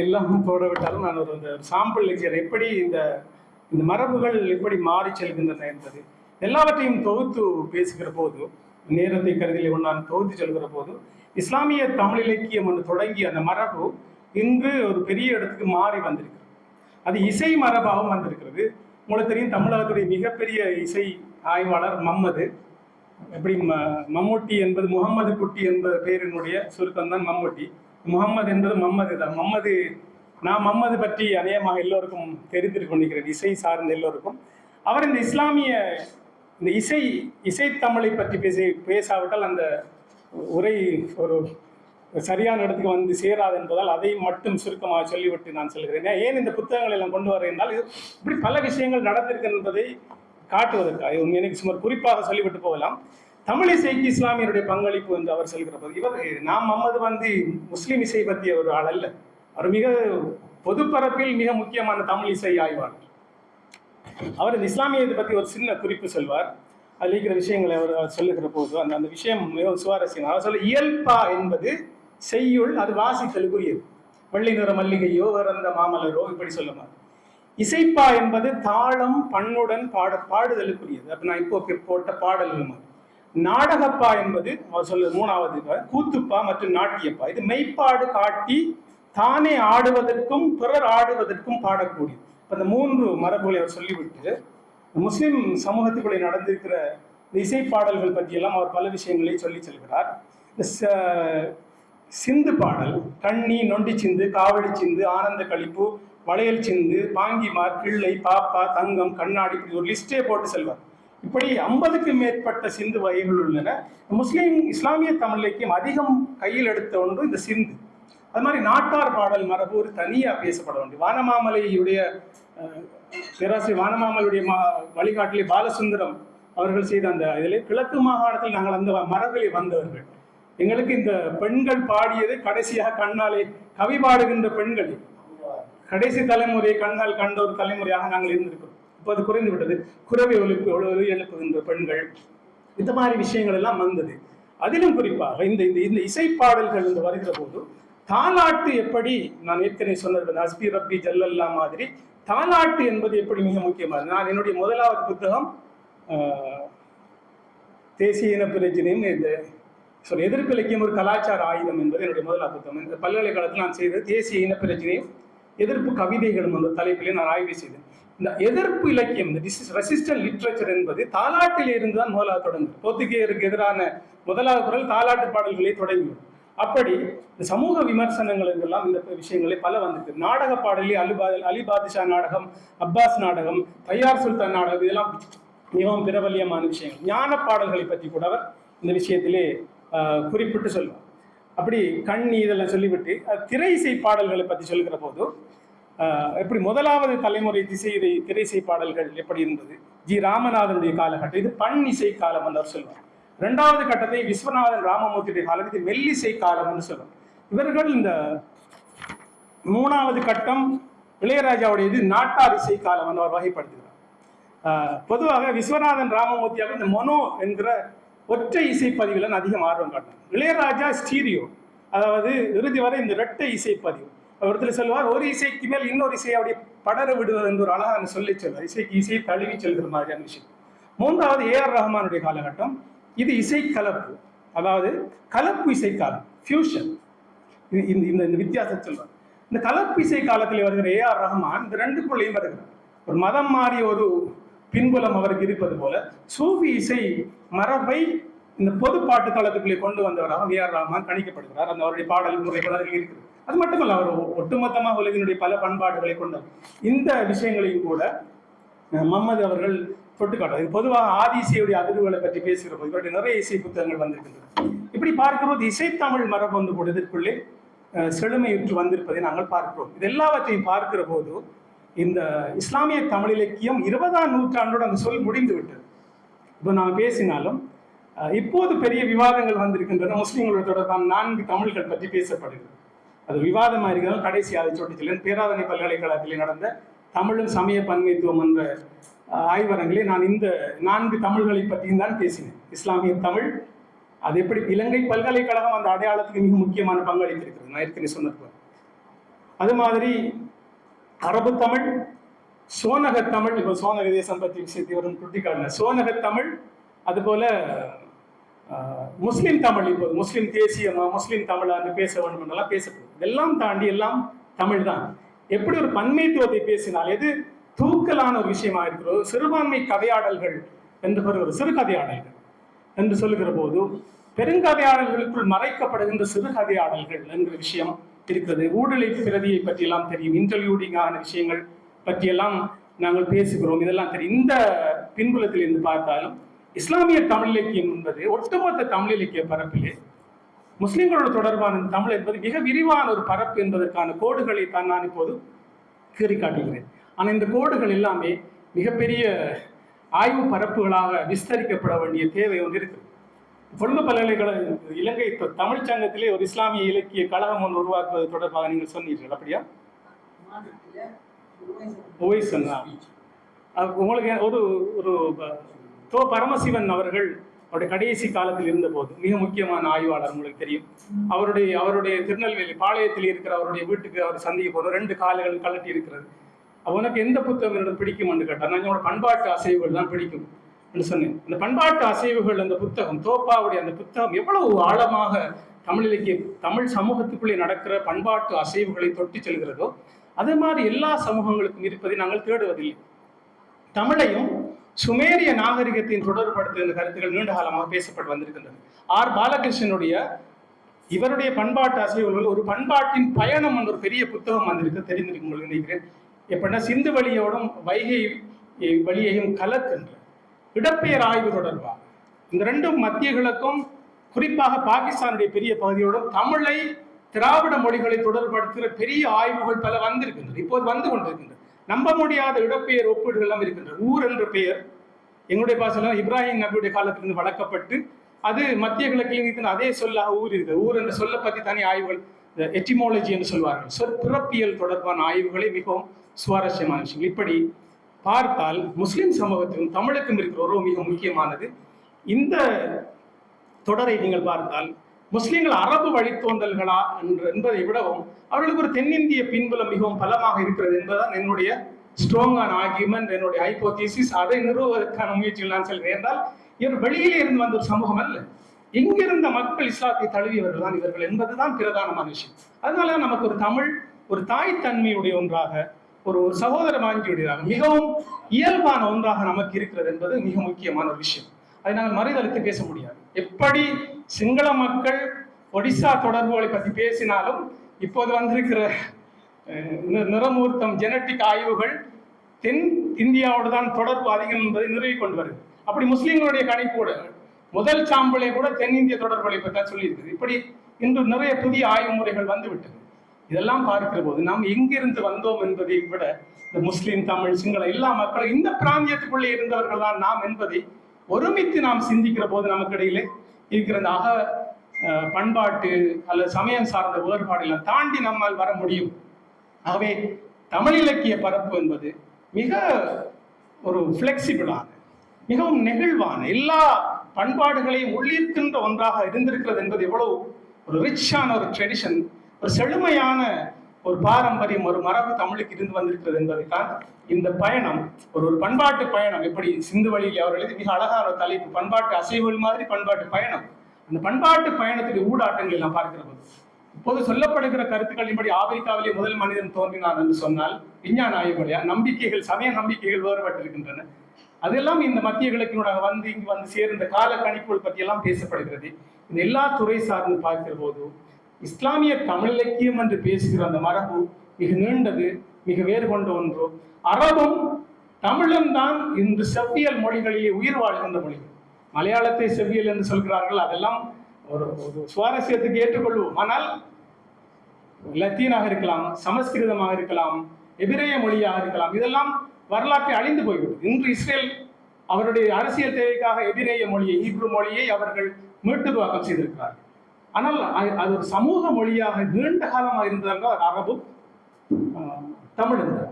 எல்லாம் போட விட்டாலும் நான் ஒரு சாம்பிள் லெக்சர் எப்படி இந்த மரபுகள் எப்படி மாறி செல்கின்றன என்பது எல்லாவற்றையும் தொகுத்து பேசுகிற போது, நேரத்தை கருதிலே நான் தொகுத்து செல்கிற போது, இஸ்லாமிய தமிழ் இலக்கியம் ஒன்று தொடங்கி அந்த மரபு இன்று ஒரு பெரிய இடத்துக்கு மாறி வந்திருக்கிறது. அது இசை மரபாகவும் வந்திருக்கிறது. உங்களுக்கு தெரியும், தமிழகத்துடைய மிகப்பெரிய இசை ஆய்வாளர் மம்மது, எப்படி மம்மூட்டி என்பது முகம்மது குட்டி என்பது பேரினுடைய சுருக்கம் தான் மம்மூட்டி. முகம்மது என்பது மம்மது தான். நான் மம்மது பற்றி அநேகமாக எல்லோருக்கும் தெரிந்திருக்க நினைக்கிறேன், இசை சார்ந்த எல்லோருக்கும். அவர் இந்த இந்த இசைத்தமிழை பற்றி பேசாவிட்டால் அந்த உரை ஒரு சரியான இடத்துக்கு வந்து சேராது என்பதால் அதை மட்டும் சுருக்கமாக சொல்லிவிட்டு நான் சொல்கிறேன். ஏன் இந்த புத்தகங்களை எல்லாம் கொண்டு வர என்றால் இப்படி பல விஷயங்கள் நடந்திருக்கு என்பதை காட்டுவதற்காக எனக்கு சுமார் குறிப்பாக சொல்லிவிட்டு போகலாம். தமிழ் இசைக்கு இஸ்லாமியருடைய பங்களிப்பு என்று அவர் சொல்கிற போது, நாம் மம்மது முஸ்லீம் இசை பற்றிய ஒரு ஆள் அல்ல. அவர் மிக பொதுப்பரப்பில் மிக முக்கியமான தமிழ் இசை ஆய்வாளர். அவர் இந்த இஸ்லாமியத்தை பற்றி ஒரு சின்ன குறிப்பு சொல்வார். அதில் இருக்கிற விஷயங்களை அவர் சொல்லுகிற போது அந்த விஷயம் மிகவும் சுவாரஸ்யம். அவர் சொல்ல, இயல்பா என்பது செய்யுள், அது வாசித்தலுக்குரியது. வெள்ளி நிற மல்லிகையோ வேறந்த மாமலரோ இப்படி சொல்லுவார். இசைப்பா என்பது தாளம் பண்ணுடன் பாடுதலுக்குரியது. அப்ப நான் இப்போ போட்ட பாடல். நாடகப்பா என்பது அவர் சொல்ல 3வது கூத்துப்பா மற்றும் நாட்டியப்பா. இது மெய்ப்பாடு காட்டி தானே ஆடுவதற்கும் பிறர் ஆடுவதற்கும் பாடக்கூடியது. அந்த 3 மரபுகளை அவர் சொல்லிவிட்டு முஸ்லிம் சமூகத்துக்குள்ளே நடந்திருக்கிற இந்த இசைப்பாடல்கள் பற்றியெல்லாம் அவர் பல விஷயங்களை சொல்லி செல்கிறார். இந்த சிந்து பாடல், கண்ணி, நொண்டி சிந்து, காவடி சிந்து, ஆனந்த கழிப்பு, வளையல் சிந்து, பாங்கிமார், கிள்ளை, பாப்பா, தங்கம், கண்ணாடி, இப்படி ஒரு லிஸ்டே போட்டு செல்வார். இப்படி 50க்கும் மேற்பட்ட சிந்து வகைகள் உள்ளன. இஸ்லாமிய தமிழ் இலக்கியம் அதிகம் கையில் எடுத்த ஒன்று இந்த சிந்து. அது மாதிரி நாட்டார் பாடல் மரபு ஒரு தனியாக பேசப்பட வேண்டும். வானமாமலையுடைய பேராசிரியர் வானமாமலுடைய வழிகாட்டிலே பாலசுந்தரம் அவர்கள் செய்த அந்த இதில் கிழக்கு மாகாணத்தில் நாங்கள் அந்த மரபிலே வந்தவர்கள். எங்களுக்கு இந்த பெண்கள் பாடியது கடைசியாக கண்ணாலே கவி பாடுகின்ற பெண்கள் கடைசி தலைமுறையை கண்ணால் கண்ட ஒரு தலைமுறையாக நாங்கள் இருந்திருக்கிறோம். இப்போ அது குறைந்து விட்டது. குரவை எழுப்புகின்ற பெண்கள், இந்த மாதிரி விஷயங்கள் எல்லாம் வந்தது. அதிலும் குறிப்பாக இந்த இந்த இசைப்பாடல்கள் என்று வருகிற போது தாலாட்டு எப்படி, நான் ஏற்கனவே சொன்னது ஹஸ்பி ரப்பி ஜல்லல்லா மாதிரி தாலாட்டு என்பது எப்படி மிக முக்கியமானது. நான் என்னுடைய முதலாவது புத்தகம் தேசிய இன பிரச்சனையும் எதிர்ப்பு இலக்கியம் ஒரு கலாச்சார ஆயுதம் என்பது என்னுடைய முதலாவது புத்தகம். இந்த பல்கலைக்கழகத்தில் நான் செய்தது தேசிய இன பிரச்சனையும் எதிர்ப்பு கவிதைகளும் அந்த தலைப்பிலே நான் ஆய்வு செய்தேன். இந்த எதிர்ப்பு இலக்கியம், இந்த ரெசிஸ்டன்ட் லிட்ரேச்சர் என்பது தாலாட்டில் இருந்து தான் முதலாவது தொடங்கும். போர்த்துகேயருக்கு எதிரான முதலாவது குரல் தாலாட்டு பாடல்களை தொடங்கியும். அப்படி இந்த சமூக விமர்சனங்கள் எல்லாம் இந்த விஷயங்களே பல வந்திருக்கு. நாடக பாடலே அலி பாதுஷா நாடகம், அப்பாஸ் நாடகம், தையார் சுல்தான் நாடகம், இதெல்லாம் மிகவும் பிரபல்யமான விஷயங்கள். ஞான பாடல்களை பற்றி கூட அவர் இந்த விஷயத்திலே குறிப்பிட்டு சொல்லுவார். அப்படி கண்ணி இதெல்லாம் சொல்லிவிட்டு திரை இசை பாடல்களை பற்றி சொல்கிற போது எப்படி முதலாவது தலைமுறை திரை இசை பாடல்கள் எப்படி இருந்தது, ஜி ராமநாதனுடைய காலகட்டம், இது பண் இசை காலம் என்று அவர் சொல்வார். இரண்டாவது கட்டத்தை விஸ்வநாதன் ராமமூர்த்தியுடைய காலம், இது மெல்லிசை காலம் என்று சொல்வார். இவர்கள் இந்த மூணாவது கட்டம் இளையராஜாவுடைய இது நாட்டார் இசை காலம் என்று அவர் வகைப்படுத்துகிறார். பொதுவாக விஸ்வநாதன் ராமமூர்த்தியாக இந்த மொனோ என்கிற ஒற்றை இசைப்பதிவில் அதிகம் ஆர்வம் காட்டினார். இளையராஜா ஸ்டீரியோ, அதாவது இறுதி வரை இந்த இரட்டை இசைப்பதிவு. ஒருத்தர் சொல்வார், ஒரு இசைக்கு மேல் இன்னொரு இசையை அப்படியே படர விடுவது என்று ஒரு அழகான சொல்லி சொல்வார். இசைக்கு இசையை தழுவி செல்கிற மாதிரியான விஷயம். மூன்றாவது ஏஆர் ரஹ்மானுடைய காலகட்டம், இது இசை கலப்பு, அதாவது கலப்பு இசை காலம், ஃபியூஷன். இந்த வித்தியாசம் சொல்வார். இந்த கலப்பு இசை காலத்தில் வருகிற ஏஆர் ரஹ்மான் இந்த ரெண்டுக்குள்ளேயும் வருகிறார். ஒரு மதம் மாறிய ஒரு பின்புலம் அவருக்கு இருப்பது போல சூஃபி இசை மரபை இந்த பொது பாட்டு தளத்துக்குள்ளே கொண்டு வந்தவராக ஏஆர் ரஹ்மான் கணிக்கப்படுகிறார். அந்த அவருடைய பாடல் முறைகள் அதில் இருக்குது. அது மட்டுமல்ல, அவர் ஒட்டுமொத்தமாக உலகினுடைய பல பண்பாடுகளை கொண்டார். இந்த விஷயங்களையும் கூட முகமது அவர்கள் தொட்டுக்காட்டார். பொதுவாக ஆதி இசையுடைய அதிர்வுகளை பற்றி பேசுகிற போது இவருடைய நிறைய இசை புத்தகங்கள் வந்திருக்கின்றன. இப்படி பார்க்கும்போது இசைத்தமிழ் மரபு வந்து கூட இதற்குள்ளே செழுமையுற்று வந்திருப்பதை நாங்கள் பார்க்கிறோம். இது எல்லாவற்றையும் பார்க்கிற போது இந்த இஸ்லாமிய தமிழ் இலக்கியம் 20ஆம் நூற்றாண்டோடு அந்த சொல் முடிந்து விட்டது. இப்போ நாம் பேசினாலும் இப்போது பெரிய விவாதங்கள் வந்திருக்கின்றன. முஸ்லீம்களோட தொடர்பான 4 தமிழ்கள் பற்றி பேசப்படுகிறது. அது விவாதமாக இருக்கிறதால் கடைசி அதை சொல்லிச்சேன். பேராதனை பல்கலைக்கழகத்தில் நடந்த தமிழும் சமய பன்மைத்துவம் என்ற ஆய்வரங்கிலே நான் இந்த 4 தமிழ்களை பற்றியும் தான் பேசினேன். இஸ்லாமிய தமிழ், அது எப்படி இலங்கை பல்கலைக்கழகம் அந்த அடையாளத்துக்கு மிக முக்கியமான பங்களித்திருக்கிறது, நான் ஏற்கனவே சொன்னது. அது மாதிரி அரபு தமிழ், சோனக தமிழ், இப்போ சோனக தேசம் பற்றி விஷயத்தை வரும் சுட்டிக்காட்டின சோனக தமிழ், அதுபோல முஸ்லீம் தமிழ், இப்போது முஸ்லீம் தேசியமா முஸ்லீம் தமிழான்னு பேச வேண்டும் என்றெல்லாம் பேசப்படும். இதெல்லாம் தாண்டி எல்லாம் தமிழ் தான். எப்படி ஒரு பன்மைத்துவத்தை பேசினால் எது தூக்கலான ஒரு விஷயமா இருக்கிறதோ, சிறுபான்மை கதையாடல்கள் என்று ஒரு சிறுகதையாடல்கள் என்று சொல்லுகிற போது பெருங்கதையாடல்களுக்குள் மறைக்கப்படுகின்ற சிறுகதையாடல்கள் என்கிற விஷயம் இருக்கிறது. ஊடலை பிரதியை பற்றியெல்லாம் தெரியும், இன்டர்வியூடிங்கான விஷயங்கள் பற்றியெல்லாம் நாங்கள் பேசுகிறோம், இதெல்லாம் தெரியும். இந்த பின்புலத்தில் இருந்து பார்த்தாலும் இஸ்லாமிய தமிழ் இலக்கியம் என்பது ஒட்டுமொத்த தமிழ் இலக்கிய பரப்பிலே முஸ்லிம்களோட தொடர்பான தமிழ் என்பது மிக விரிவான ஒரு பரப்பு என்பதற்கான கோடுகளை தான் நான் இப்போது கீறி காட்டுகிறேன். ஆனால் இந்த கோடுகள் எல்லாமே மிகப்பெரிய ஆய்வு பரப்புகளாக விஸ்தரிக்கப்பட வேண்டிய தேவை ஒன்று இருக்குது. கொழும்பு பல்கலைக்கழக இலங்கை தமிழ் சங்கத்திலே ஒரு இஸ்லாமிய இலக்கிய கழகம் ஒன்று உருவாக்குவது தொடர்பாக நீங்கள் சொன்னீர்கள், அப்படியா? உங்களுக்கு ஒரு தோ பரமசிவன் அவர்கள் அவருடைய கடைசி காலத்தில் இருந்தபோது மிக முக்கியமான ஆய்வாளர், உங்களுக்கு தெரியும். அவருடைய திருநெல்வேலி பாளையத்தில் இருக்கிற அவருடைய வீட்டுக்கு அவர் சந்திக்க போது 2 கால்கள் கலட்டி இருக்கிறது. உனக்கு எந்த புத்தகம் என்னோட பிடிக்கும் என்று கேட்டார். நான் என்னோட பண்பாட்டு அசைவுகள் தான் பிடிக்கும் என்று சொன்னேன். அந்த பண்பாட்டு அசைவுகள், அந்த புத்தகம் தோப்பாவுடைய அந்த புத்தகம் எவ்வளவு ஆழமாக தமிழ் இலக்கிய தமிழ் சமூகத்துக்குள்ளே நடக்கிற பண்பாட்டு அசைவுகளை தொட்டி செல்கிறதோ, அதே மாதிரி எல்லா சமூகங்களுக்கும் இருப்பதை நாங்கள் தேடுவதில்லை. தமிழையும் சுமேரிய நாகரிகத்தின் தொடர்படுத்துகின்ற கருத்துக்கள் நீண்ட காலமாக பேசப்பட்டு வந்திருக்கின்றன. ஆர் பாலகிருஷ்ணனுடைய இவருடைய பண்பாட்டு அசைவுகள் ஒரு பண்பாட்டின் பயணம் என்ற ஒரு பெரிய புத்தகம் வந்திருக்கு, தெரிந்திருக்கும் உங்களுக்கு நினைக்கிறேன். எப்படின்னா சிந்து வழியோடும் வைகை வழியையும் கலக்கின்ற இடப்பெயர் ஆய்வு தொடர்பாக இந்த ரெண்டும் மத்திய கிழக்கும் குறிப்பாக பாகிஸ்தானுடைய பெரிய பகுதியோடும் தமிழை திராவிட மொழிகளை தொடர்படுத்துகிற பெரிய ஆய்வுகள் பல வந்திருக்கின்றன, இப்போது வந்து கொண்டிருக்கின்றன. நம்ப முடியாத இடப்பெயர் ஒப்பீடுகள் எல்லாம் இருக்கின்றன. ஊர் என்ற பெயர் எங்களுடைய பாசெல்லாம் இப்ராஹிம் நபியுடைய காலத்திலிருந்து வளர்க்கப்பட்டு அது மத்திய கிழக்கில் இருக்கிற அதே சொல்லாக ஊர் இருக்கு. ஊர் என்ற சொல்லை பற்றி தனி ஆய்வுகள், எட்டிமாலஜி என்று சொல்வார்கள், சொற்பிறப்பியல் தொடர்பான ஆய்வுகளை மிகவும் சுவாரஸ்யமான விஷயங்கள். இப்படி பார்த்தால் முஸ்லிம் சமூகத்திலும் தமிழுக்கும் இருக்கிற உறவு மிக முக்கியமானது. இந்த தொடரை நீங்கள் பார்த்தால் முஸ்லிம்கள் அரபு வழித்தோன்றல்களா என்பதை விடவும் அவர்களுக்கு ஒரு தென்னிந்திய பின்புலம் மிகவும் பலமாக இருக்கிறது என்பதுதான் என்னுடைய ஸ்ட்ராங்கான ஆர்கியூமெண்ட், என்னுடைய ஹைபோதீசிஸ். அதை நிறுவுவதற்கான முயற்சிகள் நான் சொல்கிறேன். என்றால் இவர் வெளியிலே இருந்து வந்த ஒரு சமூகம் அல்ல, இங்கிருந்த மக்கள் இஸ்லாத்தை தழுவியவர்கள் தான் இவர்கள் என்பதுதான் பிரதானமான விஷயம். அதனால நமக்கு ஒரு தமிழ் ஒரு தாய் தன்மையுடைய ஒன்றாக, ஒரு சகோதர வாஞ்சியுடையதாக, மிகவும் இயல்பான ஒன்றாக நமக்கு இருக்கிறது என்பது மிக முக்கியமான ஒரு விஷயம். அதை நாங்கள் மறுதளித்து பேச முடியாது. எப்படி சிங்கள மக்கள் ஒடிசா தொடர்புகளை பற்றி பேசினாலும் இப்போது வந்திருக்கிற நிறமூர்த்தம் ஜெனட்டிக் ஆய்வுகள் தென் இந்தியாவோடு தான் தொடர்பு அதிகம் என்பதை நிறுவிக் கொண்டு வருது. அப்படி முஸ்லிம்களுடைய கணிப்போடு முதல் சாம்பிளை கூட தென்னிந்திய தொடர்புகளை பற்றி சொல்லியிருக்குது. இப்படி இன்று நிறைய புதிய ஆய்வு முறைகள் வந்துவிட்டது. இதெல்லாம் பார்க்கிற போது நாம் எங்கிருந்து வந்தோம் என்பதை விட இந்த முஸ்லிம், தமிழ், சிங்கள எல்லா மக்களும் இந்த பிராந்தியத்துக்குள்ளே இருந்தவர்கள் தான் நாம் என்பதை ஒருமித்து நாம் சிந்திக்கிற போது நமக்கு இடையிலே இருக்கிற இந்த பண்பாட்டு அல்லது சமயம் சார்ந்த வேறுபாடுகளை தாண்டி நம்மால் வர முடியும். ஆகவே தமிழ் இலக்கிய பரப்பு என்பது மிக ஒரு ஃப்ளெக்சிபிளான, மிகவும் நெகிழ்வான, எல்லா பண்பாடுகளையும் உள்ளிருக்கின்ற ஒன்றாக இருந்திருக்கிறது என்பது எவ்வளவு ஒரு ரிச்சான ஒரு ட்ரெடிஷன், ஒரு செழுமையான ஒரு பாரம்பரியம், ஒரு மரபு தமிழுக்கு இருந்து வந்திருக்கிறது என்பதைத்தான் இந்த பயணம் ஒரு பண்பாட்டு பயணம். எப்படி சிந்து வழியில் அவர்களுக்கு மிக அழகான ஒரு தலைப்பு, பண்பாட்டு அசைவுகள் மாதிரி பண்பாட்டு பயணம். அந்த பண்பாட்டு பயணத்துடைய ஊடாட்டங்கள் எல்லாம் பார்க்கிற போது இப்போது சொல்லப்படுகிற கருத்துக்களின்படி ஆப்பிரிக்காவிலே முதல் மனிதன் தோன்றினான் என்று சொன்னால் விஞ்ஞான ஆய்வுகளையா நம்பிக்கைகள், சமய நம்பிக்கைகள் வேறுபட்டிருக்கின்றன. அதெல்லாம் இந்த மத்திய கிழக்கினூடாக வந்து இங்கு வந்து சேர்ந்த கால கணிப்புகள் பற்றி எல்லாம் பேசப்படுகிறது. இந்த எல்லா துறை சார்ந்து பார்க்கிற போது இஸ்லாமிய தமிழ் இலக்கியம் என்று பேசுகிற அந்த மரபு மிக நீண்டது, மிக வேறு கொண்ட ஒன்று. அரபும் தமிழும் தான் இன்று செவ்வியல் மொழிகளிலே உயிர் வாழ்கின்ற மொழிகள். மலையாளத்தை செவ்வியல் என்று சொல்கிறார்கள், அதெல்லாம் ஒரு சுவாரஸ்யத்துக்கு ஏற்றுக்கொள்வோம். ஆனால் லத்தீனாக இருக்கலாம், சமஸ்கிருதமாக இருக்கலாம், எபிரேய மொழியாக இருக்கலாம், இதெல்லாம் வரலாற்றை அழிந்து போய்விட்டது. இன்று இஸ்ரேல் அவருடைய அரசியல் தேவைக்காக எபிரேய மொழியை, ஹீப்ரு மொழியை அவர்கள் மீட்டுருவாக்கம் செய்திருக்கிறார்கள். ஆனால் அது ஒரு சமூக மொழியாக நீண்ட காலமாக இருந்ததால் அது அரபும் தமிழ் இருந்தது.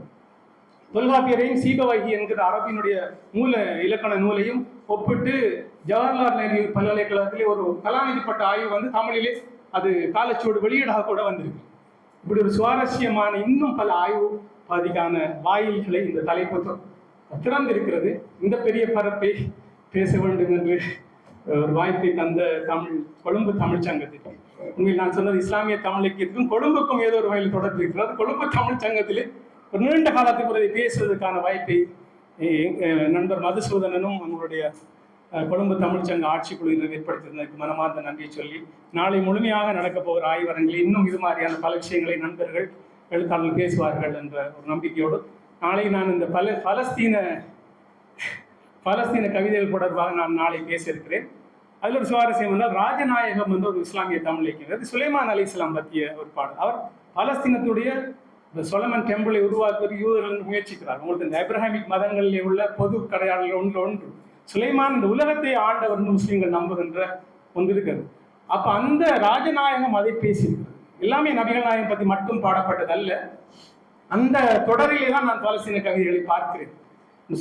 தொல்காப்பியரையும் சீபவகி என்கிற அரபினுடைய மூல இலக்கண நூலையும் ஒப்பிட்டு ஜவஹர்லால் நேரு பல்கலைக்கழகத்திலே ஒரு கலாநிதிப்பட்ட ஆய்வு வந்து தமிழிலே அது காலச்சோடு வெளியீடாக கூட வந்திருக்கு. இப்படி ஒரு சுவாரஸ்யமான இன்னும் பல ஆய்வு பாதிக்கான வாயில்களை இந்த தலைப்பு திறந்திருக்கிறது. இந்த பெரிய பரப்பை பேச வேண்டும் என்று ஒரு வாய்ப்பை தந்த கொழும்பு தமிழ் சங்கத்திற்கு, உண்மையில் நான் சொன்னது இஸ்லாமிய தமிழ் இலக்கியத்துக்கும் கொழும்புக்கும் ஏதோ ஒரு வகையில் தொடர்பு இருக்கிறது. கொழும்பு தமிழ் சங்கத்திலே ஒரு நீண்ட காலத்துக்கு இதை பேசுவதற்கான வாய்ப்பை நண்பர் மதுசூதனனும் நம்மளுடைய கொழும்பு தமிழ்ச்சங்க ஆட்சிக்குழுவினர் ஏற்படுத்தியிருந்ததற்கு மனமார்ந்த நன்றியை சொல்லி, நாளை முழுமையாக நடக்கப் போகிற ஆய்வரங்கில் இன்னும் இது மாதிரியான பல விஷயங்களை நண்பர்கள் எழுத்தாளர்கள் பேசுவார்கள் என்ற ஒரு நம்பிக்கையோடு நாளை நான் இந்த பலஸ்தீன கவிதைகள் தொடர்பாக நான் நாளை பேச இருக்கிறேன். அதில் ஒரு சுவாரஸ்யம் என்றால் ராஜநாயகம் என்று ஒரு இஸ்லாமிய தமிழ் இலக்கியம், சுலைமான் அலைஹிஸ்ஸலாம் பற்றிய ஒரு பாடல். அவர் பலஸ்தீனத்துடைய இந்த சொலமன் டெம்பிளை உருவாக்குவது யூதர்கள் முயற்சிக்கிறார். உங்களுக்கு இந்த அப்ரஹாமிக் மதங்களிலே உள்ள பொது கடையாளர்கள் ஒன்று சுலைமான் இந்த உலகத்தை ஆண்டவர் முஸ்லீம்கள் நம்புகின்ற ஒன்று இருக்கிறது. அப்ப அந்த ராஜநாயகம் அதை பேசியிருக்கிறது. எல்லாமே நபிகள் நாயகம் பற்றி மட்டும் பாடப்பட்டது அல்ல. அந்த தொடரிலே தான் நான் பலஸ்தீன கவிதைகளை பார்க்கிறேன்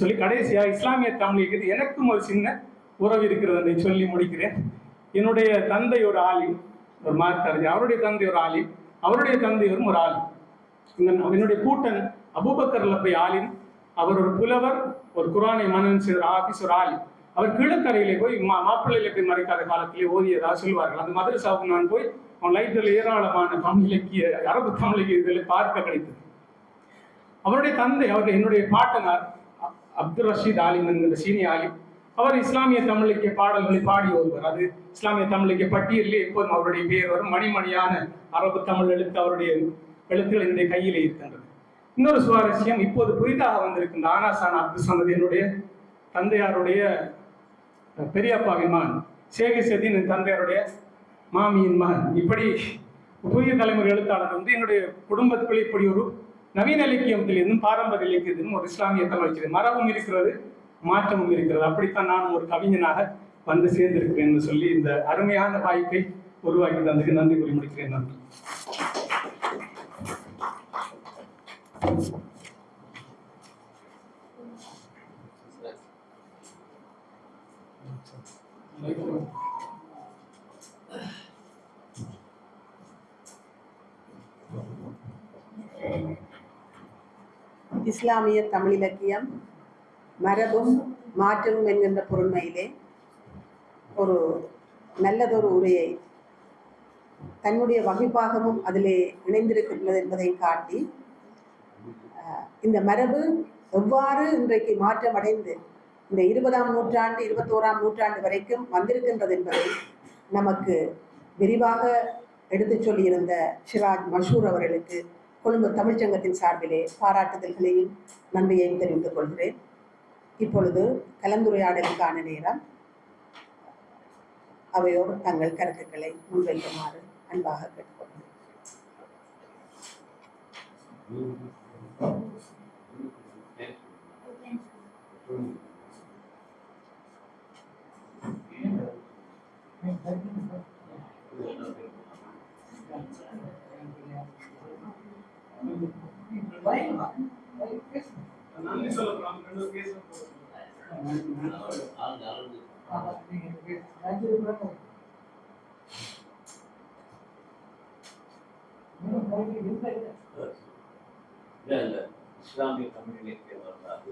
சொல்லி கடைசியா இஸ்லாமிய தமிழ் இருக்குது எனக்கும் ஒரு சின்ன உறவு இருக்கிறது என்று சொல்லி முடிக்கிறேன். என்னுடைய தந்தை ஒரு ஆலிம், ஒரு மார்க்கறிஞர், அவருடைய தந்தை ஒரு ஆலிம், அவருடைய தந்தையரும் ஒரு ஆலிம். என்னுடைய கூட்டன் அபூபக்கர் லப்பை ஆலிம், அவர் ஒரு புலவர், ஒரு குரானை மனன் செய்த ஆபீஸ், ஒரு ஆலிம். அவர் கீழக்கரையிலே போய் மாப்பிள்ளையில போய் மறைக்காத காலத்திலே ஓதியதா சொல்வார்கள். அந்த மதரசாவுக்கு நான் போய் அவன் லைப்ரரியில் ஏராளமான தமிழ் இலக்கிய அரபு தமிழ் இலக்கியங்களை பார்க்க கிடைத்தது. அவருடைய தந்தை, என்னுடைய பாட்டனார் அப்துல் ரஷீத் ஆலிம் என்கிற சீனியர் ஆலிம். அவர் இஸ்லாமிய தமிழ் இலக்கிய பாடல்களை பாடி வருவார். அது இஸ்லாமிய தமிழ் இலக்கிய பட்டியலில் எப்போதும் அவருடைய பெயர் வரும். மணிமணியான அரபு தமிழ் எழுத்து அவருடைய எழுத்துக்கள் என்னுடைய கையிலே இருக்கின்றது. இன்னொரு சுவாரஸ்யம், இப்போது புதிதாக வந்திருக்கின்ற ஆனாசான் அப்துல் சமது என்னுடைய தந்தையாருடைய பெரியப்பாவின் மகன், சேகசத்தின் என் தந்தையாருடைய மாமியின் மகன். இப்படி புதிய தலைமுறை எழுத்தாளர் வந்து என்னுடைய குடும்பத்துக்குள் இப்படி ஒரு நவீன இலக்கியத்திலிருந்தும் பாரம்பரிய இலக்கியத்திலும் ஒரு இஸ்லாமிய தமிழ் மரபும் இருக்கிறது, மாற்றமும் இருக்கிறது. அப்படித்தான் நான் ஒரு கவிஞனாக வந்து சேர்ந்திருக்கிறேன் என்று சொல்லி இந்த அருமையான வாய்ப்பை உருவாக்கி தந்ததுக்கு நன்றி கூறி முடிக்கிறேன். நன்றி. இஸ்லாமிய தமிழ் இலக்கியம் மரபும் மாற்றமும் என்கின்ற பொருண்மையிலே ஒரு நல்லதொரு உரையை தன்னுடைய வகைப்பாகமும் அதிலே இணைந்திருக்கின்றது என்பதை காட்டி இந்த மரபு எவ்வாறு இன்றைக்கு மாற்றமடைந்து இந்த 20ஆம் நூற்றாண்டு 21ஆம் நூற்றாண்டு வரைக்கும் வந்திருக்கின்றது என்பதை நமக்கு விரிவாக எடுத்துச் சொல்லியிருந்த சிராஜ் மஷூர் அவர்களுக்கு கொழும்பு தமிழ்ச்சங்கத்தின் சார்பிலே பாராட்டுதல்களையும் நன்றியையும் தெரிவித்துக் கொள்கிறேன். இப்பொழுது கலந்துரையாடலுக்கான நேரம். அவையோடு தங்கள் கருத்துக்களை முன்வைக்குமாறு அன்பாக கேட்டுக்கொள்கிறேன். நன்றி சொல்லலாம். இஸ்லாமிய தமிழ் இலக்கிய வரலாறு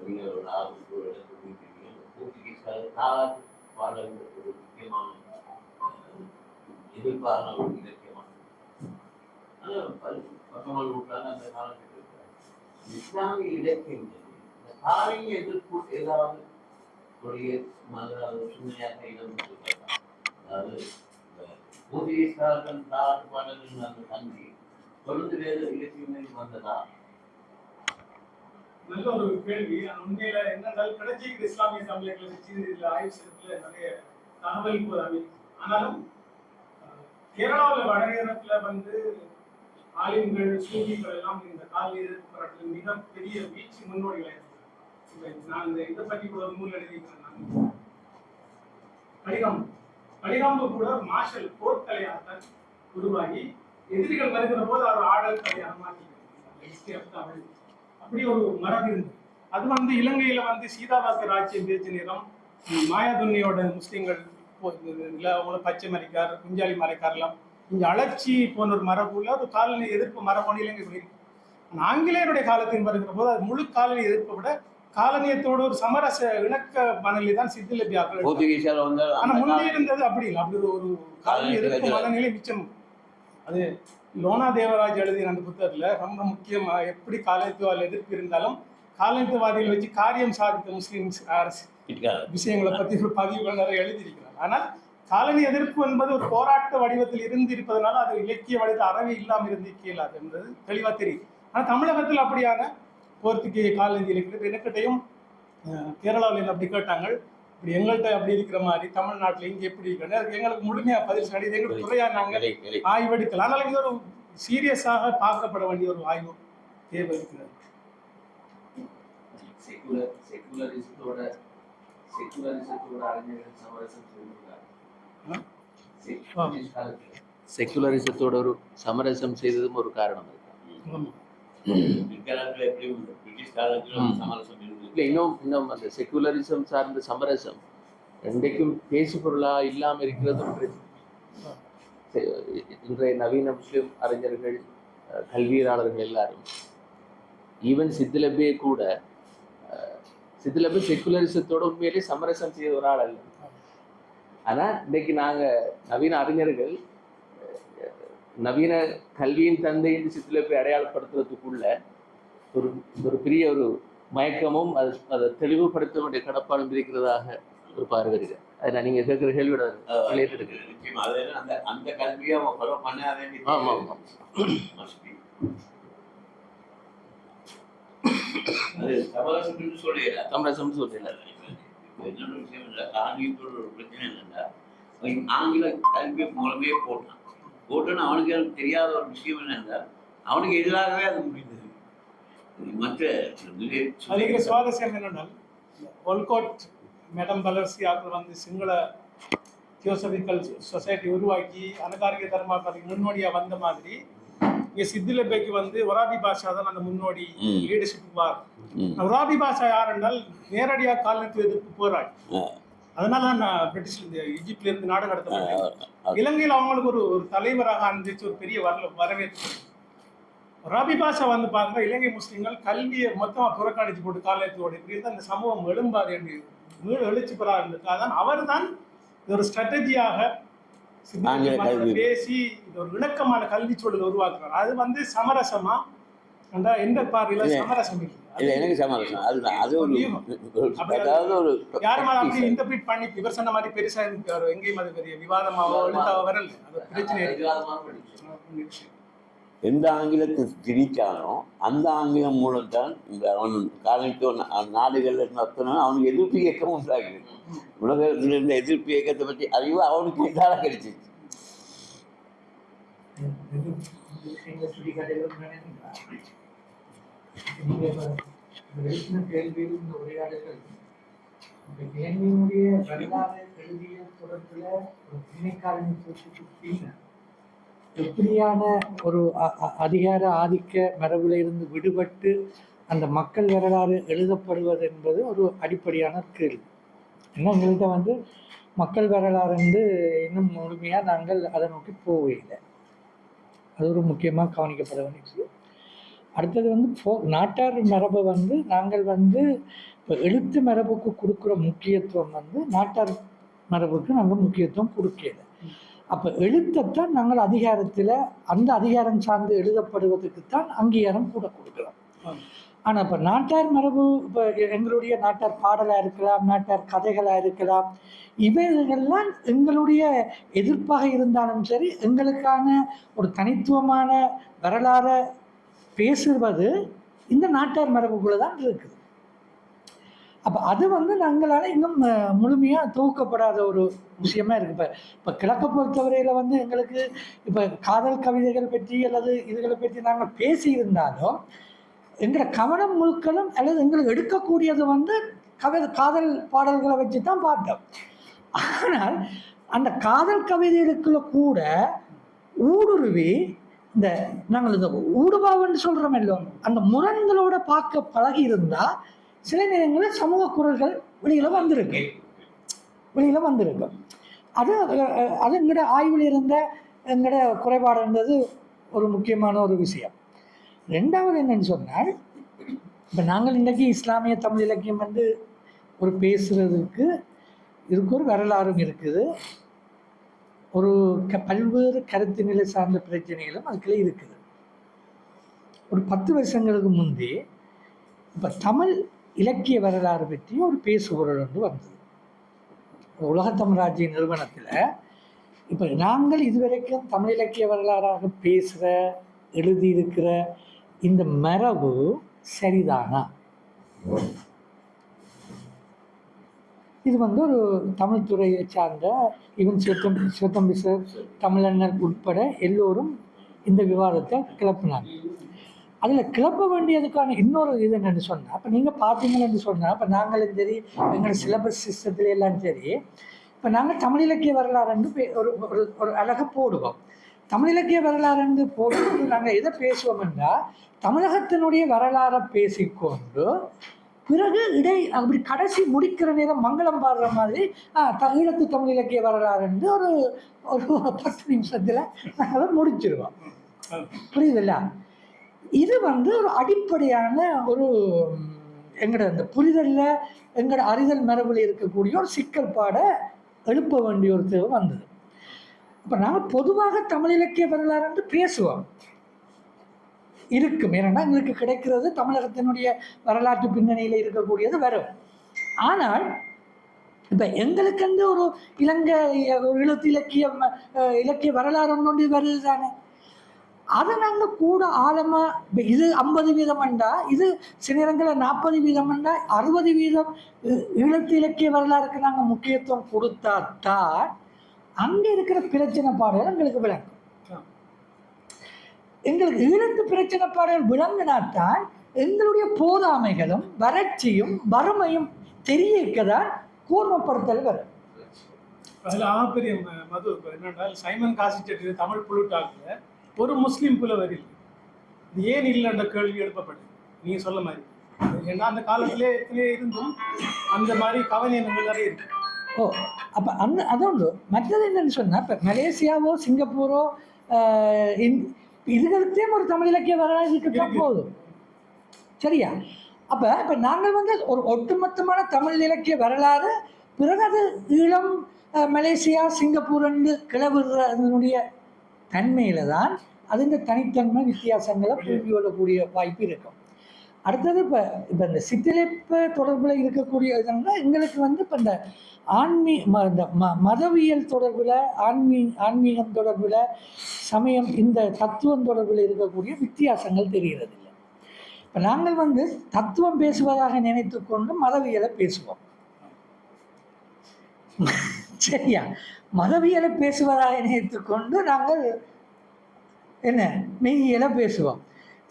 நீங்கள் ஒரு ஆர்வத்தோடு எடுத்துக்கொண்டிருக்கீங்க. போர்ச்சுகீஸ்கார தாலாட்டு பாடல்கள் ஒரு முக்கியமான எதிர்பாரான ஒரு இலக்கியமான 19ஆம் நூற்றாண்டு அந்த காலகட்டத்தில் இஸ்லாமிய இலக்கியங்கள் இந்த தாரிய எதிர்ப்பு ஏதாவது சுமையாக இடம் பெற்றிருக்கலாம். அதாவது போர்ச்சுகீஸ்காரர்கள் தாலாட்டு பாடல்கள் அந்த தங்கி தொடர்ந்து வேறு இலக்கியங்கள் வந்ததா? நல்ல ஒரு கேள்வி. உண்மையில என்னென்றால் கிடைச்சிருக்கிற இஸ்லாமிய தமிழர்களை வச்சு இதுல ஆய்வு செய்யறதுல நிறைய தகவல் போதாமே. ஆனாலும் கேரளாவில் வடகேரளத்துல வந்து ஆலிம்கள் சூஃபிகள் எல்லாம் இந்த கால எதிர்ப்பு போராட்டத்தில் மிகப்பெரிய வீழ்ச்சி முன்னோடிகளை நான் இந்த இதை பற்றி கூட ஒரு நூல் எழுதியிருக்கிறேன். கலிகாம்பு கூட மார்ஷல் போர்க்கலையாக உருவாகி எதிரிகள் வருகிற போது அவர் ஆடல் கலையாக மாற்றிக்கிறார். அப்படி ஒரு மரபு இருந்தது. அது வந்து இலங்கையில வந்து சீதாபாக்கர் ஆட்சியை பேச்சு நேரம் மாயாதுன்னியோட முஸ்லீம்கள் பச்சை மறைக்கார், குஞ்சாலி மறைக்காரெல்லாம் இங்க அலட்சி போன ஒரு மரபுல ஒரு காலனி எதிர்ப்பு மரபணி இலங்கை இருக்கு. ஆங்கிலேயருடைய காலத்தில் வருகிற போது அது முழு காலனி எதிர்ப்பை விட காலனியத்தோடு ஒரு சமரச இணக்க மனநிலை தான் சித்திலபியாக்கள். ஆனா முன்னே இருந்தது அப்படி இல்லை. அப்படி ஒரு காலனி எதிர்ப்பு மனநிலை மிச்சம். அது லோனா தேவராஜ் எழுதிய அந்த புத்தகத்துல ரொம்ப முக்கியமா எப்படி காலனித்துவால் எதிர்ப்பு இருந்தாலும் காலனித்துவாதிகளை வச்சு காரியம் சாதித்த முஸ்லிம் அரசு விஷயங்களை பத்தி ஒரு பதிவுகள் நிறைய எழுதியிருக்கிறார். ஆனால் காலனி எதிர்ப்பு என்பது ஒரு போராட்ட வடிவத்தில் இருந்து இருப்பதனால அது இலக்கிய வடிவத்தில் அறவே இல்லாமல் இருந்து இயலாது என்பது தெளிவா தெரியும். ஆனா தமிழகத்தில் அப்படியான போர்த்துகீய காலனி இலக்கியம் எனக்கிட்டையும் கேரளாவில் அப்படி கேட்டாங்க. இப்படி எங்கள்கிட்ட அப்படி இருக்கிற மாதிரி தமிழ்நாட்டில் இங்கே எப்படி இருக்கிறது அதுக்கு எங்களுக்கு முழுமையாக பதில் சொல்லி எங்களுக்கு துறையா நாங்கள் ஆய்வு எடுக்கலாம். ஆனால் இது ஒரு சீரியஸாக பார்க்கப்பட வேண்டிய ஒரு ஆய்வு தேவை இருக்கிறது. செக்குலரிசத்தோட ஒரு சமரசம் செய்ததும் ஒரு காரணம் இருக்கு. இன்னும் அந்த செக்குலரிசம் சார்ந்த சமரசம் இன்றைக்கும் பேசு பொருளா இல்லாம இருக்கிறது. இன்றைய நவீன முஸ்லிம் அறிஞர்கள், கல்வியலாளர்கள் எல்லாரும் ஈவன் சித்திலபே கூட சித்திலபே செக்குலரிசத்தோட உண்மையிலே சமரசம் செய்த ஒரு ஆள் அல்ல. ஆனா இன்னைக்கு நாங்க நவீன அறிஞர்கள் நவீன கல்வியின் தந்தை என்று சித்திலபே அடையாளப்படுத்துறதுக்குள்ள ஒரு பெரிய ஒரு மயக்கமும் அதை தெளிவுபடுத்த வேண்டிய கடப்பாடும் இருக்கிறதாக ஒரு பார்வை இருக்கு. அதில் நீங்கள் கேட்குற கேள்வியோட ரிலேட்டட் இருக்கு. நிச்சயமா அது அந்த அந்த கல்வியை அவங்க ஃபாலோ பண்ண வேண்டிய ஆமாம் ஆமாம். அது சமரசம்னு சொல்லல. சமரசம்னு சொல்லல. என்னோட விஷயம் இல்லை, ஆங்கிலத்தோட ஒரு பிரச்சனை என்னன்னா ஆங்கில கல்வி மூலமே போட்டோன்னு அவனுக்கு தெரியாத ஒரு விஷயம் என்னன்னா அவனுக்கு எதிராகவே அது முடிந்தது. மற்ற அதுக்கு சுவாரஸ்யம் என்னென்னால் ஒல்கோட் மேடம் பலர்சி ஆக்கள் வந்து சிங்கள தியோசபிக்கல் சொசைட்டி உருவாக்கி அனகாரிக தர்மாக்காரிக்கு முன்னோடியாக வந்த மாதிரி இங்கே சித்திலபேக்கு வந்து ஒராபி பாஷா தான் அந்த முன்னோடி லீடர்ஷிப் வார். ஒராபி பாஷா யார் என்றால் நேரடியாக காலனித்துவ எதிர்ப்பு போராடி, அதனால தான் நான் பிரிட்டிஷ்ல இருந்து ஈஜிப்ட்ல இருந்து நாடு கடத்தப்பட்டேன். இலங்கையில் அவங்களுக்கு ஒரு தலைவராக அனுப்பிச்சு ஒரு பெரிய வரவேற்பு. ஒராபி பாஷா வந்து பாருங்க, இலங்கை முஸ்லீம்கள் கல்வியை மொத்தமாக புறக்கணிச்சு போட்டு காலனித்துவோட இப்படி இருந்தால் அந்த சமூகம் எழும்பாது என்று எழுச்சி பெறா இருந்ததுக்காக தான் அவர் தான் இது ஒரு ஸ்ட்ராட்டஜியாக பேசி இது ஒரு இணக்கமான கல்வி சூழல் உருவாக்குறாரு. அது வந்து சமரசமா எந்த பார்வையில சமரசம் இல்லை, எனக்கு சமரசம் அதுதான். அது ஒரு அதாவது ஒரு யாரும் அப்படி இன்டர்பிரேட் பண்ணி இவர் சொன்ன மாதிரி பெருசா எங்கேயும் அது பெரிய விவாதமாவோ எழுத்தாவோ வரல. அது பிரச்சனை. எந்த ஆங்கிலத்தை திணிச்சானோ அந்த ஆங்கிலம் மூலம் தான் இந்த அவன் காலனித்துவ நாடுகள்ல நடத்தினான் அவனுக்கு எதிர்ப்பு இயக்கம் உண்டாகுது. உலகத்தில் இருந்த எதிர்ப்பு இயக்கத்தை பற்றி அறிவு அவனுக்கு இதாக கிடைச்சிச்சு. கேள்வியில் இந்த உரையாடல்கள் இலங்கையினுடைய வரலாறு எழுதிய தொடர்புல ஒரு திணைக்காலனித்துவத்துக்கு பின்னர் எப்படியான ஒரு அதிகார ஆதிக்க மரபுல இருந்து விடுபட்டு அந்த மக்கள் வரலாறு எழுதப்படுவது என்பது ஒரு அடிப்படையான கேள்வி. ஏன்னா எங்கள்கிட்ட வந்து மக்கள் வரலாறு வந்து இன்னும் முழுமையாக நாங்கள் அதை நோக்கி போகவில்லை. அது ஒரு முக்கியமாக கவனிக்கப்பட வேண்டிய விஷயம். அடுத்தது வந்து நாட்டார் மரபை வந்து நாங்கள் வந்து இப்போ எழுத்து மரபுக்கு கொடுக்குற முக்கியத்துவம் வந்து நாட்டார் மரபுக்கு நாங்கள் முக்கியத்துவம் கொடுக்கல. அப்போ எழுத்தைத்தான் நாங்கள் அதிகாரத்தில் அந்த அதிகாரம் சார்ந்து எழுதப்படுவதற்குத்தான் அங்கீகாரம் கூட கொடுக்குறோம். ஆனால் இப்போ நாட்டார் மரபு, இப்போ எங்களுடைய நாட்டார் பாடலாக இருக்கலாம், நாட்டார் கதைகளாக இருக்கலாம், இவைகள்லாம் எங்களுடைய எதிர்ப்பாக இருந்தாலும் சரி எங்களுக்கான ஒரு தனித்துவமான வரலாறை பேசுவது இந்த நாட்டார் மரபுக்குள்ளே தான் இருக்குது. அப்போ அது வந்து நாங்களால் இன்னும் முழுமையாக தொகுக்கப்படாத ஒரு விஷயமா இருக்குது. இப்போ கிழக்கை பொறுத்தவரையில் வந்து எங்களுக்கு இப்போ காதல் கவிதைகள் பற்றி அல்லது இதுகளை பற்றி நாங்கள் பேசியிருந்தாலும் எங்களோட கவனம் முழுக்களும் அல்லது எங்களுக்கு எடுக்கக்கூடியது வந்து காதல் பாடல்களை வச்சு தான் பார்த்தோம். ஆனால் அந்த காதல் கவிதைகளுக்குள்ள கூட ஊடுருவி இந்த நாங்கள் இந்த ஊடுபாவன்னு சொல்கிறோம் இல்லோ, அந்த முரண்களோட பார்க்க பழகி இருந்தால் சில நேரங்களில் சமூக குரல்கள் வெளியில் வந்திருக்கு. அது எங்களோட ஆய்வில் இருந்த எங்களோட குறைபாடு இருந்தது ஒரு முக்கியமான ஒரு விஷயம். ரெண்டாவது என்னன்னு சொன்னால், இப்போ நாங்கள் இன்றைக்கி இஸ்லாமிய தமிழ் இலக்கியம் வந்து ஒரு பேசுகிறதுக்கு இதுக்கு ஒரு வரலாறும் இருக்குது, ஒரு பல்வேறு கருத்து நிலை சார்ந்த பிரச்சனைகளும் அதுக்குள்ளே இருக்குது. ஒரு 10 வருஷங்களுக்கு முன்பே இப்போ தமிழ் இலக்கிய வரலாறு பற்றி ஒரு பேசுபொருள் ஒன்று வந்தது உலகத்தமிழாட்சி நிறுவனத்தில். இப்போ நாங்கள் இதுவரைக்கும் தமிழ் இலக்கிய வரலாறாக பேசுகிற எழுதியிருக்கிற இந்த மரபு சரிதானா? இது வந்து ஒரு தமிழ் துறையை சார்ந்த ஈவன் சிவத்தம்பி சார், தமிழண்ணர் உட்பட எல்லோரும் இந்த விவாதத்தை கிளப்பினாங்க. அதில் கிளப்ப வேண்டியதுக்கான இன்னொரு இது என்னென்னு சொன்னால், இப்போ நீங்கள் பார்த்தீங்கன்னு சொன்னால், இப்போ நாங்களும் சரி எங்களோட சிலபஸ் சிஸ்டத்துல எல்லாம் சரி, இப்போ நாங்கள் தமிழ் இலக்கிய வரலாறுன்னு ஒரு அழகாக போடுவோம். தமிழ் இலக்கிய வரலாறுன்னு போடும்போது நாங்கள் எதை பேசுவோம்னா தமிழகத்தினுடைய வரலாறை பேசிக்கொண்டு பிறகு அப்படி கடைசி முடிக்கிற நேரம் மங்களம் பாடுற மாதிரி ஈழத்து தமிழ் இலக்கிய வரலாறுன்னு ஒரு 10 நிமிஷத்தில் நாங்கள் முடிச்சிருவோம். புரியுதுல்ல? இது வந்து ஒரு அடிப்படையான ஒரு எங்களோட அந்த புரிதலில் எங்களோட அறிதல் மரபில் இருக்கக்கூடிய ஒரு சிக்கல் பாட எழுப்ப வேண்டிய ஒரு தேவை வந்தது. அப்போ நாங்கள் பொதுவாக தமிழ் இலக்கிய வரலாறு பேசுவோம். இருக்கும். ஏன்னா எங்களுக்கு கிடைக்கிறது தமிழகத்தினுடைய வரலாற்று பின்னணியில் இருக்கக்கூடியது வரும். ஆனால் இப்போ எங்களுக்கென்று ஒரு இலங்கை ஒரு எழுத்து இலக்கிய வரலாறு ஒன்று வருது தானே, அதை நாங்கள் கூட ஆழமாக இப்போ இது 50% இது சில நேரங்களில் 40% 60% ஈழத்து இலக்கிய வரலாறுக்கு நாங்கள் முக்கியத்துவம் கொடுத்தாத்தான் அங்கே இருக்கிற பிரச்சனை பாடுகள் எங்களுக்கு விளங்கும். எங்களுக்கு ஈழத்து பிரச்சனை பாடுகள் விளங்கினாத்தான் எங்களுடைய போதாமைகளும் வறட்சியும் வறுமையும் தெரியக்கதான் கூர்மப்படுத்தல் வரும். அதில் ஆகப்பெரிய மது என்னென்றால் சைமன் காசிச்செட்டி தமிழ் புளுட்டாக்கில் ஒரு முஸ்லீம் புலவர் இல்லை. இது ஏன் இல்லைன்ற கேள்வி எழுப்பப்படுது நீங்கள் சொல்ல மாதிரி. ஏன்னா அந்த காலத்திலே இருந்தும் அந்த மாதிரி கவனியங்கள் நிறைய இருக்கு. அப்போ அதோண்டு மற்றது என்னன்னு சொன்னால் இப்போ மலேசியாவோ சிங்கப்பூரோ இதுகளுக்கே ஒரு தமிழ் இலக்கிய வரலாறு இருக்கத்தான் போதும். சரியா? இப்போ நாங்கள் ஒரு ஒட்டுமொத்தமான தமிழ் இலக்கிய வரலாறு பிறகு அது ஈழம் மலேசியா சிங்கப்பூர் என்று கிளவுறதனுடைய தன்மையில் தான் அது தனித்தன்மை வித்தியாசங்களை புரிந்து கொள்ளக்கூடிய வாய்ப்பு இருக்கும். அடுத்தது இப்போ இந்த சிற்றிலப்ப தொடர்பில் இருக்கக்கூடிய இதனால எங்களுக்கு இப்போ இந்த இந்த மதவியல் தொடர்பில் ஆன்மீகம் தொடர்பில் சமயம் இந்த தத்துவம் தொடர்பில் இருக்கக்கூடிய வித்தியாசங்கள் தெரிகிறது இல்லை. இப்போ நாங்கள் தத்துவம் பேசுவதாக நினைத்து கொண்டு மதவியலை பேசுவோம். சரியா? மதவியலை பேசுவதாக நினைத்து கொண்டு நாங்கள் என்ன மெய்யியலை பேசுவோம்.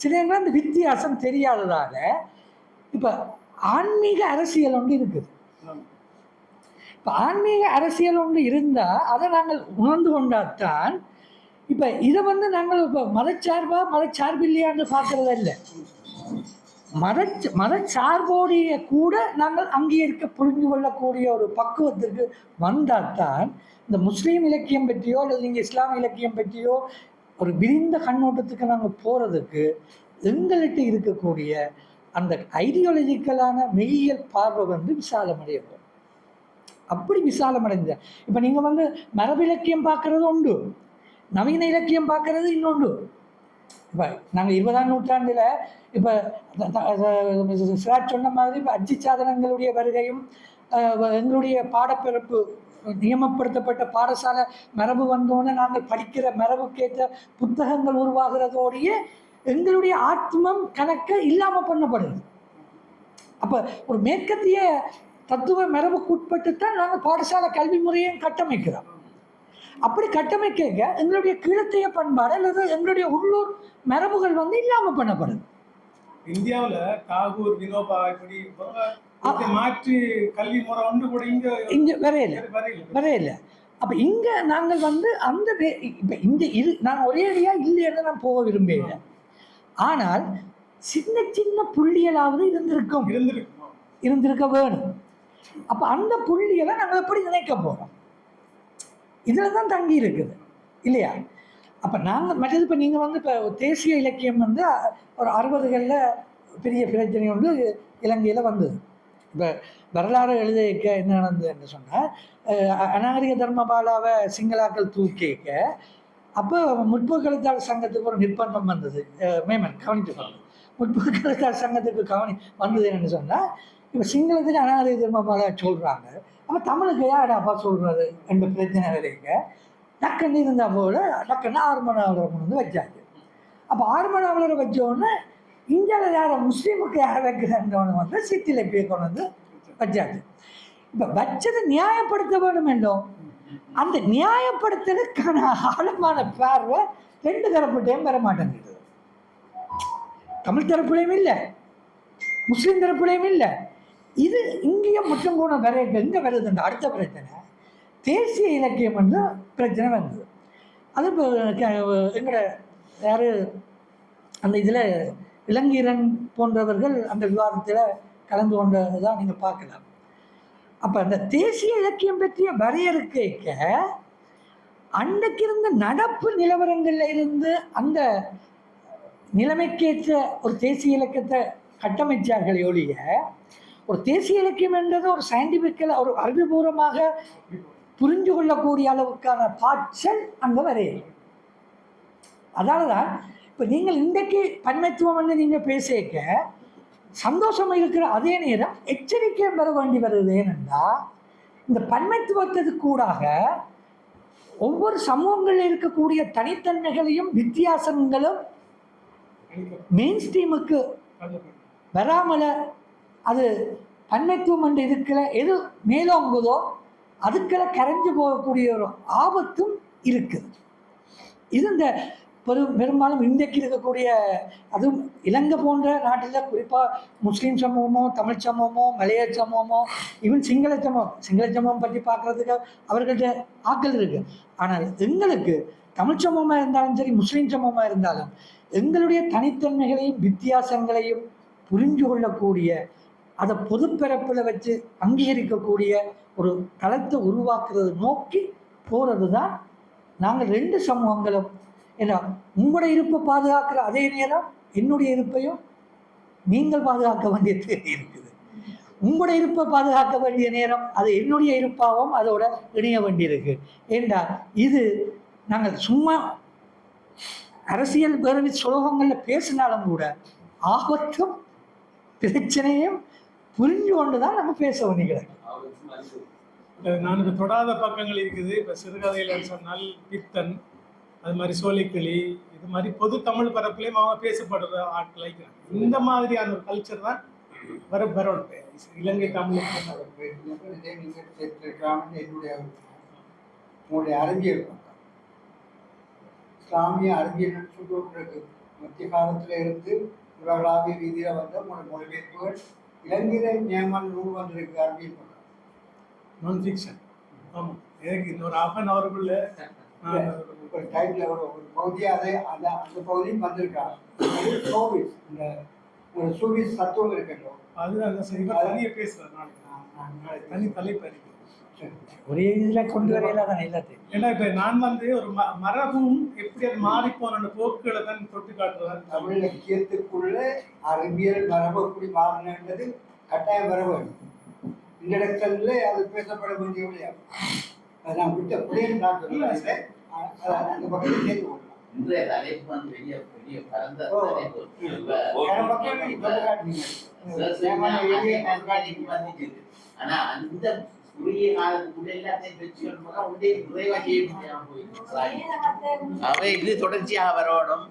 சில நேரங்கள் அந்த வித்தியாசம் தெரியாததால இப்போ ஆன்மீக அரசியல் ஒன்று இருக்குது. இப்போ ஆன்மீக அரசியல் ஒன்று இருந்தால் அதை நாங்கள் உணர்ந்து கொண்டால்தான் இப்போ இதை நாங்கள் இப்போ மதச்சார்பில்லையான்னு பார்க்கறத இல்லை, மதச்சார்போடைய கூட நாங்கள் அங்கீகரிக்க புரிந்து கொள்ளக்கூடிய ஒரு பக்குவத்திற்கு வந்தால்தான் இந்த முஸ்லீம் இலக்கியம் பற்றியோ அல்லது நீங்கள் இஸ்லாம் இலக்கியம் பற்றியோ ஒரு விரிந்த கண்ணோட்டத்துக்கு நாங்கள் போகிறதுக்கு எங்கள்கிட்ட இருக்கக்கூடிய அந்த ஐடியாலஜிக்கலான மெய்யியல் பார்வை விசாலமடையும். அப்படி விசாலமடைந்த இப்போ நீங்கள் மரபு இலக்கியம் பார்க்குறது உண்டு, நவீன இலக்கியம் பார்க்குறது இன்னொன்று. இப்போ நாங்கள் 20ஆம் நூற்றாண்டில் இப்போ சிராஜ் சொன்ன மாதிரி இப்போ அச்சு சாதனங்களுடைய வருகையும் எங்களுடைய பாடப்பிறப்பு நியமப்படுத்தப்பட்ட பாடசாலை மரபு வந்தோன்னு நாங்கள் படிக்கிற மரபுக்கேற்ற புத்தகங்கள் உருவாகிறதோடைய எங்களுடைய ஆத்மம் கணக்க இல்லாமல் பண்ணப்படுது. அப்போ ஒரு மேற்கத்திய தத்துவ மரபுக்குட்பட்டு தான் நாங்கள் பாடசாலை கல்வி முறையும் கட்டமைக்கிறோம். அப்படி கட்டமைக்க எங்களுடைய கீழத்தைய பண்பாடு அல்லது எங்களுடைய உள்ளூர் மரபுகள் இல்லாமல் பண்ணப்படுது. இந்தியாவில் தாகூர் வினோபா இப்படி மாற்று கல்வி முறை ஒன்று கூட இங்கே வரையில. அப்போ இங்கே நாங்கள் அந்த இப்போ இந்த நான் ஒரே அடியாக இல்லைன்னு நான் போக விரும்புகிறேன். ஆனால் சின்ன சின்ன புள்ளியலாவது இருந்திருக்க வேணும். அப்போ அந்த புள்ளியலை நாங்கள் எப்படி நினைக்க போகிறோம்? இதில் தான் தங்கி இருக்குது இல்லையா? அப்போ நாங்கள் மற்றது இப்போ நீங்கள் இப்போ தேசிய இலக்கியம் ஒரு 60களில் பெரிய பிரச்சனை இலங்கையில் வந்தது. இப்போ வரலாறு எழுதிக்க என்ன நடந்ததுன்னு சொன்னால் அநாகரிக தர்மபாலாவை சிங்களாக்கள் தூக்கிக்க அப்போ முற்போக்கெழுத்தாளர் சங்கத்துக்கு ஒரு நிர்பந்தம் வந்தது. மேமன் கவனித்துக்கணும். முற்போக்கெழுத்தாளர் சங்கத்துக்கு வந்தது என்னன்னு சொன்னால் இப்போ சிங்களத்துக்கு அநாகரிக தர்மபாலா சொல்கிறாங்க, அப்போ தமிழுக்கு யாராப்பா சொல்கிறது என்ற பிரச்சனை வரைங்க டக்குன்னு இருந்தால் போல டக்குன்னு ஆறுமணாவலரை வச்சாச்சு. அப்போ ஆறுமணாவலரை வச்சோடனே இந்தியாவில் யாரை முஸ்லீமுக்கு யாரை வைக்கிறன்றவனு சித்திலப்பியை கொண்டு வச்சாச்சு. இப்போ வச்சதை நியாயப்படுத்த வேணும் என்றோம். அந்த நியாயப்படுத்தலுக்கான ஆழமான பார்வை 2 தரப்புட்டையும் பெற மாட்டேங்குது. தமிழ் தரப்புலையும் இல்லை, முஸ்லீம் தரப்புலையும் இல்லை. இது இங்கேயும் முற்றம் போன வரைக்கும் எங்கே வருதுன்ற அடுத்த பிரச்சனை தேசிய இலக்கியம் பிரச்சனை வந்தது. அது இப்போ எங்களோட யார் அந்த இதில் இளங்கீரன் போன்றவர்கள் அந்த விவாதத்தில் கலந்து கொண்டதான் நீங்கள் பார்க்கலாம். அப்போ அந்த தேசிய இலக்கியம் பற்றிய வரையறுக்க அன்றைக்கு இருந்த நடப்பு நிலவரங்களில் இருந்து அந்த நிலைமைக்கேற்ற ஒரு தேசிய இலக்கியத்தை கட்டமைச்சார்களே ஒழிய ஒரு தேசிய இலக்கியம் என்றது ஒரு சயின்டிஃபிக்கல் ஒரு அறிவுபூர்வமாக புரிந்து கொள்ளக்கூடிய அளவுக்கான பாய்ச்சல் அங்கே வரையலை. அதனால தான் இப்போ நீங்கள் இன்றைக்கு பன்மைத்துவம் நீங்கள் பேசிக்க சந்தோஷம் இருக்கிற அதே நேரம் எச்சரிக்கை பெற வேண்டி வருது. ஏனென்றா இந்த பன்மைத்துவத்துக்கு கூடாக ஒவ்வொரு சமூகங்களில் இருக்கக்கூடிய தனித்தன்மைகளையும் வித்தியாசங்களும் மெயின் ஸ்ட்ரீமுக்கு வராமல அது பன்மைத்துவம் என்று இருக்கிற எது மேலோங்குதோ அதுக்கெல்லாம் கரைஞ்சு போகக்கூடிய ஒரு ஆபத்தும் இருக்குது. இது இந்த பெரும்பாலும் இன்றைக்கு இருக்கக்கூடிய, அதுவும் இலங்கை போன்ற நாட்டில் குறிப்பாக முஸ்லீம் சமூகமோ தமிழ் சமூகமோ மலைய சமூகமோ ஈவன் சிங்கள சமூகம் பற்றி பார்க்குறதுக்கு அவர்கள்ட்ட ஆக்கள் இருக்குது. ஆனால் எங்களுக்கு தமிழ் சமூகமாக இருந்தாலும் சரி முஸ்லீம் சமூகமாக இருந்தாலும் எங்களுடைய தனித்தன்மைகளையும் வித்தியாசங்களையும் புரிஞ்சு கொள்ளக்கூடிய, அதை பொதுப்பரப்பில் வச்சு அங்கீகரிக்கக்கூடிய ஒரு தளத்தை உருவாக்குறது நோக்கி போகிறது தான் நாங்கள் ரெண்டு சமூகங்களும். ஏன்னா உங்களோட இருப்பை பாதுகாக்கிற அதே நேரம் என்னுடைய இருப்பையும் நீங்கள் பாதுகாக்க வேண்டிய தேவை இருக்குது. உங்களோட இருப்பை பாதுகாக்க வேண்டிய நேரம் அது என்னுடைய இருப்பாகவும் அதோட இணைய வேண்டியிருக்கு. ஏண்டா இது நாங்கள் சும்மா அரசியல் பேரவை சுலோகங்களில் பேசினாலும் கூட ஆபத்தும் பிரச்சனையும் புரிஞ்சு கொண்டு தான் நம்ம பேச வேண்டியிருக்கிறோம். நான் இப்போ தொடாத பக்கங்கள் இருக்குது. இப்போ சிறுகதையில் சொன்னால் பித்தன், அது மாதிரி சோலைக்கிளி, இது மாதிரி பொது தமிழ் பரப்புலையும் அவங்க பேசப்படுற ஆட்கள் இருக்கிறாங்க. இந்த மாதிரியான ஒரு கல்ச்சர் தான் வரணும் இலங்கை தமிழுக்கு. உங்களுடைய அறிவியல் இஸ்லாமிய அறிவியல் சுற்றுக்கு மத்திய காலத்தில் இருந்து உலகளாவிய ரீதியில் வந்த உங்களுடைய மொழிபெயர்ப்புகள் இலங்கையில் நியமன நூல் வந்திருக்கு அறிவியல் பக்கம் நான் ஃபிக்ஷன். ஆமாம், எனக்கு இன்னொரு ½ அன் ஹவருக்குள்ள ஒரு டைட்டில் ஒரு பகுதியாக அதை அந்த பகுதியும் வந்திருக்காங்க. சோவிஸ் இந்த ஒரு சூவிஸ் தத்துவம் இருக்கட்டும், அது அந்த தனியாக பேசுகிறேன். நாளைக்கு தனி தலைப்பு ஒரே இதில் கொண்டு வரையில தான் எல்லாத்தையும். ஏன்னா இப்போ நான் ஒரு மரபும் எப்படி அது மாறி போன போக்குகளை தான் தொட்டு காட்டுறேன். தமிழ் இலக்கியத்துக்குள்ள அறிவியல் மரபு எப்படி மாறினது கட்டாயம் வர வேண்டும். இன்டலெக்சுவல்ல அது பேசப்பட வேண்டிய முடியாது. அதை நான் விட்ட புரியன்னு நான் சொல்லுவேன். அந்த பக்கத்தில் சேர்த்து கொள்ளலாம். இன்றைய தலைப்பு வந்து பெரிய பரந்த ஆனா அந்த குறுகிய காலத்துக்குள்ள எல்லாத்தையும் வச்சு உண்டே நிறைவா செய்ய முடியாம போயிருக்கு. அவை இது தொடர்ச்சியாக வரணும்.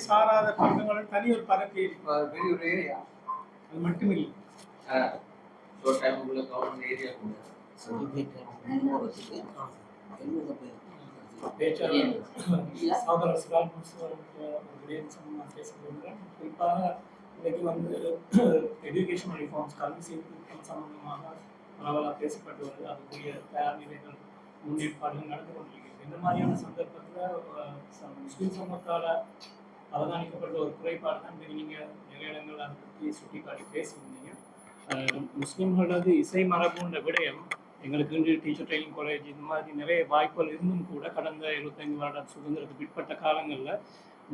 சாராத பக்கங்களும் தனி ஒரு பரப்பு பெரிய ஒரு ஏரியா. அது மட்டும் இல்லை. குறிப்பாக இன்னைக்கு எஜுகேஷன் ரிஃபார்ம்ஸ் கல்வி சீர்திருத்தம் சம்பந்தமாக பரவலாக பேசப்பட்டு வருது. அதுக்குரிய தயார் நிலைகள் முன்னேற்பாடுகள் நடந்து கொண்டிருக்கிறது. இந்த மாதிரியான சந்தர்ப்பத்தில் முஸ்லீம் சமூகத்தால் அவதானிக்கப்பட்ட ஒரு குறைபாடு தான் நீங்கள் நிறைய இடங்கள் அதை பற்றி சுட்டி காட்டி பேசியிருந்தீங்க. முஸ்லீம்களது இசை மரபுன்ற விடயம் எங்களுக்கு டீச்சர் ட்ரைனிங் காலேஜ் இந்த மாதிரி நிறைய வாய்ப்புகள் இருந்தும் கூட கடந்த 25 வருட சுதந்திரத்துக்கு பிற்பட்ட காலங்களில்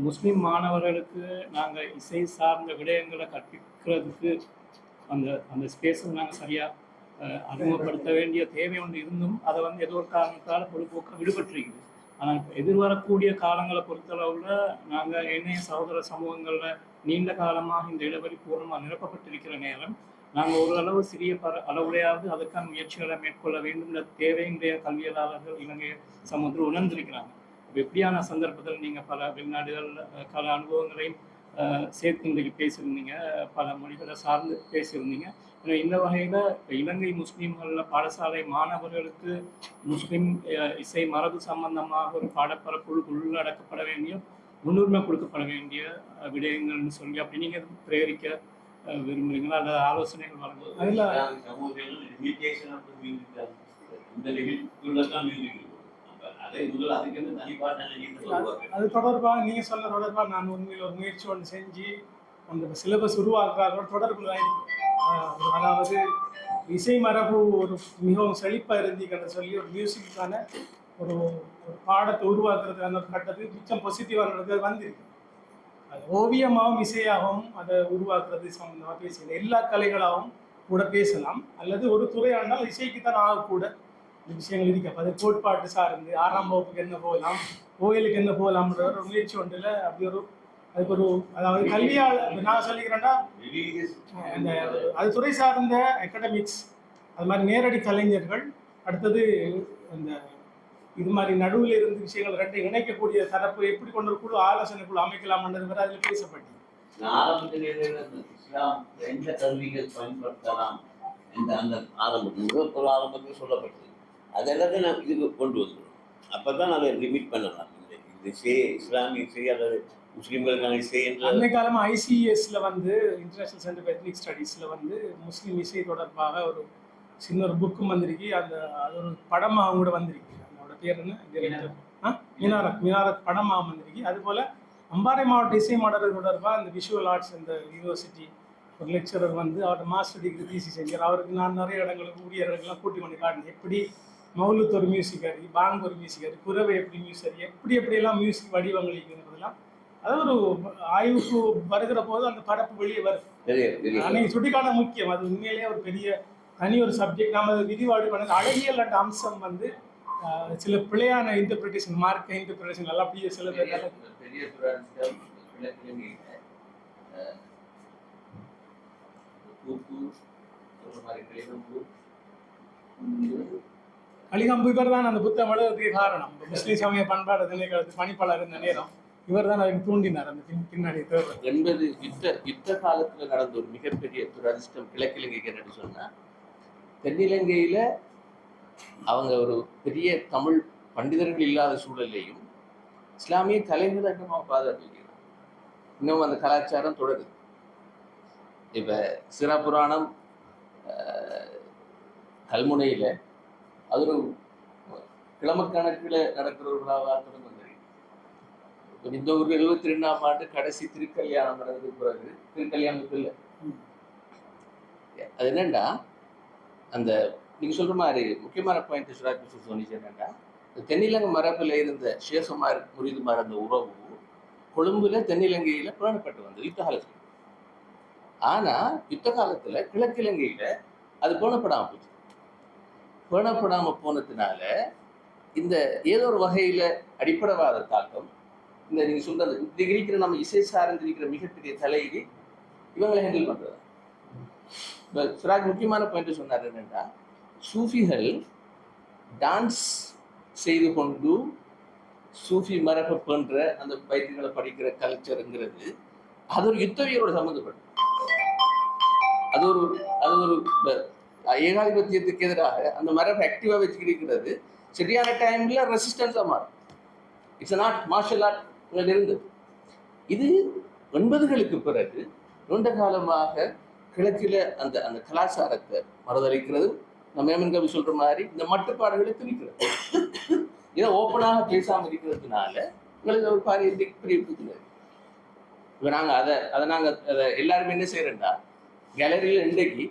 முஸ்லீம் மாணவர்களுக்கு நாங்கள் இசை சார்ந்த விடயங்களை கற்பிக்கிறதுக்கு அந்த ஸ்பேஸை நாங்கள் சரியாக அறிமுகப்படுத்த வேண்டிய தேவை ஒன்று இருந்தும் அதை ஏதோ ஒரு காரணத்தால் பொழுதுபோக்க விடுபட்டிருக்குது. ஆனால் இப்போ எதிர்வரக்கூடிய காலங்களை பொறுத்தளவில் நாங்கள் ஏனைய சகோதர சமூகங்களில் நீண்ட காலமாக இந்த இடைவெளி பூர்ணமாக நிரப்பப்பட்டிருக்கிற நேரம் நாங்கள் ஓரளவு சிறிய அளவுடையாவது அதற்கான முயற்சிகளை மேற்கொள்ள வேண்டும் தேவை இன்றைய கல்வியலாளர்கள் இலங்கை சமூகத்தில் உணர்ந்திருக்கிறாங்க. எப்படியான சந்தர்ப்பத்தில் நீங்கள் பல வெளிநாடுகள் பல அனுபவங்களையும் சேர்த்து இன்றைக்கு பேசியிருந்தீங்க, பல மொழிகளை சார்ந்து பேசியிருந்தீங்க. இந்த வகையில் இலங்கை முஸ்லீம்களில் பாடசாலை மாணவர்களுக்கு முஸ்லீம் இசை மரபு சம்பந்தமாக ஒரு பாடப்பரப்புள் உள்ளடக்கப்பட வேண்டிய முன்னுரிமை கொடுக்கப்பட வேண்டிய விடயங்கள்னு சொல்லி அப்படி நீங்கள் பிரேரிக்க விரும்புகிறீங்களா அல்லது ஆலோசனைகள் வழங்குவது? அது தொடர்பாக நீங்கள் சொல்ல தொடர்பாக நான் உண்மையில் ஒரு முயற்சி ஒன்று செஞ்சு அந்த சிலபஸ் உருவாக்குறாங்க தொடர்புல அதாவது இசை மரபு ஒரு மிகவும் செழிப்பாக இருந்தீங்கன்னு சொல்லி ஒரு மியூசிக்கான ஒரு பாடத்தை உருவாக்குறதுக்கான ஒரு கட்டத்துக்கு மிச்சம் பாசிட்டிவாக வந்திருக்கு. அது ஓவியமாகவும் இசையாகவும் அதை உருவாக்குறது சம்பந்தமாக பேசலாம். எல்லா கலைகளாகவும் கூட பேசலாம் அல்லது ஒரு துறையானால் இசைக்கு தான் ஆகக்கூட இந்த விஷயங்கள் இருக்கு. அப்போ அது கோட்பாட்டு சார்ந்து 6ஆம் வகுப்புக்கு என்ன போகலாம், கோயிலுக்கு என்ன போகலாம்ன்ற ஒரு முயற்சி ஒன்றில் அப்படி ஒரு அதுக்கு ஒரு அதாவது கல்வியால் நான் சொல்லிக்கிறேன்னா அந்த அது துறை சார்ந்த அகாடமிக்ஸ், அது மாதிரி நேரடி கலைஞர்கள், அடுத்தது அந்த இது மாதிரி நடுவில் இருந்து விஷயங்கள் ரெண்டு இணைக்கக்கூடிய தரப்பு எப்படி கொண்டு ஒரு குழு ஆலோசனை குழு அமைக்கலாம்ன்றது வரை அதில் பேசப்பட்டது. ஆரம்பத்திலேயே இஸ்லாம் எந்த கல்விகள் பயன்படுத்தலாம் என்ற அந்த ஆரம்பத்தில் சொல்லப்பட்டது. அதெல்லாத்தையும் நான் இதுக்கு கொண்டு வந்துடும். அப்போ தான் அதை லிமிட் பண்ணலாம். இந்த இஸ்லாமிய இசை அல்லது முஸ்லீம்களுக்கான இசை என்ற அன்னை காலமாக ஐசிஎஸ்ல வந்து இன்டர்நேஷனல் சென்டர் ஃபார் எத்னிக் ஸ்டடீஸில் வந்து முஸ்லீம் இசை தொடர்பாக ஒரு சின்ன ஒரு புக்கும் வந்திருக்கு. அந்த அது ஒரு படமாக கூட வந்திருக்கு. அதோட பேர் என்ன, மினாரத் படமாக வந்திருக்கு. அதுபோல் அம்பாறை மாவட்ட இசை மாடல் தொடர்பாக இந்த விஷுவல் ஆர்ட்ஸ் இந்த யூனிவர்சிட்டி ஒரு லெக்சரர் வந்து அவரோட மாஸ்டர் டிகிரி தீசி செஞ்சார். அவருக்கு நான் நிறைய இடங்களுக்கு ஊழியர்கள்லாம் கூட்டி கொண்டு காட்டினேன். எப்படி மௌலுத் ஒரு மியூசிக்கரி, பாங் ஒரு மியூசிக்கரி, குரவை எப்படி மியூசிக்கரி, எப்படியெல்லாம் மியூசிக் வடிவங்கள் இருக்குங்கிறதுலாம் அதாவது ஒரு ஆய்வுக்கு வருகிற போது அந்த பரப்பு வெளியே வருது. அன்னைக்கு சுட்டிக்கான முக்கியம். அது உண்மையிலேயே ஒரு பெரிய தனி ஒரு சப்ஜெக்ட். நம்ம விரிவாடு பண்ணது அழகியல் என்ற அம்சம் வந்து சில பிழையான இன்டர்பிரிட்டேஷன், மார்க்க இன்டர்பிரிட்டேஷன் எல்லாம் அப்படியே சில பேர் பெரிய கலிகம்பு இவர் தான் அந்த புத்தகம் எழுதுறதுக்கு காரணம். முஸ்லீம் சமய பண்பாடு திணைக்களத்து பணிப்பாளர் இருந்த நேரம் இவர் தான் அதுக்கு தூண்டினார். அந்த பின்னாடி என்பது யுத்த காலத்துல நடந்த ஒரு மிகப்பெரிய துரதிஷ்டம் கிழக்கிழங்கைக்கு என்னன்னு சொன்னா, தென்னிலங்கையில அவங்க ஒரு பெரிய தமிழ் பண்டிதர்கள் இல்லாத சூழலையும் இஸ்லாமிய கலைகளை இன்னும் பாதுகாக்கிறாங்க. இன்னும் அந்த கலாச்சாரம் தொடருது. இப்ப சிறப்புராணம் கல்முனையில அது ஒரு கிழமக்கணக்கில் நடக்கிற ஒரு விழாவாக தொடர்ந்து இந்த ஒரு 72ஆம் ஆண்டு கடைசி திருக்கல்யாணம் நடந்ததுக்கு பிறகு திருக்கல்யாணத்துக்கு இல்லை. அது என்னன்னா அந்த நீங்க சொல்ற மாதிரி முக்கியமான பாயிண்ட் சுராஜ் சொன்னிச்சு என்னன்னா, தென்னிலங்கை மரபில் இருந்த ஷேகுமார் முரிதுமார் அந்த உறவு கொழும்புல தென்னிலங்கையில புராணப்பட்டு வந்தது யுத்த காலத்துல. ஆனா யுத்த காலத்துல கிழக்கிலங்கையில அது பேணப்படாம போச்சு. பேணப்படாம போனதுனால இந்த ஏதோ ஒரு வகையில அடிப்படைவாத தாக்கம் இந்த நீங்க சொல்றது இந்த இருக்கிற நம்ம இசை சார்ந்து இருக்கிற மிகப்பெரிய தலையீடு இவங்களை ஹேண்டில் பண்றது. சுராஜ் முக்கியமான பாயிண்ட் சொன்னார் என்னன்னா, சூஃபிகள் டான்ஸ் செய்து கொண்டு சூஃபி மரபை போன்ற அந்த பயிற்சிகளை படிக்கிற கல்ச்சருங்கிறது அது ஒரு யுத்தவியலோட சம்மந்தப்படும். அது ஒரு ஏகாதிபத்தியத்துக்கு எதிராக அந்த மரபை ஆக்டிவா வச்சுக்கிறது சரியான டைம்ல ரெசிஸ்டன்ஸா மாறும். இட்ஸ் நாட் மார்ஷல் ஆர்ட் இருந்தது. இது 80களுக்கு பிறகு நீண்ட காலமாக கிழக்கில அந்த அந்த கலாச்சாரத்தை மறுதளிக்கிறது. நம்ம ஏமன் கவி சொல்ற மாதிரி இந்த மட்டுப்பாடுகளை திணிக்கிறது. இதை ஓப்பனாக பேசாமல் இருக்கிறதுனால உங்களுக்கு ஒரு பாரிய பிரிவுக்குது. இப்போ நாங்கள் அதை எல்லாருமே என்ன செய்யறோம்டா, கேலரியில் இன்றைக்கு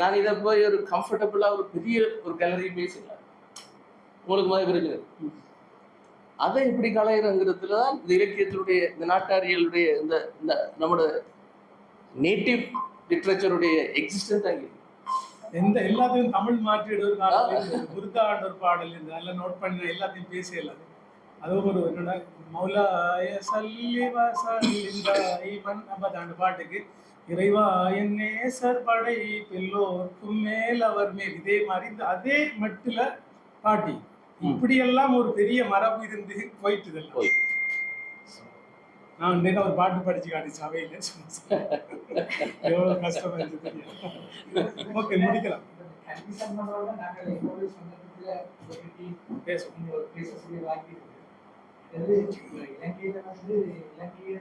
நான் இதை போய் ஒரு கம்ஃபர்டபுளாக ஒரு பெரிய ஒரு கேலரி பேசலாம் உங்களுக்கு மாதிரி பிரச்சனை. அதை எப்படி கலையிறங்கிறதுல தான் இந்த இலக்கியத்தினுடைய இந்த நாட்டாரியலுடைய இந்த இந்த நம்மளோட நேட்டிவ் லிட்ரேச்சருடைய எக்ஸிஸ்டன்ஸ் ஆகிருக்கு. எல்லாத்தையும் தமிழ் மாற்றிடு குருதாண்ட ஒரு பாடல் இருந்து அதெல்லாம் நோட் பண்ணி எல்லாத்தையும் பேசலாது. அதுவும் ஒரு என்னோட மௌலாய அந்த பாட்டுக்கு இறைவா என் நேசர் படை பெல்லோர்க்கும் மேல் அவர் மேல், இதே மாதிரி இந்த அதே மட்டுல பாட்டி இப்படியெல்லாம் ஒரு பெரிய மரபு இருந்து போயிட்டு இதெல்லாம். நான் இன்றைக்கு ஒரு பாட்டு படிச்சு காட்டி சபையில எவ்வளவு கஷ்டமா இருக்கு. ஓகே, முடிக்கலாம். இலங்கையில வந்து இலங்கைய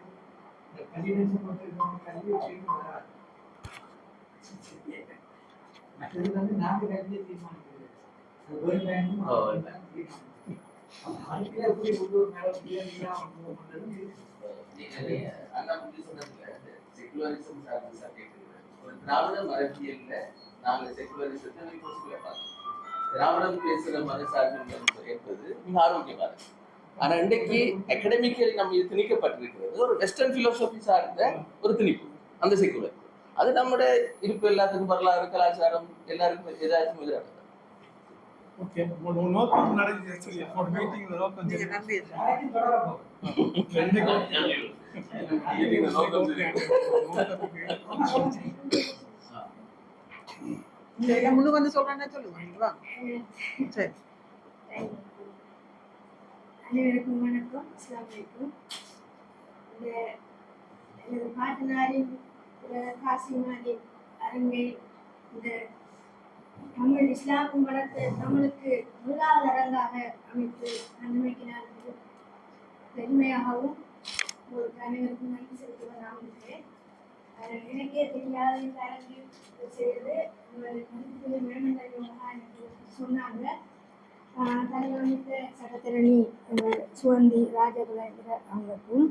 மற்றது வந்து நாங்க கல்வியை தீர்மானிக்கிறது. அதுக்குள்ள எப்படி உள்ளூர் மேல திராவிட மரபியல்ல நாங்க செகுலரிசத்தை திராவிடம் பேசுற மதசார்பு என்பது மிக ஆரோக்கியமானது. ஆனா இன்றைக்கு அகடமிக்கல் நம்ம இது திணிக்கப்பட்டிருக்கிறது ஒரு வெஸ்டர்ன் பிலோசபி சார்ந்த ஒரு திணிப்பு. அந்த செகுலர் அது நம்முடைய இருப்பு எல்லாத்துக்கும் வரலாறு கலாச்சாரம் எல்லாருக்கும் ஏதாச்சும் எதிரானது. ஓகே நோக்கம் நடந்துச்சு சரியா ஒரு மீட்டிங் நோக்கம் நீங்க நம்பி ரெண்டு இல்ல முன்னுக்கு வந்து சொல்றேன்னா சொல்லுங்க நீங்க வாங்க. சரி அனைவருக்கும் வணக்கம். அஸ்ஸலாமு அலைக்கும். இந்த எனது பாட்டனாரின் காசிமாரின் அரங்கை இந்த தமிழ் இஸ்லாமும் வளர்த்து தமிழுக்கு முதலாவது அரங்காக அமைத்து நன்மைக்கு நான் பெருமையாகவும் உங்களுக்கு அனைவருக்கும் நன்றி செலுத்துவதாக இருக்கிறேன். எனக்கே தெரியாத இந்த அரங்கில் செய்து எனக்கு சொன்னாங்க. தலைவமிக்க சட்டத்திரணி சுவந்தி ராஜகுலேந்திர அவங்களுக்கும்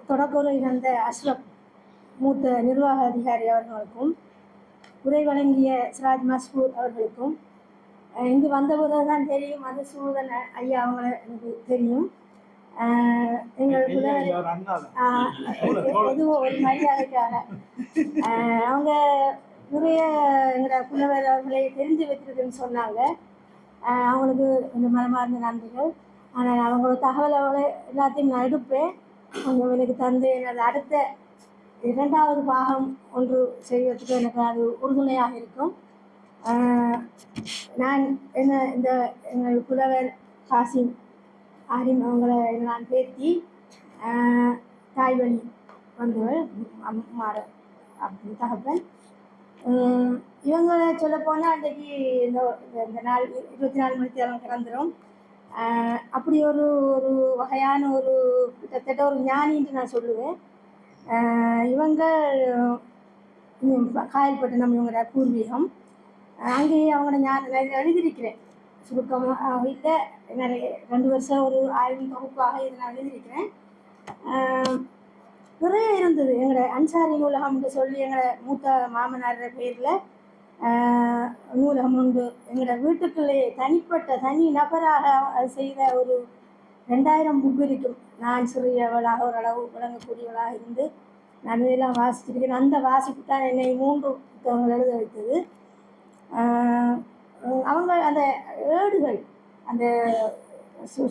தொடக்கோரை இருந்த அஸ்ரப் மூத்த நிர்வாக அதிகாரி அவர்களுக்கும் உரை வழங்கிய சிராஜ் மஸ்பூர் அவர்களுக்கும் இங்கு வந்தபோது தான் தெரியும் மதுசூதன் ஐயா அவங்கள எனக்கு தெரியும். எங்கள் எதுவும் ஒரு மரியாதைக்காக அவங்க நிறைய எங்களோட புலவர் அவர்களை தெரிஞ்சு வச்சிருக்குன்னு சொன்னாங்க. அவங்களுக்கு இந்த மனமார்ந்த நன்றிகள். ஆனால் அவங்களோட தகவலை எல்லாத்தையும் நான் எடுப்பேன். கொஞ்சம் எனக்கு தந்து எனது அடுத்த 2வது பாகம் ஒன்று செய்வதற்கு எனக்கு அது உறுதுணையாக இருக்கும். நான் இந்த எங்கள் புலவர் ஹாசிம் ஆரிம் அவங்களை நான் பேத்தி தாய்வழி வந்தவள் மாற அப்படி தகப்பன். இவங்களை சொல்லப்போனால் அன்றைக்கு இந்த நாள் 24 மணிக்கு அவங்க கிடந்துடும். அப்படி ஒரு ஒரு வகையான ஒரு கிட்டத்தட்ட ஒரு ஞானின்னு நான் சொல்லுவேன். இவங்க காயல்பட்டினம் இவங்களோட பூர்வீகம். அங்கேயே அவங்களோட ஞானம் எழுதியிருக்கிறேன் சுருக்கமாக இல்லை நிறைய 2 வருஷம் ஒரு ஆய்வின் தொகுப்பாக இதை நான் எழுதியிருக்கிறேன். நிறைய இருந்தது. எங்களோட அன்சாரி நூலகம்னு சொல்லி எங்களோட மூத்த மாமனார் பேரில் நூலகம் உண்டு. எங்களோட வீட்டுக்குள்ளே தனி நபராக அது செய்த ஒரு 2000 புக் இருக்கும். நான் சிறியவளாக ஓரளவு விளங்கக்கூடியவளாக இருந்து நான் இதெல்லாம் வாசிச்சிருக்கேன். அந்த வாசிப்பு தான் என்னை 3 புத்தகங்கள் எழுத வைத்தது. அவங்க அந்த ஏடுகள் அந்த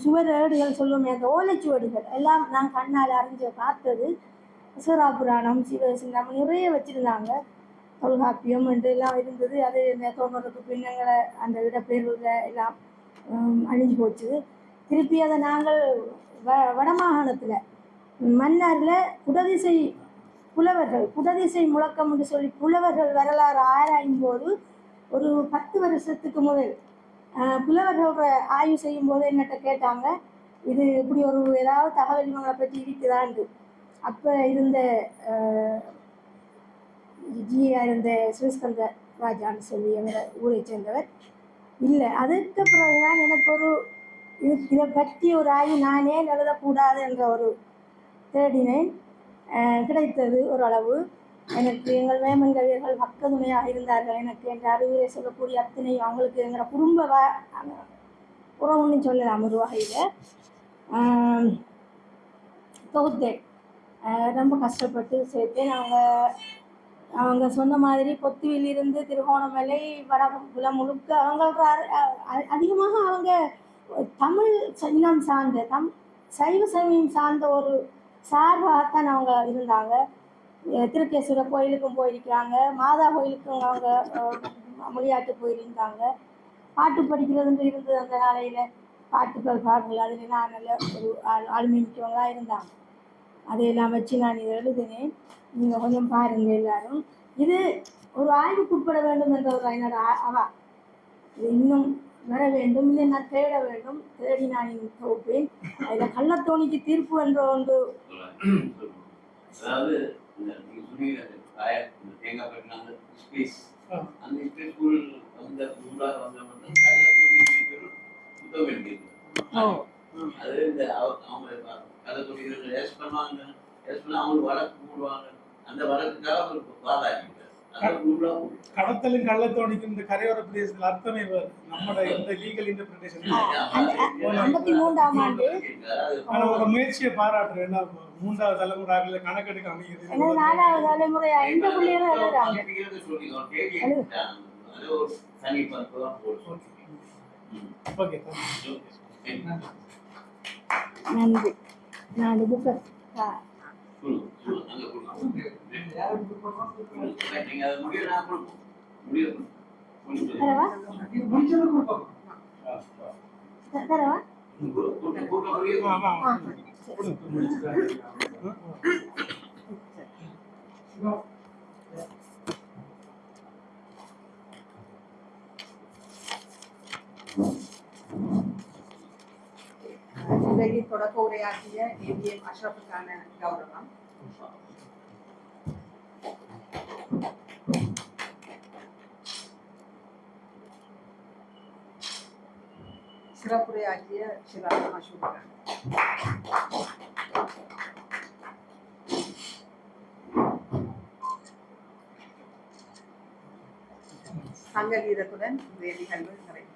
சுவர் ஏடுகள் சொல்லுவோமே அந்த ஓலைச்சுவடிகள் எல்லாம் நான் கண்ணால் அறிஞ்ச பார்த்தது. சிவராபுராணம் சிவசிந்தாமம் நிறைய வச்சுருந்தாங்க. தொல்காப்பியம் என்று எல்லாம் இருந்தது. அது இந்த தோன்றதுக்கு பின்னங்களை அந்த இடப்பெயர்வுல எல்லாம் அழிஞ்சு போச்சு. திருப்பி அதை நாங்கள் வடமாகாணத்தில் மன்னாரில் குடதிசை முழக்கம் என்று சொல்லி புலவர்கள் வரலாறு ஆராயும் போது ஒரு 10 வருஷத்துக்கு முதல் புலவர்களோட ஆய்வு செய்யும் போது என்னட்ட கேட்டாங்க, இது இப்படி ஒரு ஏதாவது தகவல் இவங்களை பற்றி இருக்குதான்னு. அப்போ இருந்த ஜியா இருந்த சிவஸ்கந்த ராஜான்னு சொல்லி எங்கள் ஊரை சேர்ந்தவர் இல்லை. அதுக்கு பிறகுதான் எனக்கு ஒரு இதை பற்றி ஒரு ஆய்வு நானே எழுதக்கூடாது என்ற ஒரு தேடினேன். கிடைத்தது ஓரளவு. எனக்கு எங்கள் வேமன் கவியர்கள் பக்கத்துணையாக இருந்தார்கள். எனக்கு என்ற அறிவுரை சொல்லக்கூடிய அத்தனையும் அவங்களுக்கு எங்களோட குடும்ப உறவுன்னு சொல்லலாம் ஒரு வகையில். தொகுத்தேன். ரொம்ப கஷ்டப்பட்டு சேர்த்தேன். அவங்க சொன்ன மாதிரி பொத்துவிலிருந்து திருகோணமலை வடபுலம் முழுக்க அவங்களுக்கு அதிகமாக அவங்க தமிழ் இனம் சார்ந்த சைவ சமயம் சார்ந்த ஒரு சார்பாகத்தான் அவங்க இருந்தாங்க. திருக்கேஸ்வரர் கோயிலுக்கும் போயிருக்கிறாங்க, மாதா கோயிலுக்கும் அவங்க மொழியாட்டு போயிருந்தாங்க. பாட்டு படிக்கிறதுன்னு இருந்தது அந்த நாளையில். பாட்டுக்கள் பாடங்கள் அதில் நான் நல்ல ஒரு ஆளுமை மிக்கவங்களாக இருந்தாங்க. அதையெல்லாம் வச்சு நான் இதை எழுதினேன். நீங்கள் கொஞ்சம் பாருங்கள் எல்லாரும். இது ஒரு ஆய்வுக்குட்பட வேண்டும் என்ற ஒரு என்னோட இது இன்னும் வர வேண்டும், இன்னும் நான் தேட வேண்டும். தேடி நான் தொகுப்பேன். அதில் கள்ளத்தோணிக்கு தீர்ப்பு என்ற ஒன்று. அதாவது தேங்காய் பட்டின அந்த ஸ்கூல் அந்த அது இந்த அவங்க கள்ளத்தோணிகள் பண்ணுவாங்க, அவங்களுக்கு வழக்கு போடுவாங்க. அந்த வழக்குக்காக வாதாடிங்க. கடத்தலும் கள்ளத்தோணிக்கும் இந்த கரையோர பிரதேசத்தில் அர்த்தமே வேறு. நம்மளோட இந்த லீகல் இன்டர்பிரிட்டேஷன் 53ஆம் ஆண்டு உங்க முயற்சியை பாராட்டுறேன். 3வது தலைமுறை கணக்கெடுக்க அமைகிறது. 4வது தலைமுறை இந்த பிள்ளைகளும் எழுதுறாங்க. அது ஒரு தனி பருப்பு தான் போடுவோம். ஓகே நன்றி. நான் இந்த புக்கை அங்கே கொடுக்கணும். நீங்கள் அதை முடிய நான் கொடுப்போம். முடியும் தரவா தரவா இன்றைக்கு தொடக்க உரையாற்றிய ஏபிஎம் அஷ்ரஃபுக்கான கௌரவம். சிறப்புரையாற்றிய ஷிராஜ் மஷூர் சங்க கீதத்துடன் இன்றைய நிகழ்வு நிறைவு.